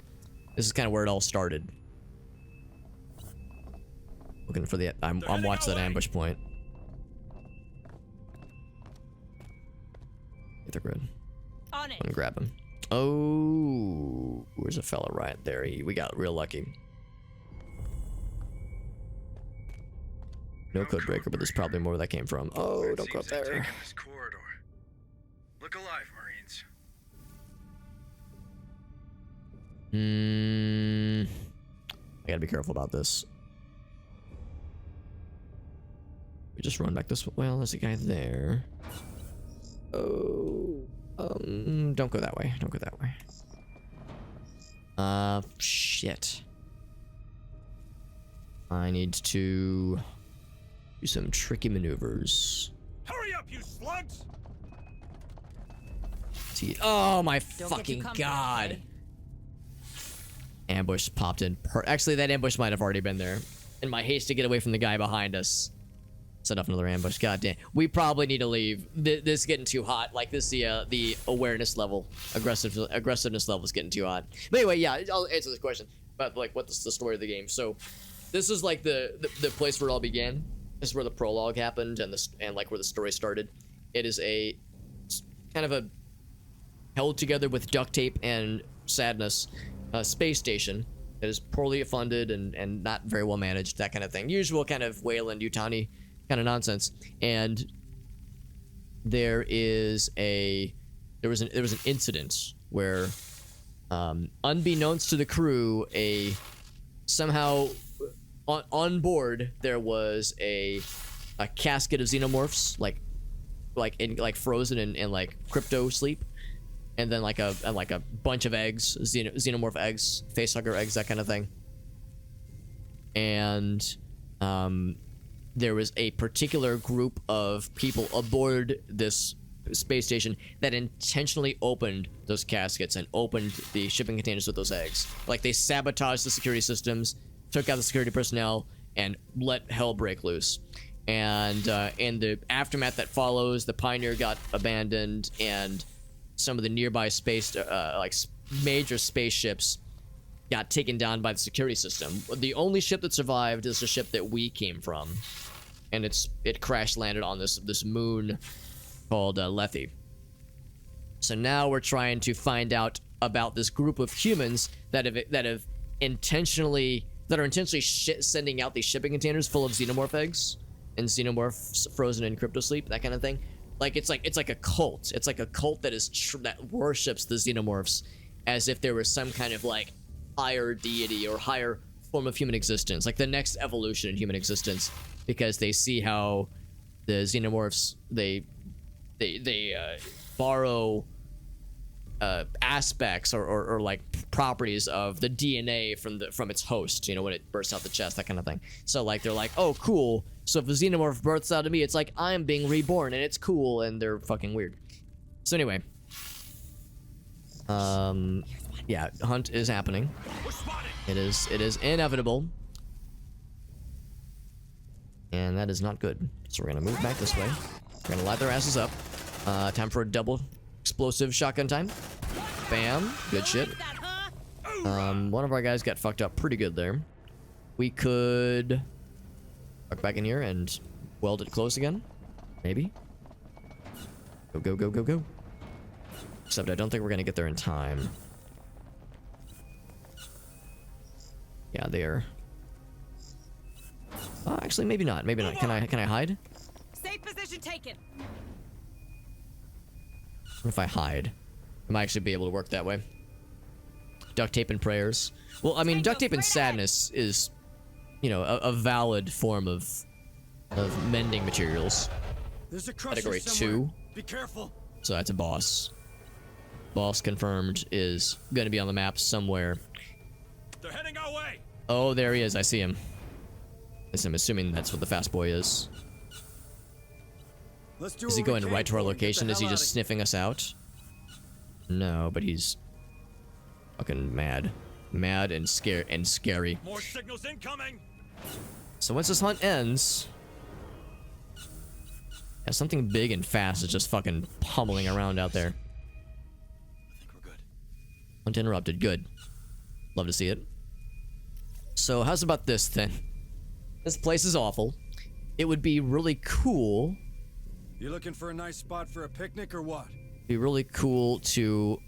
This is kind of where it all started. Looking for the I'm
heading
watching
our
that
way.
ambush point. If they're good,
On it.
I'm gonna grab him. Oh, where's a fella right there? We got real lucky. No code breaker, but there's probably more where that came from. Oh,
It
don't go up
seems they've
there.
taken this corridor. Look alive, Marines.
I gotta be careful about this. We just run back this way. Well, there's a guy there. Oh, don't go that way. Don't go that way. Shit. I need to do some tricky maneuvers.
Hurry up, you slugs.
Oh my
Don't get too
fucking
comfortable,
god.
okay?
Ambush popped in. Actually, that ambush might have already been there. In my haste to get away from the guy behind us. Set off another ambush. God damn. We probably need to leave. This is getting too hot. Like this, the awareness level, aggressiveness level is getting too hot. But anyway, yeah, I'll answer this question about like what's the story of the game. So, this is like the place where it all began. This is where the prologue happened and like where the story started. It is a kind of a held together with duct tape and sadness space station that is poorly funded and not very well managed, that kind of thing. Usual kind of Weyland-Yutani kind of nonsense. And there was an incident where unbeknownst to the crew, somehow on board there was a casket of xenomorphs like frozen in like crypto sleep, and then like a bunch of eggs, xenomorph eggs, facehugger eggs, that kind of thing. And there was a particular group of people aboard this space station that intentionally opened those caskets and opened the shipping containers with those eggs. Like they sabotaged the security systems, took out the security personnel, and let hell break loose. And in the aftermath that follows, the Pioneer got abandoned, and some of the nearby major spaceships got taken down by the security system. The only ship that survived is the ship that we came from, and it crash landed on this moon called Lethe. So now we're trying to find out about this group of humans that are intentionally sending out these shipping containers full of xenomorph eggs and xenomorphs frozen in crypto sleep, that kind of thing. Like it's like a cult. It's like a cult that that worships the xenomorphs as if there was some kind of like higher deity or higher form of human existence, like the next evolution in human existence, because they see how the xenomorphs they borrow aspects or like properties of the DNA from its host, you know, when it bursts out the chest, that kind of thing. So like they're like, oh cool, so if a xenomorph births out of me, it's like I'm being reborn and it's cool, and they're fucking weird. So anyway, yeah, hunt is happening.
We're spotted.
It is inevitable, and that is not good. So we're gonna move back this way. We're gonna light their asses up. Time for a double explosive shotgun time. Bam, good shit.
Like that, huh?
One of our guys got fucked up pretty good there. We could walk back in here and weld it close again. Maybe. Go, go, go, go, go. Except I don't think we're gonna get there in time. Yeah, there. Actually, maybe not. Maybe not. Can I hide?
Safe position taken.
What if I hide? I might actually be able to work that way. Duct tape and prayers. Well, I mean, duct tape and sadness is, you know, a valid form of mending materials.
There's a crusher
Category
somewhere.
2.
Be careful.
So that's a boss. Boss confirmed is going to be on the map somewhere.
They're heading our way.
Oh, there he is. I see him. I'm assuming that's what the fast boy is.
Let's do
Is he
what we
going
can
right to our
for it and get the
location? Is he
hell
just
outta
sniffing us out? No, but he's fucking mad. Mad and scary.
More signals incoming.
So once this hunt ends, yeah, something big and fast is just fucking pummeling around out there.
I think we're good.
Hunt interrupted. Good. Love to see it. So how's about this then? This place is awful. It would be really cool.
You looking for a nice spot for a picnic or what?
Be really cool to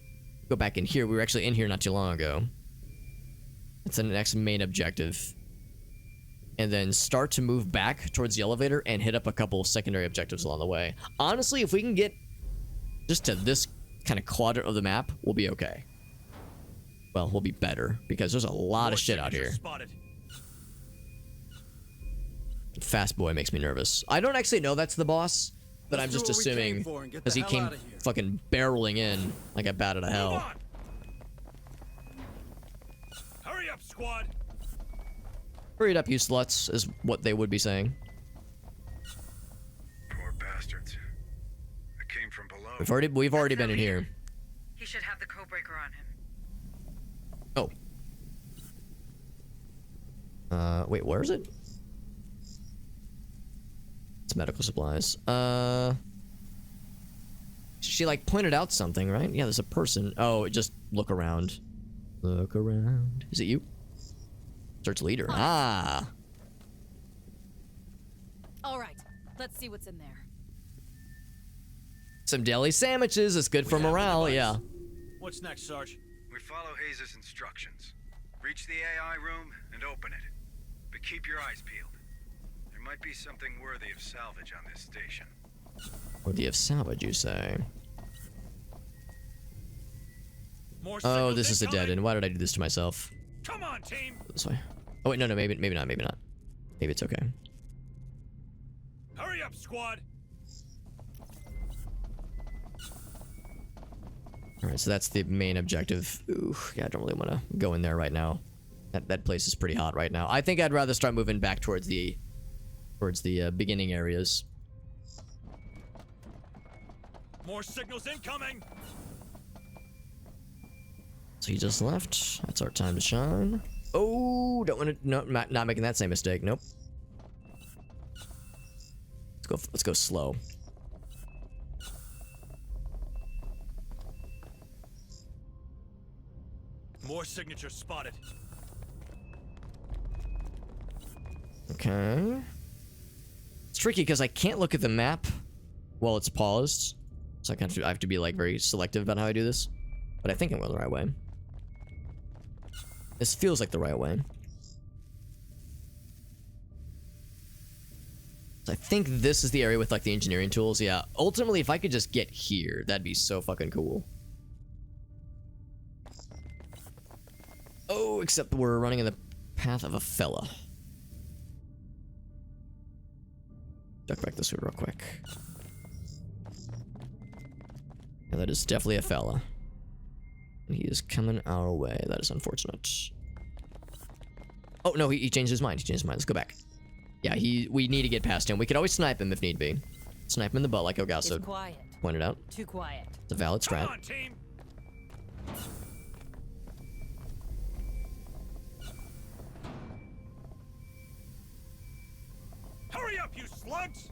go back in here. We were actually in here not too long ago. It's the next main objective. And then start to move back towards the elevator and hit up a couple secondary objectives along the way. Honestly, if we can get just to this kind of quadrant of the map, we'll be okay. Well, we'll be better because there's a lot of shit out here.
Spotted.
Fast boy makes me nervous. I don't actually know that's the boss, but I'm
Let's do
just
what we came
assuming
for and get
because
the
he
hell
came
outta here.
fucking barreling in like a bat out of
Move
hell.
on. Hurry up, squad.
Hurry it up, you sluts, is what they would be saying.
Poor bastards. I came from below.
We've already been in here.
He should have the codebreaker on him.
Oh. Wait, where is it? It's medical supplies. She like pointed out something, right? Yeah, there's a person. Oh, just look around. Look around. Is it you? Search leader. Ah.
All right, let's see what's in there.
Some deli sandwiches. It's good for
We have the
morale.
device.
Yeah.
What's next, Sarge?
We follow Hayes' instructions. Reach the AI room and open it. But keep your eyes peeled. There might be something worthy of salvage on this station.
Worthy of salvage, you say?
More
Oh,
signals
this is a dead
incoming.
end. Why did I do this to myself?
Come on, team.
This way. Oh wait, no, maybe not. Maybe it's okay.
Hurry up, squad.
All right, so that's the main objective. Ooh, yeah, I don't really want to go in there right now. That place is pretty hot right now. I think I'd rather start moving back towards the beginning areas.
More signals incoming.
So he just left. That's our time to shine. Oh, don't want to. No, not making that same mistake. Nope. Let's go slow.
More signatures spotted.
Okay. It's tricky because I can't look at the map while it's paused. So I have to be like very selective about how I do this. But I think I'm going the right way. This feels like the right way. So I think this is the area with like the engineering tools. Yeah. Ultimately, if I could just get here, that'd be so fucking cool. Oh, except we're running in the path of a fella. Duck back this way real quick. Yeah, that is definitely a fella. And he is coming our way. That is unfortunate. Oh, no, he changed his mind. He changed his mind. Let's go back. Yeah, we need to get past him. We could always snipe him if need be. Snipe him in the butt like Elgaso
It's quiet.
pointed out.
Too quiet.
It's a valid
Come
strat.
on, team. Hurry up, you slugs!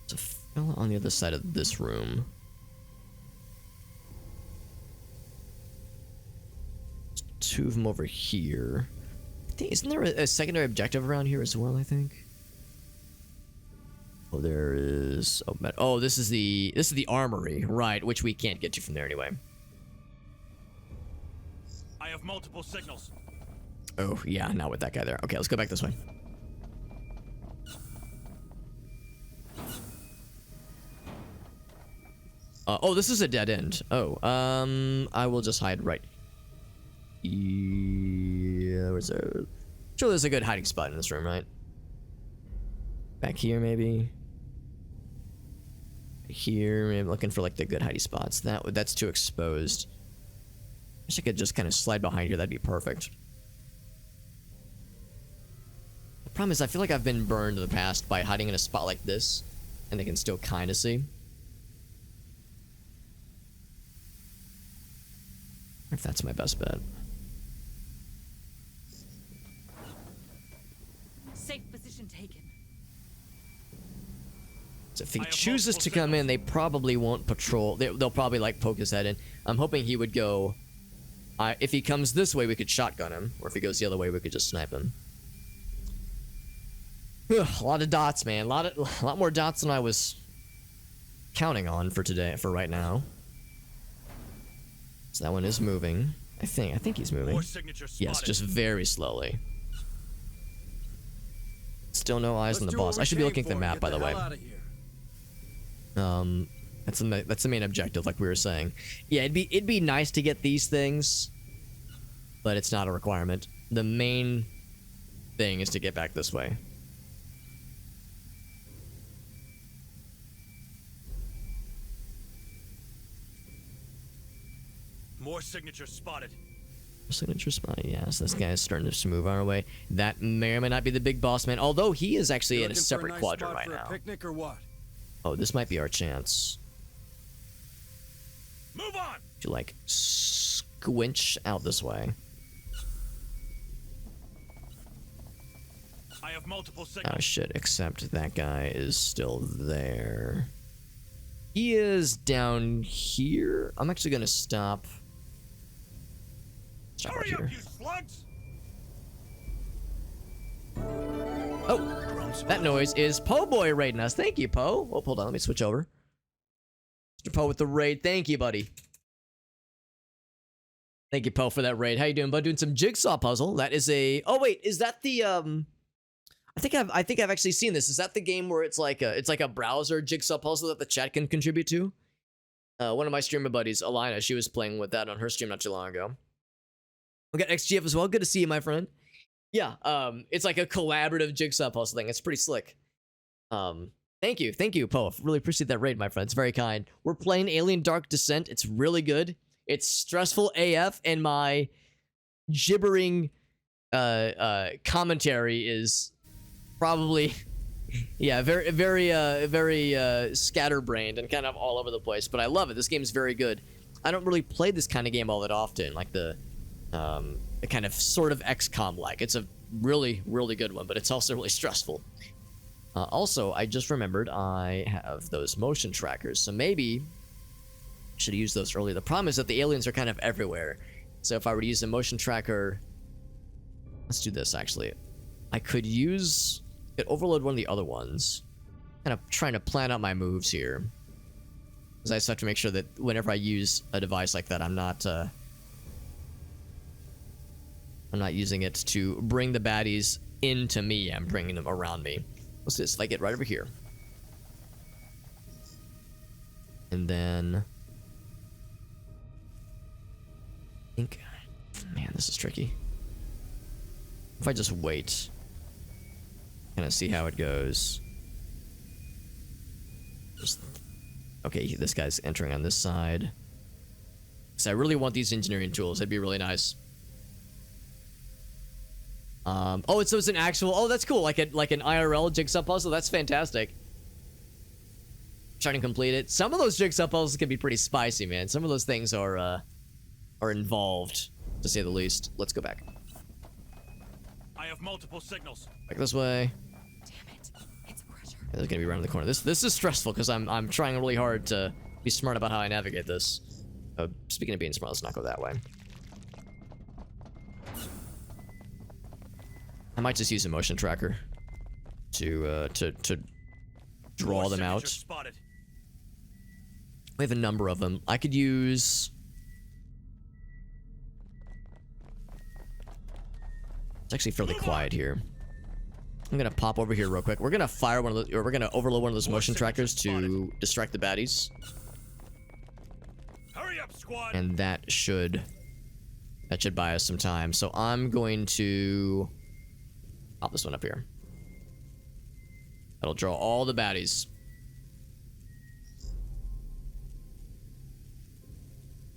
There's a fella on the other side of this room. Let's 2 of them over here. Isn't there a secondary objective around here as well, I think? Oh, there is... Oh, this is the armory, right, which we can't get to from there anyway.
I have multiple signals.
Oh, yeah, not with that guy there. Okay, let's go back this way. Oh, this is a dead end. Oh, I will just hide right. Yeah, where's there? Sure, there's a good hiding spot in this room, right? Back here, maybe. Here, maybe looking for like the good hiding spots. That's too exposed. I wish I could just kind of slide behind here. That'd be perfect. The problem is, I feel like I've been burned in the past by hiding in a spot like this, and they can still kind of see. If that's my best bet.
Safe position taken.
So if he chooses to come in, they probably won't patrol. They'll probably like poke his head in. I'm hoping he would go. If he comes this way, we could shotgun him, or if he goes the other way, we could just snipe him. Ugh, a lot of dots, man. A lot more dots than I was counting on for right now. So that one is moving. I think he's moving. Yes, just very slowly. Still no eyes on the boss. I should be looking at the map, by the way. That's the main objective, like we were saying. Yeah, it'd be nice to get these things, but it's not a requirement. The main thing is to get back this way.
More signatures spotted.
Signature spot, yes. This guy is starting to move our way. That may or may not be the big boss man, although he is actually in a separate quadrant right now.
Picnic or what?
Oh, this might be our chance.
Move on.
To like squinch out this way.
I have multiple signals.
Oh shit, except that guy is still there. He is down here. I'm actually gonna stop. Stop right here.
You slugs.
Oh, that noise is Po Boy raiding us. Thank you, Po. Oh, hold on, let me switch over. Mr. Po with the raid. Thank you, buddy. Thank you, Po, for that raid. How you doing, bud? Doing some jigsaw puzzle. That is a. Oh wait, is that the I think I've actually seen this. Is that the game where it's like a browser jigsaw puzzle that the chat can contribute to? One of my streamer buddies, Alina, she was playing with that on her stream not too long ago. We got XGF as well. Good to see you, my friend. Yeah, it's like a collaborative jigsaw puzzle thing. It's pretty slick. Thank you, Po. Really appreciate that raid, my friend. It's very kind. We're playing Alien Dark Descent. It's really good. It's stressful AF, and my gibbering commentary is probably, yeah, very scatterbrained and kind of all over the place. But I love it. This game is very good. I don't really play this kind of game all that often, like the kind of sort of XCOM-like. It's a really, really good one, but it's also really stressful. Also, I just remembered I have those motion trackers, so maybe I should have used those earlier. The problem is that the aliens are kind of everywhere. So if I were to use a motion tracker, let's do this actually. I could overload one of the other ones. Kind of trying to plan out my moves here. Because I just have to make sure that whenever I use a device like that, I'm not using it to bring the baddies into me. I'm bringing them around me. What's this? If I get right over here. And then I think, man, this is tricky. If I just wait, kind of see how it goes. Okay, this guy's entering on this side. So I really want these engineering tools. That'd be really nice. Oh, so it's an actual. Oh, that's cool. Like an IRL jigsaw puzzle. That's fantastic. Trying to complete it. Some of those jigsaw puzzles can be pretty spicy, man. Some of those things are involved, to say the least. Let's go back.
I have multiple signals.
Back this way.
Damn it. It's a pressure.
There's gonna be around the corner. This is stressful because I'm trying really hard to be smart about how I navigate this. Speaking of being smart, let's not go that way. might just use a motion tracker to draw
More
them
signatures
out.
Spotted.
We have a number of them. I could use... It's actually fairly quiet here. I'm gonna pop over here real quick. We're gonna fire one of the, or we're gonna overload one of those motion trackers to distract the baddies.
Hurry up, squad.
And that should buy us some time. So I'm going to pop this one up here. That'll draw all the baddies.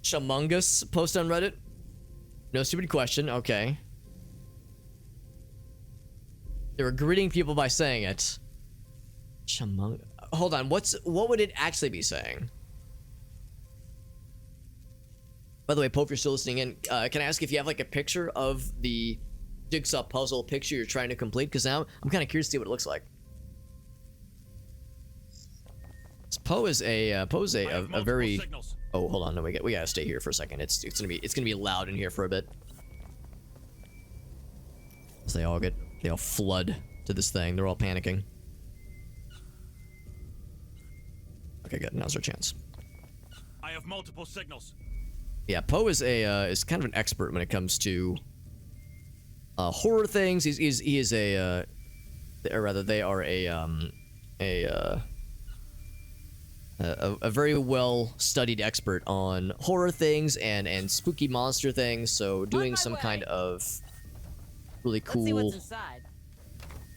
Shamungus post on Reddit. No stupid question. Okay. They were greeting people by saying it. Chamung. Hold on. What would it actually be saying? By the way, Pope, if you're still listening in, can I ask if you have like a picture of the jigsaw puzzle picture you're trying to complete? Because now I'm kind of curious to see what it looks like. Poe is a very.
Signals.
Oh, hold on. No, we gotta stay here for a second. It's gonna be loud in here for a bit. So they all flood to this thing. They're all panicking. Okay, good. Now's our chance.
I have multiple signals.
Yeah, Poe is kind of an expert when it comes to horror things. He is a or rather they are a very well studied expert on horror things and spooky monster things. So doing some kind of really
Let's see what's
cool
inside.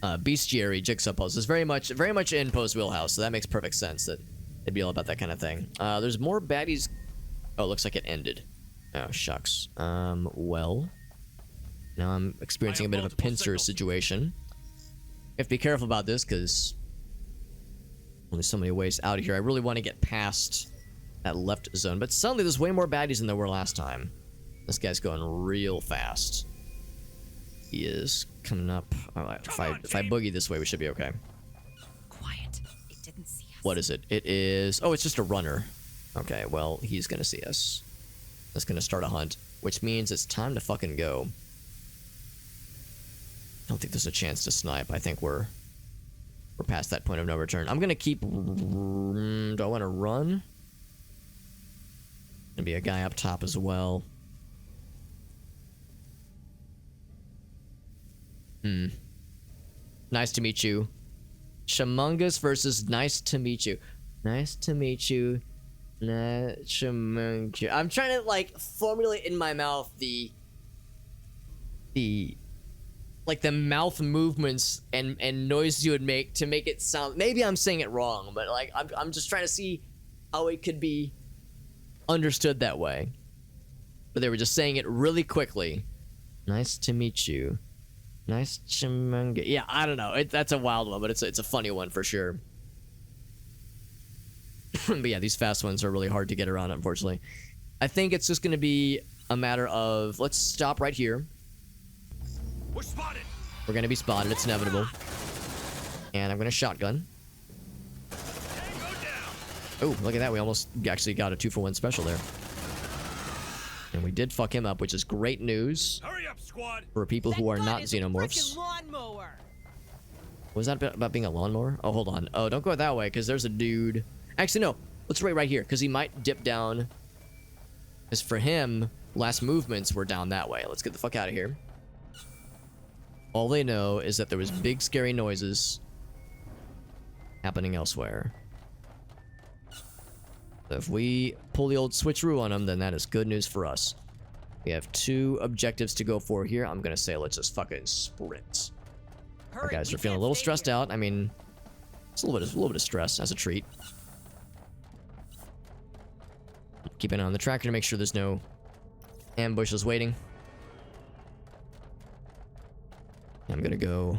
bestiary jigsaw puzzles is very much in Poe's wheelhouse. So that makes perfect sense that it'd be all about that kind of thing. There's more baddies. Oh, it looks like it ended. Oh, shucks. Well, now I'm experiencing a bit of a pincer situation. You have to be careful about this because only so many ways out of here. I really want to get past that left zone, but suddenly there's way more baddies than there were last time. This guy's going real fast. He is coming up. All right, if I boogie this way, we should be okay.
Quiet. It didn't see us.
What is it? It is... Oh, it's just a runner. Okay, well, he's gonna see us. That's gonna start a hunt, which means it's time to fucking go. I don't think there's a chance to snipe. I think we're past that point of no return. I'm gonna keep... Do I want to run? Gonna be a guy up top as well. Nice to meet you. Shamungus versus Nice to meet you. Nice to meet you. Shamungus. I'm trying to like formulate in my mouth the like the mouth movements and noises you would make to make it sound. Maybe I'm saying it wrong, but like I'm just trying to see how it could be understood that way. But they were just saying it really quickly. Nice to meet you. Nice Chamunga. Yeah, I don't know. That's a wild one, but it's a funny one for sure. But yeah, these fast ones are really hard to get around, unfortunately. I think it's just going to be a matter of... Let's stop right here.
We're spotted.
We're going to be spotted. It's inevitable. And I'm going to shotgun. Oh, look at that. We almost actually got a 2-for-1 special there. And we did fuck him up, which is great news.
Hurry up, squad.
For people who are
That
not
gun is a
xenomorphs.
frickin' lawnmower.
Was that about being a lawnmower? Oh, hold on. Oh, don't go that way, because there's a dude. Actually, no. Let's wait right here, because he might dip down. Because for him, last movements were down that way. Let's get the fuck out of here. All they know is that there was big, scary noises happening elsewhere. So if we pull the old switcheroo on them, then that is good news for us. We have 2 objectives to go for here. I'm going to say let's just fucking sprint. Our
Hurry,
guys
we
are feeling a
can't
little
stay
stressed
here.
out. I mean, it's a little bit of stress as a treat. Keep an eye on the tracker to make sure there's no ambushes waiting. I'm gonna go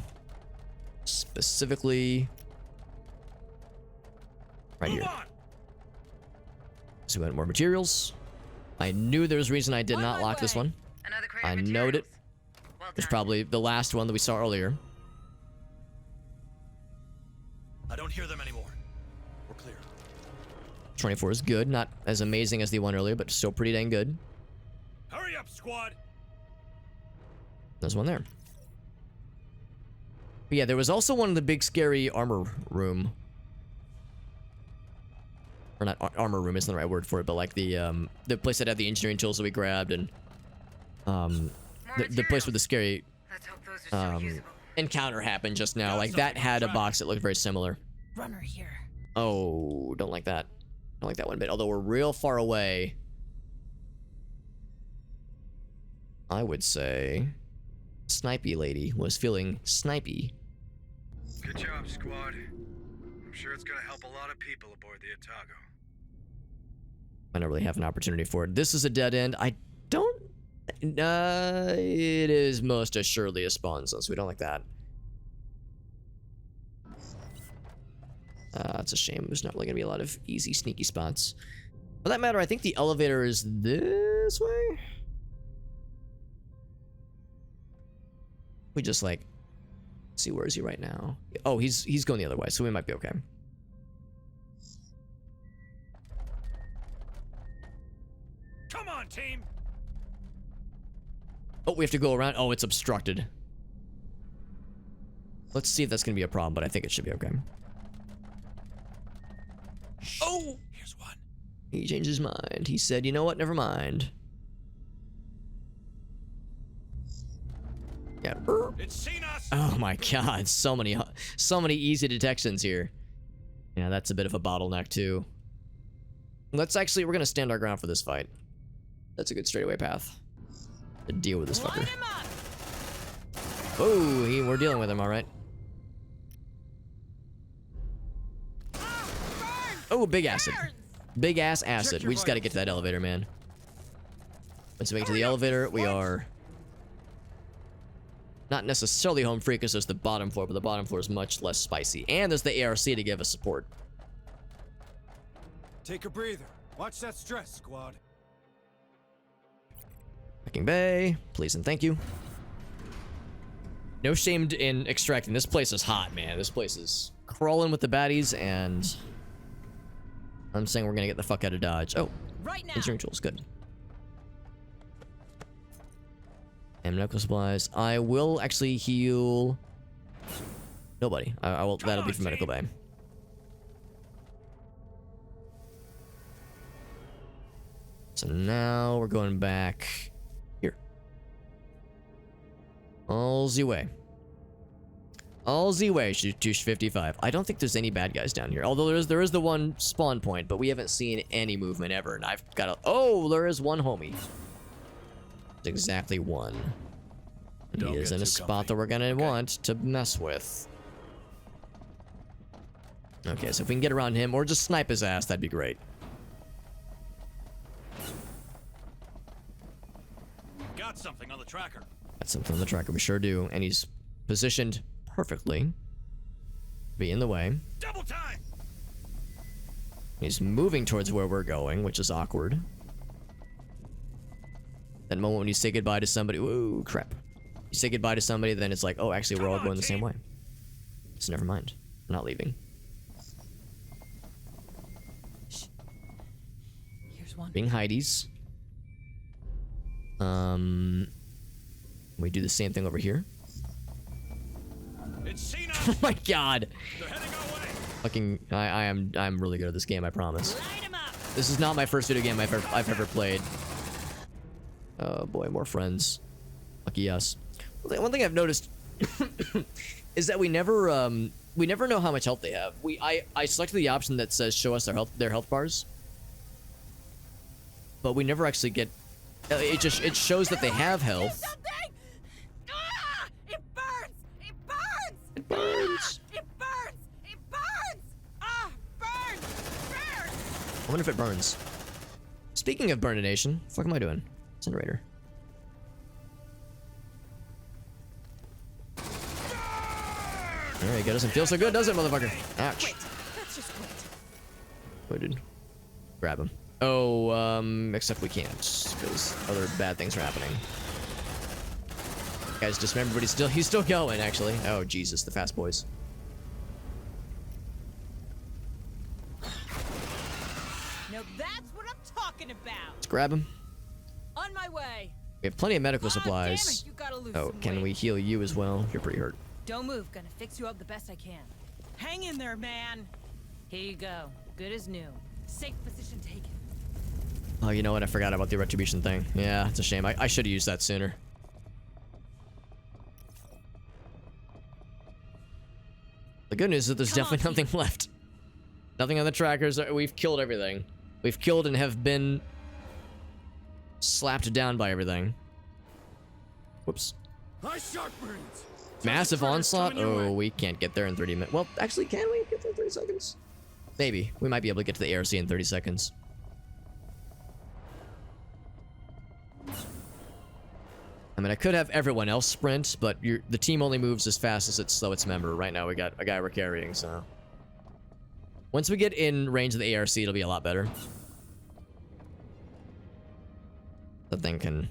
specifically right here. So we want more materials. I knew there was a reason I did
On
not
my
lock this
way.
one.
Another crate
I
of
knowed it.
materials. Well
It's
done.
probably the last one that we saw earlier.
I don't hear them anymore. We're clear.
24 is good. Not as amazing as the one earlier, but still pretty dang good.
Hurry up, squad.
There's one there. But yeah, there was also one in the big scary armor room. Or not armor room isn't the right word for it, but like the place that had the engineering tools that we grabbed, and the place with the scary
Let's hope those are still usable.
encounter happened just now. Like that had a box that looked very similar.
Runner here.
Oh, don't like that. Don't like that one bit. Although we're real far away. I would say Snipey Lady was feeling snipey.
Good job, squad. I'm sure it's gonna help a lot of people aboard the Otago.
I don't really have an opportunity for it. This is a dead end. I don't... it is most assuredly a spawn zone, so we don't like that. It's a shame. There's not really gonna be a lot of easy, sneaky spots. For that matter, I think the elevator is this way? We just, like... see, where is he right now? Oh, he's going the other way, so we might be okay.
Come on, team.
Oh, we have to go around. Oh, it's obstructed. Let's see if that's gonna be a problem, but I think it should be okay. Oh!
Here's one.
He changed his mind. He said, you know what? Never mind. Yeah.
It's seen us.
Oh my god, so many easy detections here. Yeah, that's a bit of a bottleneck too. Let's actually, we're gonna stand our ground for this fight. That's a good straightaway path to deal with this fucker.
Light him up!
Oh, we're dealing with him, all right. Oh, big acid. Big ass acid. We just gotta get to that elevator, man. Once we make it to the elevator, we are not necessarily home free because there's the bottom floor, but the bottom floor is much less spicy. And there's the ARC to give us support.
Take a breather. Watch that stress, squad.
Packing bay, please and thank you. No shame in extracting. This place is hot, man. This place is crawling with the baddies, and I'm saying we're gonna get the fuck out of Dodge. Oh,
Right now.
engineering tools, good. And medical supplies. I will actually heal nobody. I will. That'll be for medical bay. So now we're going back here. All the way. All the way to 55. I don't think there's any bad guys down here. Although there is the one spawn point, but we haven't seen any movement ever. And I've got a... Oh, there is one homie. It's exactly one. And he is in a spot that we're gonna want to mess with. Okay, so if we can get around him or just snipe his ass, that'd be great.
Got something on the tracker.
Got something on the tracker, we sure do. And he's positioned perfectly. Be in the way.
Double time.
He's moving towards where we're going, which is awkward. That moment when you say goodbye to somebody. Whoa, crap. You say goodbye to somebody, then it's like, oh, actually, we're all going the same way. So never mind. I'm not leaving.
Here's one.
Being Heidi's. We do the same thing over here.
It's seen
Oh
us.
my god.
They're heading our way.
Fucking, I'm really good at this game, I promise.
Light him up!
This is not my first video game I've ever played. Oh boy, more friends. Lucky us. One thing I've noticed is that we never know how much health they have. I selected the option that says show us their health bars, but we never actually get. It shows that they have health.
Something! Ah! It burns! It burns!
It burns.
It burns! It burns! Ah! Burns! Burns!
I wonder if it burns. Speaking of burnination, what the fuck am I doing? Incinerator. Alright, that doesn't feel so good, does it, motherfucker? Ouch.
Let's just quit.
Oh, dude. Grab him. Oh, except we can't, because other bad things are happening. Guys, just remember, but he's still going, actually. Oh, Jesus, the fast boys.
Now that's what I'm talking about.
Let's grab him.
On my way.
We have plenty of medical
Ah,
supplies.
Damn it, you gotta lose
Oh,
some
can
weight.
we heal you as well? You're pretty hurt.
Don't move. Gonna fix you up the best I can. Hang in there, man. Here you go. Good as new. Safe position taken.
Oh, you know what? I forgot about the retribution thing. Yeah, it's a shame. I should have used that sooner. The good news is that there's definitely nothing left. Nothing on the trackers. We've killed everything. We've killed and have been slapped down by everything. Whoops. Massive onslaught? Oh, we can't get there in 30 minutes. Well, actually, can we get there in 30 seconds? Maybe. We might be able to get to the ARC in 30 seconds. I mean, I could have everyone else sprint, but the team only moves as fast as its slowest member. Right now, we got a guy we're carrying, so... Once we get in range of the ARC, it'll be a lot better. That thing can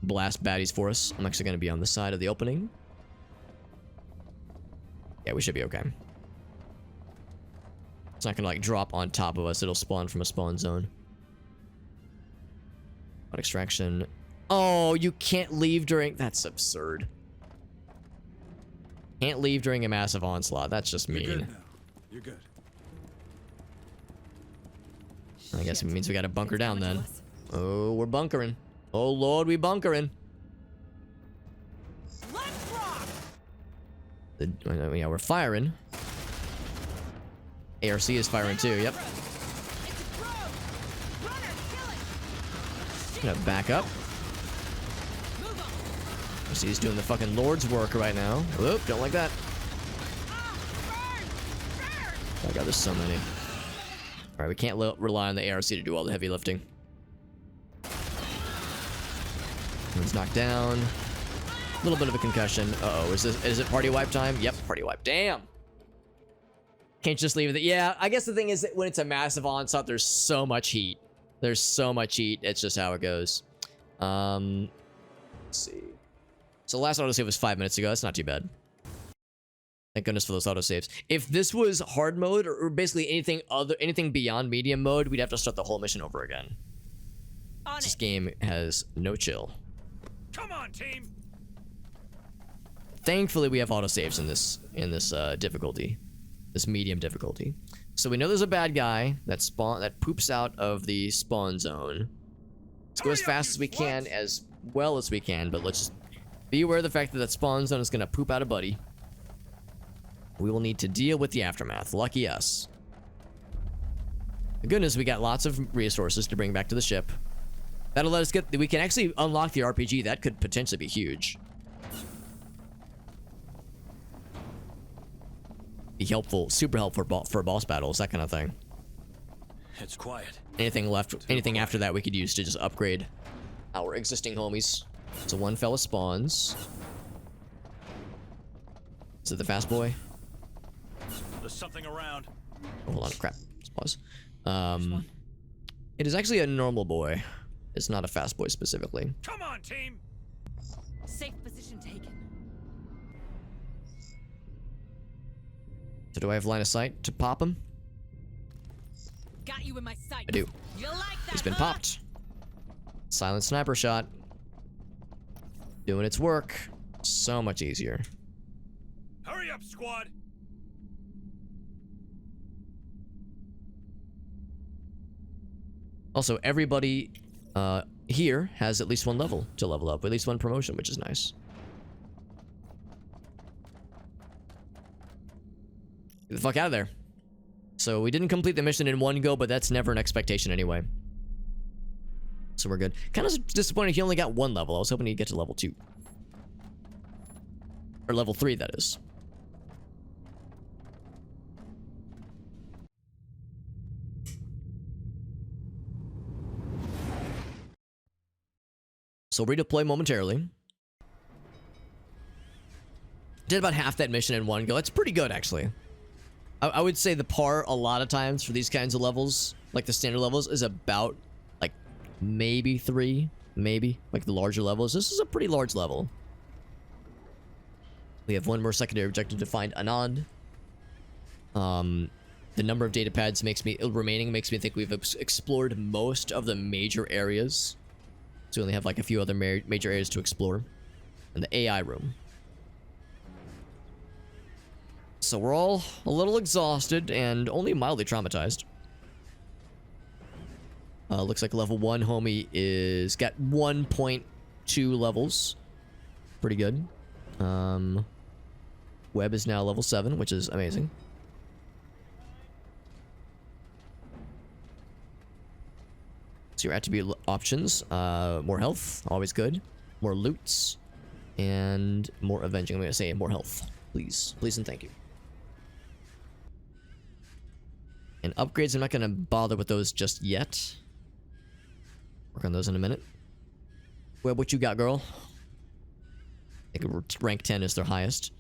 blast baddies for us. I'm actually going to be on the side of the opening. Yeah, we should be okay. It's not going to, like, drop on top of us. It'll spawn from a spawn zone. Extraction. Oh, you can't leave during... That's absurd. Can't leave during a massive onslaught. That's just mean.
You're good now. You're good.
I guess it means we gotta bunker down then. Oh, we're bunkering. Oh lord, we bunkering.
Let's rock!
Yeah, we're firing. ARC is firing too, yep. Gonna back up. See, he's doing the fucking Lord's work right now. Whoop, don't like that. Oh god, there's so many. Alright, we can't rely on the ARC to do all the heavy lifting. One's knocked down. A little bit of a concussion. Uh-oh, is it party wipe time? Yep, party wipe. Damn! Can't just leave it. Yeah, I guess the thing is that when it's a massive onslaught, there's so much heat. There's so much heat. It's just how it goes. Let's see. So the last autosave was 5 minutes ago. That's not too bad. Thank goodness for those autosaves. If this was hard mode or basically anything beyond medium mode, we'd have to start the whole mission over again. This game has no chill.
Come on, team.
Thankfully, we have autosaves in this difficulty, this medium difficulty. So we know there's a bad guy that poops out of the spawn zone. Let's go as fast as we can, as well as we can, but let's just be aware of the fact that that spawn zone is gonna poop out a buddy. We will need to deal with the aftermath. Lucky us. The good news, we got lots of resources to bring back to the ship. That'll let us we can actually unlock the RPG. That could potentially be huge. Be helpful, super helpful for boss battles, that kind of thing.
It's quiet.
Anything left, anything after that we could use to just upgrade our existing homies. So one fella spawns. Is it the fast boy?
There's something around.
Oh, hold on, crap. Let's pause. It is actually a normal boy. It's not a fast boy specifically.
Come on, team.
Safe position taken.
So do I have line of sight to pop him?
Got you in my sight.
I do.
You like that?
He's been
huh?
popped. Silent sniper shot. Doing its work. So much easier.
Hurry up, squad.
Also, everybody here has at least one level to level up, at least one promotion, which is nice. Get the fuck out of there. So we didn't complete the mission in one go, but that's never an expectation anyway. So we're good. Kind of disappointed he only got one level. I was hoping he'd get to level 2. Or level 3, that is. So redeploy momentarily. Did about half that mission in one go. That's pretty good, actually. I would say the par a lot of times for these kinds of levels, like the standard levels, is about like maybe 3, maybe like the larger levels. This is a pretty large level. We have one more secondary objective to find Anand. The number of data pads remaining makes me think we've explored most of the major areas. So we only have like a few other major areas to explore. And the AI room. So we're all a little exhausted and only mildly traumatized. Looks like level 1 homie is got 1.2 levels. Pretty good. Webb is now level 7, which is amazing. So your attribute options, more health, always good. More loots, and more avenging. I'm gonna say more health, please. Please and thank you. And upgrades, I'm not gonna bother with those just yet. Work on those in a minute. Webb, what you got, girl? I think rank 10 is their highest.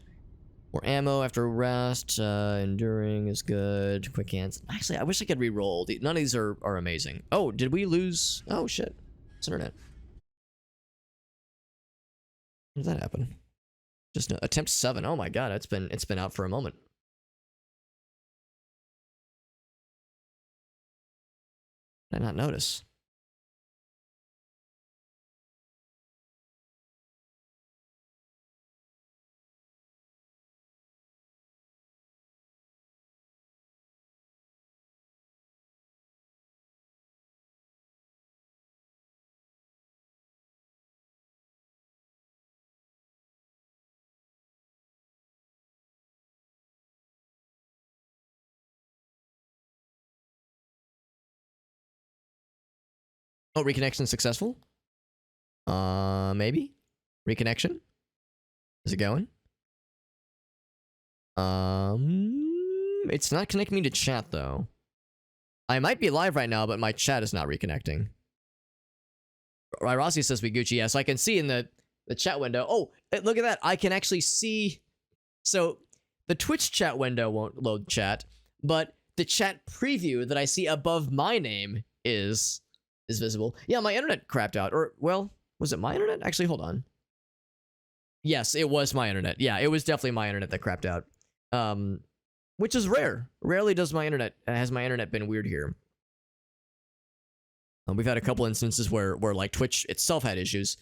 More ammo after rest. Enduring is good. Quick hands. Actually, I wish I could re-roll. None of these are amazing. Oh, did we lose? Oh, shit. It's internet. When did that happen? Just no, attempt 7. Oh my god, it's been out for a moment. Did I not notice? Oh, reconnection successful? Maybe? Reconnection? Is it going? It's not connecting me to chat, though. I might be live right now, but my chat is not reconnecting. Rossi says we Gucci, yeah, so I can see in the chat window. Oh, look at that. I can actually see. So, the Twitch chat window won't load chat, but the chat preview that I see above my name is visible. Yeah, my internet crapped out. Or, well, was it my internet? Actually, hold on. Yes, it was my internet. Yeah, it was definitely my internet that crapped out. Which is rare. Rarely has my internet been weird here. We've had a couple instances where like Twitch itself had issues.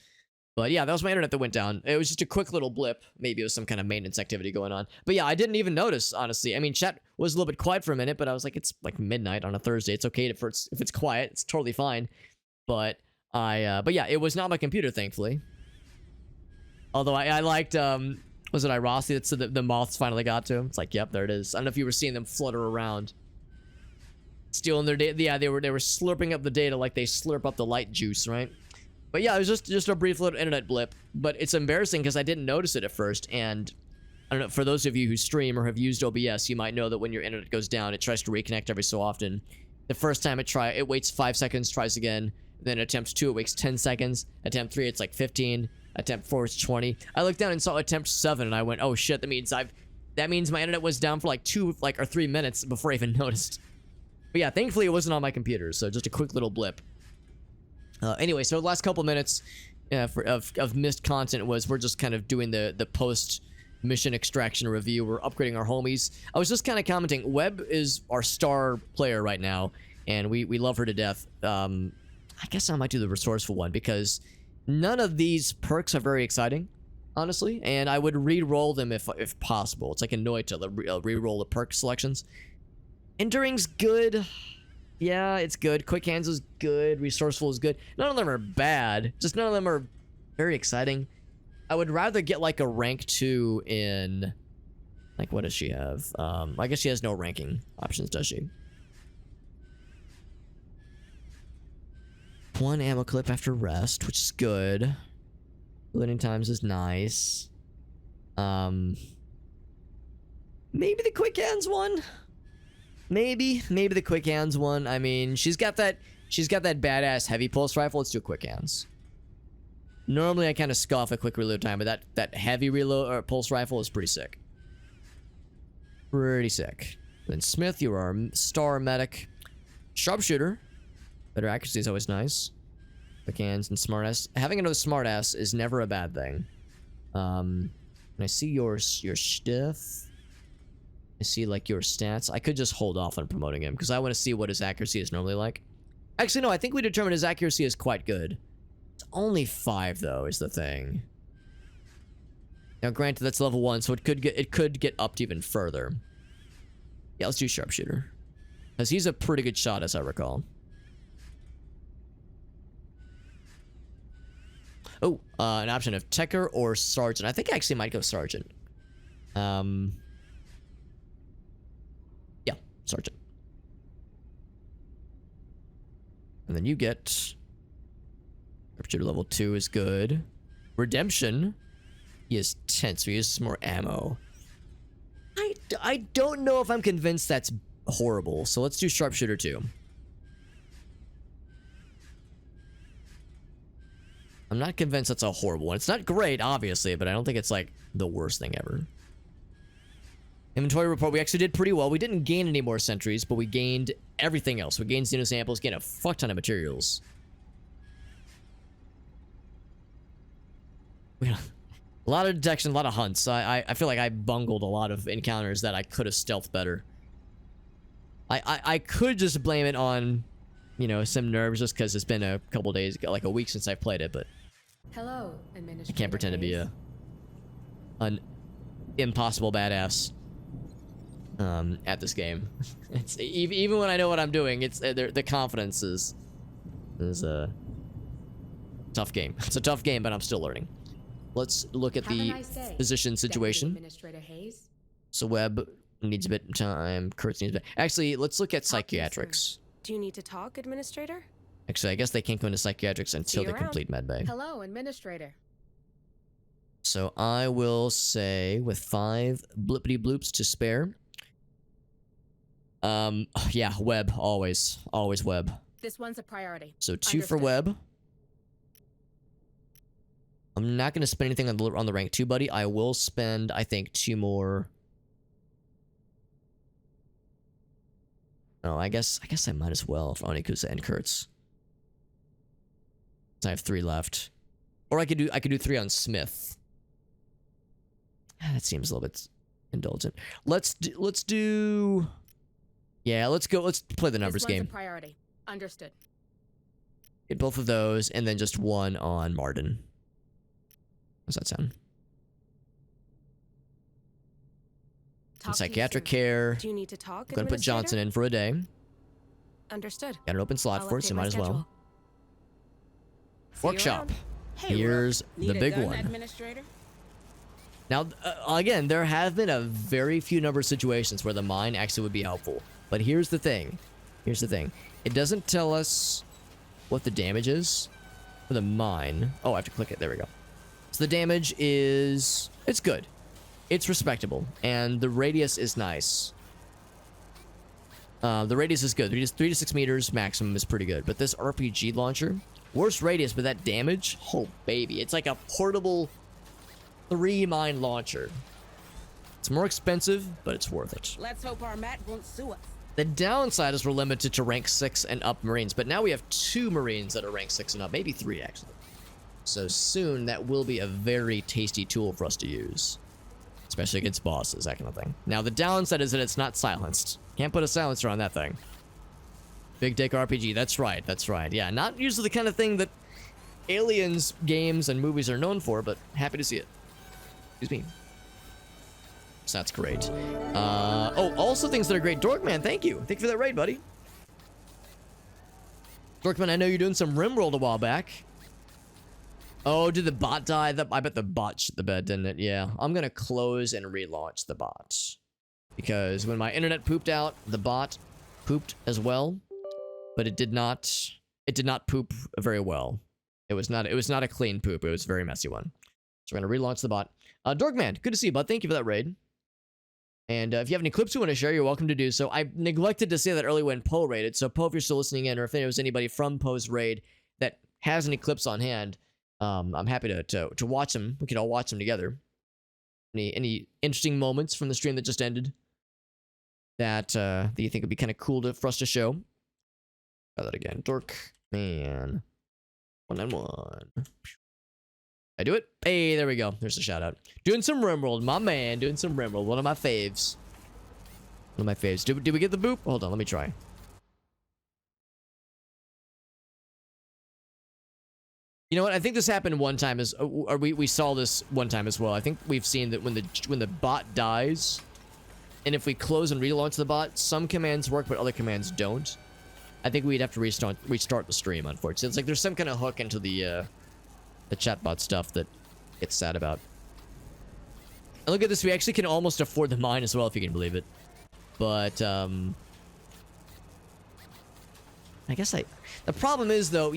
But yeah, that was my internet that went down. It was just a quick little blip. Maybe it was some kind of maintenance activity going on. But yeah, I didn't even notice, honestly. I mean, chat was a little bit quiet for a minute, but I was like, it's like midnight on a Thursday. It's okay if it's quiet. It's totally fine. But but yeah, it was not my computer, thankfully. Although I liked, was it Irossi that said that the moths finally got to him? It's like, yep, there it is. I don't know if you were seeing them flutter around. Stealing their data. Yeah, they were slurping up the data like they slurp up the light juice, right? But yeah, it was just a brief little internet blip. But it's embarrassing because I didn't notice it at first. And I don't know, for those of you who stream or have used OBS, you might know that when your internet goes down, it tries to reconnect every so often. The first time it waits 5 seconds, tries again. Then attempt 2, it waits 10 seconds. Attempt 3, it's like 15. Attempt 4 is 20. I looked down and saw attempt 7, and I went, "Oh shit! That means my internet was down for like 2 or 3 minutes before I even noticed." But yeah, thankfully it wasn't on my computer, so just a quick little blip. Anyway, so the last couple minutes of missed content was we're just kind of doing the post mission extraction review. We're upgrading our homies. I was just kind of commenting. Webb is our star player right now, and we love her to death. I guess I might do the resourceful one because none of these perks are very exciting, honestly, and I would re-roll them if possible. It's like annoying to re-roll the perk selections. Enduring's good. Yeah, it's good. Quick Hands is good. Resourceful is good. None of them are bad. Just none of them are very exciting. I would rather get like a rank 2 in... Like, what does she have? I guess she has no ranking options, does she? 1 ammo clip after rest, which is good. Loading times is nice. Maybe the Quick Hands one? Maybe the Quick Hands one. I mean, she's got that badass heavy pulse rifle. Let's do Quick Hands. Normally I kind of scoff at quick reload time, but that heavy reload or pulse rifle is pretty sick. Pretty sick. Then Smith, you are a star medic. Sharpshooter. Better accuracy is always nice. Quick Hands and smartass. Having another smartass is never a bad thing. And I see your stuff. I see like your stats. I could just hold off on promoting him because I want to see what his accuracy is normally like. Actually, no, I think we determined his accuracy is quite good. It's only 5 though, is the thing. Now, granted, that's level 1, so it could get upped even further. Yeah, let's do sharpshooter, because he's a pretty good shot, as I recall. Oh, an option of Techer or Sergeant. I think I actually might go Sergeant. Yeah, Sergeant. And then you get... Sharpshooter level 2 is good. Redemption. He is 10, so he uses more ammo. I don't know if I'm convinced that's horrible, so let's do Sharpshooter 2. I'm not convinced that's a horrible one. It's not great, obviously, but I don't think it's like the worst thing ever. Inventory report, we actually did pretty well. We didn't gain any more sentries, but we gained everything else. We gained xeno samples, gained a fuck ton of materials. A lot of detection, a lot of hunts. I feel like I bungled a lot of encounters that I could have stealthed better. I could just blame it on, you know, some nerves just because it's been a couple days, like a week since I played it, but...
Hello,
I can't pretend to be an impossible badass at this game. It's even when I know what I'm doing, it's the confidence is a tough game. It's a tough game, but I'm still learning. Let's look at the physician situation.
Administrator Hayes.
So Webb needs a bit of time. Kurtz needs a bit. Actually, let's look at psychiatrics.
Do you need to talk, Administrator?
Actually, I guess they can't go into psychiatrics until they complete medbay.
Hello, Administrator.
So I will say with 5 blippity bloops to spare. Yeah, Webb, always Webb.
This one's a priority.
So 2 for Webb. I'm not gonna spend anything on the rank 2 buddy. I will spend, I think, 2 more. Oh, I guess I might as well for Onikusa and Kurtz. I have 3 left, or I could do 3 on Smith. That seems a little bit indulgent. Let's do. Yeah, let's go. Let's play the numbers game.
A priority. Understood.
Get both of those, and then just 1 on Martin. How's that sound? And psychiatric care.
Do you need to talk?
I'm gonna put Johnson in for a day.
Understood.
Got an open slot for it, so might as well. Workshop.
Hey,
Here's
Need
the
a
big
gun,
one.
Administrator?
Now, again, there have been a very few number of situations where the mine actually would be helpful. But here's the thing. Here's the thing. It doesn't tell us what the damage is for the mine. Oh, I have to click it. There we go. So the damage is... It's good. It's respectable. And the radius is nice. The radius is good. 3 to 6 meters maximum is pretty good. But this RPG launcher... Worst radius, but that damage? Oh, baby. It's like a portable 3-mine launcher. It's more expensive, but it's worth it.
Let's hope our Matt won't sue us.
The downside is we're limited to rank 6 and up Marines, but now we have 2 Marines that are rank 6 and up. Maybe 3, actually. So soon, that will be a very tasty tool for us to use. Especially against bosses, that kind of thing. Now, the downside is that it's not silenced. Can't put a silencer on that thing. Big Dick RPG, that's right, that's right. Yeah, not usually the kind of thing that Aliens games and movies are known for, but happy to see it. Excuse me. So that's great. Oh, also things that are great. Dorkman, thank you. Thank you for that raid, buddy. Dorkman, I know you're doing some Rimworld a while back. Oh, did the bot die? I bet the bot shit the bed, didn't it? Yeah. I'm gonna close and relaunch the bot. Because when my internet pooped out, the bot pooped as well. But it did not poop very well. It was not a clean poop. It was a very messy one. So we're gonna relaunch the bot. Dorkman, good to see you, bud. Thank you for that raid. And if you have any clips you want to share, you're welcome to do so. I neglected to say that earlier when Poe raided. So Poe, if you're still listening in, or if there was anybody from Poe's raid that has any clips on hand, I'm happy to watch them. We could all watch them together. Any interesting moments from the stream that just ended that you think would be kind of cool for us to show? Try that again. Dorkman 191. I do it? Hey, there we go. There's a shout out. Doing some Rimworld, my man. Doing some Rimworld. One of my faves. One of my faves. Did we get the boop? Hold on, let me try. You know what? I think this happened one time or we saw this one time as well. I think we've seen that when the bot dies, and if we close and relaunch the bot, some commands work, but other commands don't. I think we'd have to restart the stream, unfortunately. It's like there's some kind of hook into the chatbot stuff that it's sad about. And look at this, we actually can almost afford the mine as well, if you can believe it. But, I guess the problem is, though,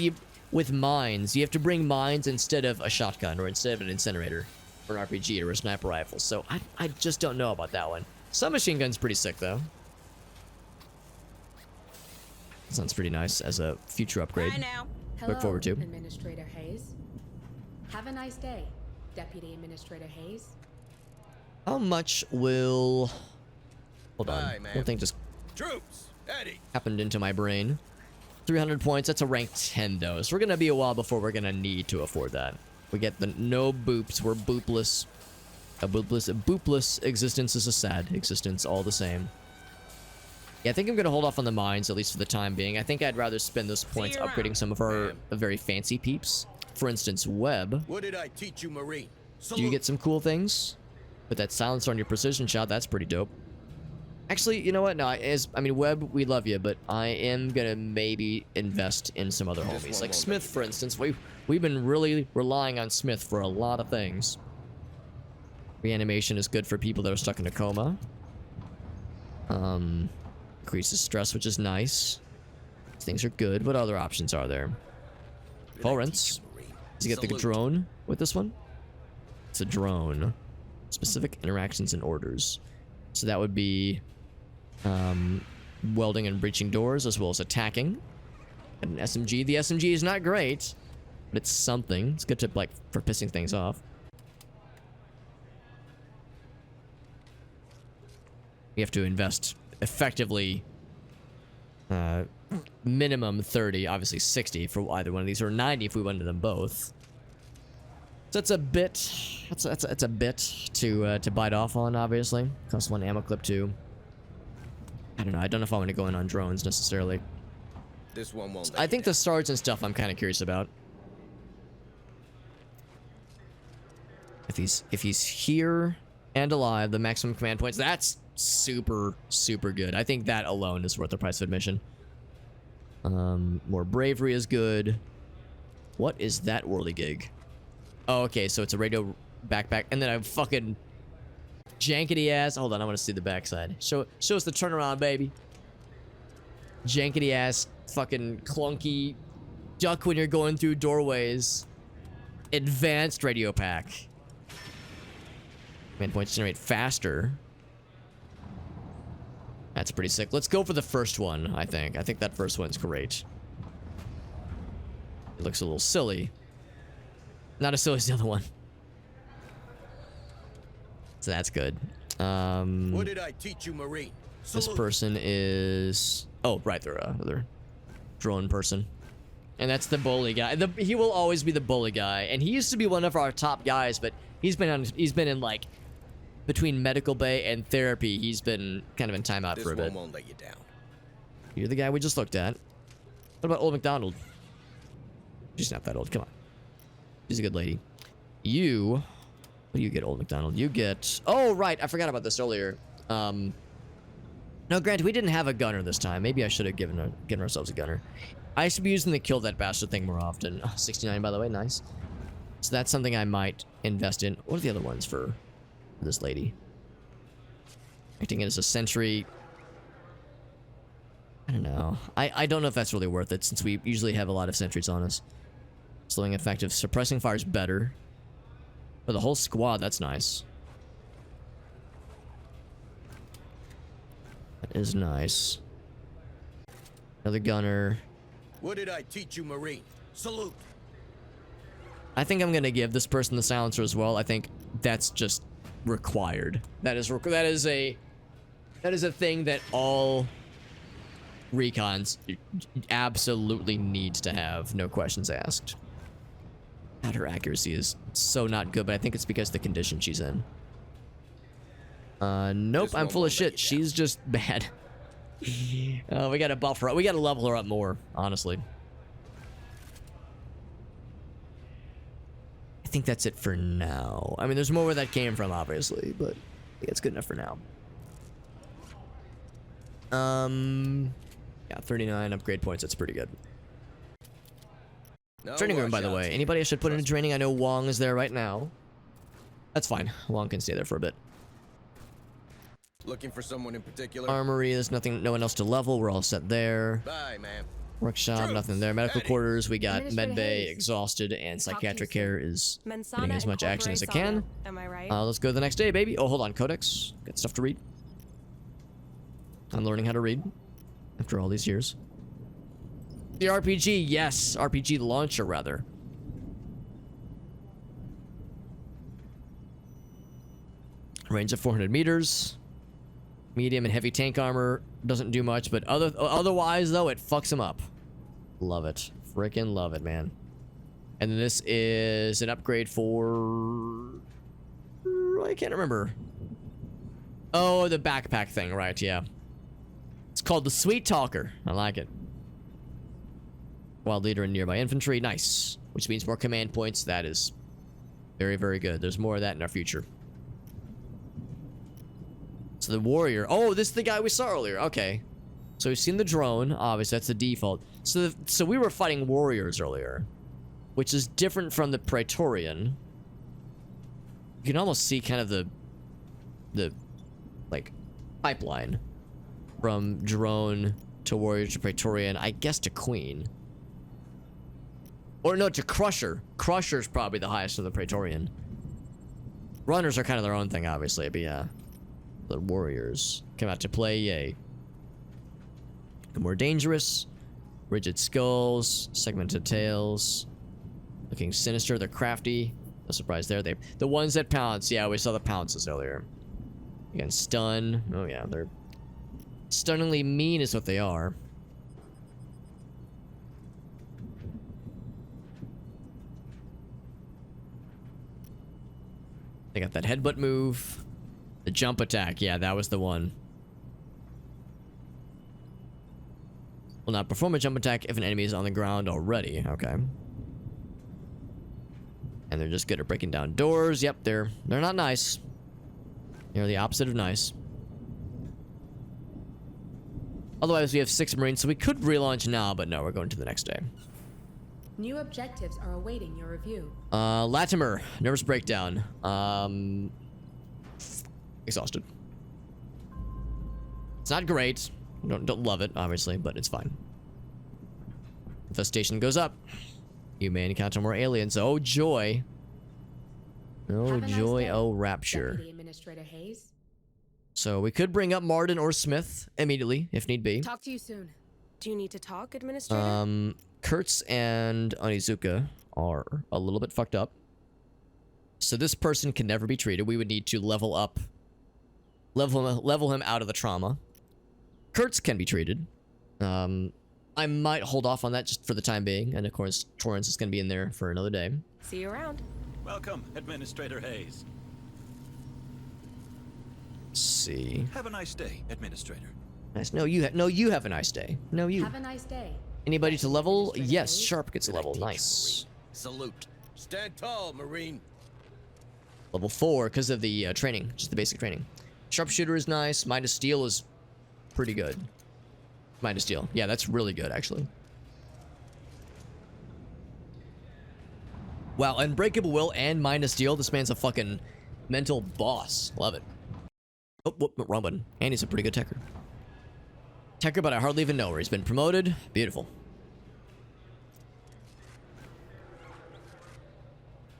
with mines, you have to bring mines instead of a shotgun, or instead of an incinerator, or an RPG, or a sniper rifle. So, I just don't know about that one. Some machine gun's pretty sick, though. Sounds pretty nice as a future upgrade.
Bye now.
Look forward to.
Administrator Hayes. Have a nice day, Deputy Administrator Hayes.
How much will... Hold on.
Bye, ma'am.
One thing just
Troops, Eddie.
happened into my brain. 300 points. That's a rank 10, though. So we're going to be a while before we're going to need to afford that. We get the no boops. We're boopless. A boopless existence is a sad existence all the same. Yeah, I think I'm going to hold off on the mines, at least for the time being. I think I'd rather spend those points upgrading some of our very fancy peeps. For instance, Webb.
What did I teach you, Marine?
Do you get some cool things? With that silencer on your precision shot, that's pretty dope. Actually, you know what? No, I mean, Webb, we love you, but I am going to maybe invest in some other homies. Like Smith, for instance. We've been really relying on Smith for a lot of things. Reanimation is good for people that are stuck in a coma. Increases stress, which is nice. These things are good. What other options are there? Torrents. Does he get the drone with this one? It's a drone. Specific interactions and orders. So that would be welding and breaching doors, as well as attacking. And an SMG. The SMG is not great, but it's something. It's good to, like, for pissing things off. We have to invest effectively minimum 30, obviously 60 for either one of these, or 90 if we went to them both. So it's a bit, it's a bit to bite off on, obviously. Costs one ammo clip too. I don't know. I don't know if I want to go in on drones necessarily.
This one won't.
I think the SARS and stuff I'm kind of curious about. If he's here and alive, the maximum command points, that's super good. I think that alone is worth the price of admission. More bravery is good. What is that whirligig? Oh, okay, so it's a radio backpack, and then a fucking jankety ass. Hold on, I want to see the backside. Show us the turnaround, baby. Jankety ass, fucking clunky, duck when you're going through doorways. Advanced radio pack. Command points generate faster. That's pretty sick. Let's go for the first one, I think. I think that first one's great. It looks a little silly. Not as silly as the other one. So that's good.
What did I teach you, Marine?
This person is... Oh, right, they're another drone person. And that's the bully guy. He will always be the bully guy. And he used to be one of our top guys, but he's been in, like, between medical bay and therapy, he's been kind of in timeout for a bit.
This one won't let you down.
You're the guy we just looked at. What about Old MacDonald? She's not that old. Come on. She's a good lady. What do you get, Old MacDonald? You get... Oh, right. I forgot about this earlier. No, granted, we didn't have a gunner this time. Maybe I should have given ourselves a gunner. I should be using the kill that bastard thing more often. Oh, 69, by the way. Nice. So that's something I might invest in. What are the other ones for this lady? Acting as a sentry. I don't know. I don't know if that's really worth it, since we usually have a lot of sentries on us. Slowing effective. Suppressing fire is better. For the whole squad, that's nice. That is nice. Another gunner.
What did I teach you, Marine? Salute.
I think I'm gonna give this person the silencer as well. I think that's just required. That is a thing that all recons absolutely needs to have, no questions asked. God, her accuracy is so not good, but I think it's because of the condition she's in. Nope, I'm full of shit. She's just bad. We gotta buff her up. We gotta level her up more, honestly. I think that's it for now. I mean, there's more where that came from, obviously, but I think it's good enough for now. Yeah, 39 upgrade points. That's pretty good.
No
Training room, by the
washouts
way.
here.
Anybody I should put into training? I know Wong is there right now. That's fine. Wong can stay there for a bit.
Looking for someone in particular?
Armory, there's nothing, no one else to level. We're all set there.
Bye, ma'am.
Workshop,
Troops,
nothing there. Medical
ready.
quarters, we got
Administrator
medbay,
Hayes.
exhausted, and
Talk to you
psychiatric
soon.
care is
Mensana
getting as much action as it can.
Am I right?
Let's go to the next day, baby. Oh, hold on. Codex. Got stuff to read. I'm learning how to read after all these years. The RPG, yes. RPG launcher, rather. Range of 400 meters. Medium and heavy tank armor. Doesn't do much, but otherwise, though, it fucks him up. Love it. Freaking love it, man. And then this is an upgrade for... I can't remember. Oh, the backpack thing, right, yeah. It's called the Sweet Talker. I like it. Wild leader in nearby infantry. Nice. Which means more command points. That is very, very good. There's more of that in our future. So the warrior. Oh, this is the guy we saw earlier. Okay. So we've seen the drone. Obviously, that's the default. So we were fighting warriors earlier, which is different from the Praetorian. You can almost see kind of the like pipeline from drone to warrior to Praetorian, I guess to queen. Or no, to crusher. Crusher's probably the highest of the Praetorian. Runners are kind of their own thing, obviously, but yeah. The warriors come out to play, yay. The more dangerous. Rigid skulls, segmented tails. Looking sinister, they're crafty. No surprise there. The ones that pounce, yeah, we saw the pounces earlier. Again, stun. Oh yeah, they're stunningly mean is what they are. They got that headbutt move. The jump attack, yeah, that was the one. Will not perform a jump attack if an enemy is on the ground already. Okay. And they're just good at breaking down doors. Yep, they're not nice. They're the opposite of nice. Otherwise, we have 6 Marines, so we could relaunch now, but no, we're going to the next day.
New objectives are awaiting your review.
Latimer, nervous breakdown. Exhausted. It's not great. Don't love it, obviously, but it's fine. Infestation goes up. You may encounter more aliens. Oh, joy. Oh,
Have a nice
joy.
day,
Oh, rapture.
Deputy Administrator Hayes.
So we could bring up Marden or Smith immediately, if need be.
Talk to you soon.
Do you need to talk, Administrator?
Kurtz and Onizuka are a little bit fucked up. So this person can never be treated. We would need to level up. Level him out of the trauma. Kurtz can be treated. I might hold off on that just for the time being. And of course, Torrance is going to be in there for another day.
See you around.
Welcome, Administrator Hayes.
Let's see.
Have a nice day, Administrator.
Nice. No, you have a nice day. No, you.
Have a nice day.
Anybody to level?
Administrator
Yes,
Hayes.
Sharp gets a level. Nice.
Salute. Stand tall, Marine.
Level 4 because of the training, just the basic training. Sharpshooter is nice. Midas Steel is pretty good. Midas Steel. Yeah, that's really good, actually. Wow, Unbreakable Will and Midas Steel. This man's a fucking mental boss. Love it. Oh, whoop, wrong button. And he's a pretty good techer. Techer, but I hardly even know where he's been promoted. Beautiful.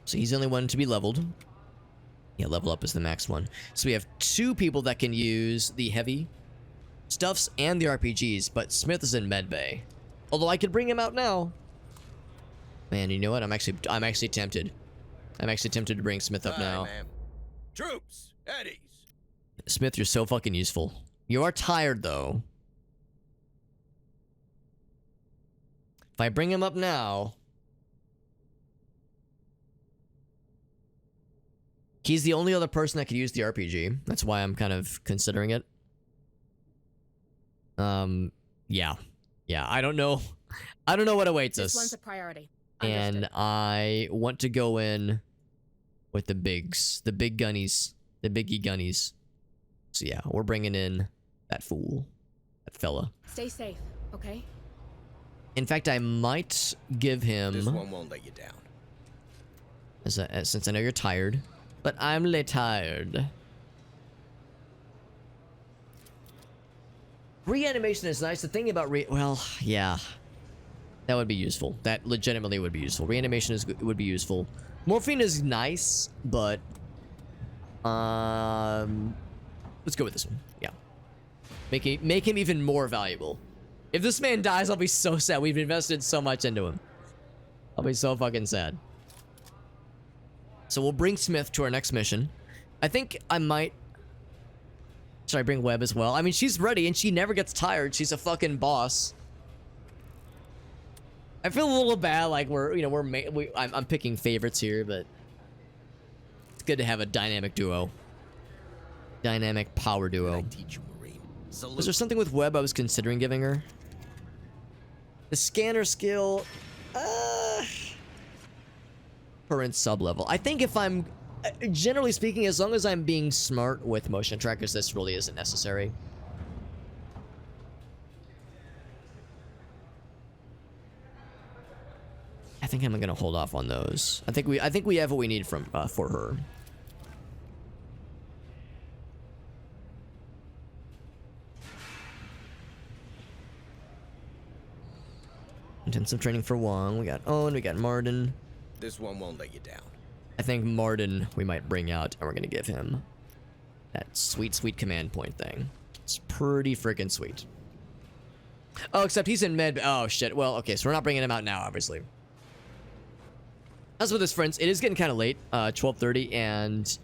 So he's the only one to be leveled. Yeah, level up is the max one. So we have 2 people that can use the heavy stuffs and the RPGs, but Smith is in medbay. Although I could bring him out now. Man, you know what? I'm actually tempted. I'm actually tempted to bring Smith up
Bye,
now.
ma'am. Troops, at ease.
Smith, you're so fucking useful. You are tired though. If I bring him up now, he's the only other person that could use the RPG. That's why I'm kind of considering it. Yeah. I don't know. I don't know what awaits
This one's
us.
a priority.
And
Understood.
I want to go in with the bigs, the big gunnies, the biggie gunnies. So yeah, we're bringing in that fool, that fella.
Stay safe, okay?
In fact, I might give him.
This one won't let you down.
Since I know you're tired, but I'm tired. Reanimation is nice. The thing about well, yeah, that would be useful. That legitimately would be useful. Reanimation would be useful. Morphine is nice, but let's go with this one. Yeah, make him even more valuable. If this man dies, I'll be so sad. We've invested so much into him. I'll be so fucking sad. So we'll bring Smith to our next mission. I think I might. Should I bring Webb as well? I mean, she's ready and she never gets tired. She's a fucking boss. I feel a little bad, like I'm picking favorites here, but it's good to have a dynamic duo. Dynamic power duo. Was there something with Webb I was considering giving her? The scanner skill, current sub level. I think if I'm, generally speaking, as long as I'm being smart with motion trackers, this really isn't necessary. I think I'm gonna hold off on those. I think we have what we need from for her. Intensive training for Wong. We got Owen. We got Martin.
This one won't let you down.
I think Martin we might bring out, and we're gonna give him that sweet command point thing. It's pretty freaking sweet. Oh, except he's in med. Oh shit. Well, okay, so we're not bringing him out now, obviously. As with his friends, it is getting kind of late, 12:30, and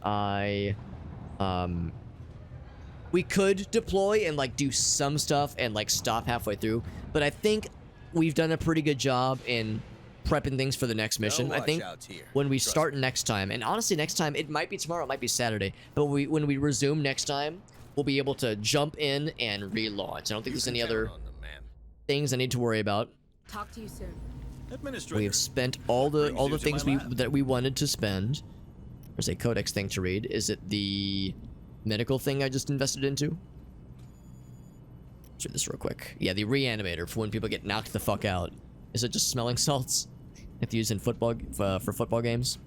we could deploy and like do some stuff and like stop halfway through, but I think we've done a pretty good job in prepping things for the next mission. I think when we start next time, and honestly next time, it might be tomorrow, it might be Saturday, but when we resume next time, we'll be able to jump in and relaunch. I don't think there's any other things I need to worry about.
Talk to you soon.
We have spent all the things that we wanted to spend. There's a codex thing to read. Is it the medical thing I just invested into? Let's read this real quick. Yeah, the reanimator for when people get knocked the fuck out. Is it just smelling salts? If to use in football for football games.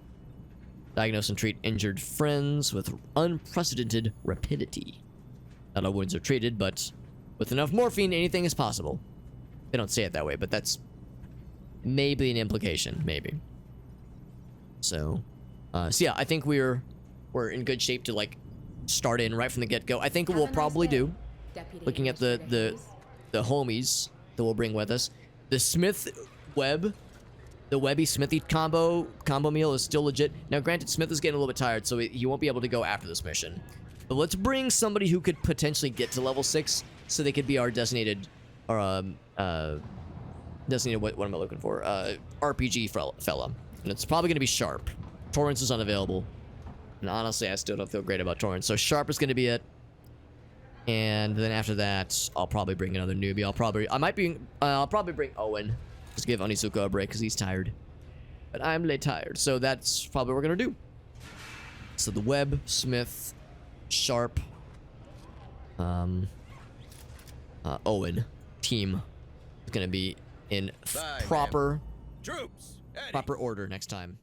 Diagnose and treat injured friends with unprecedented rapidity. Not all wounds are treated, but with enough morphine, anything is possible. They don't say it that way, but that's maybe an implication, maybe. So yeah, I think we're in good shape to like start in right from the get-go. I think what we'll probably do, looking at the homies that we'll bring with us, the Smith Webb, the Webby Smithy combo meal is still legit. Now, granted, Smith is getting a little bit tired, so he won't be able to go after this mission. But let's bring somebody who could potentially get to level 6, so they could be our designated, or designated, what am I looking for? RPG fella. And it's probably going to be Sharp. Torrance is unavailable. And honestly, I still don't feel great about Torrance. So Sharp is going to be it. And then after that, I'll probably bring another newbie. I'll probably bring Owen. Just give Onizuka a break because he's tired. But I'm tired. So that's probably what we're going to do. So the Webb, Smith, Sharp, Owen team is going to be in proper order next time.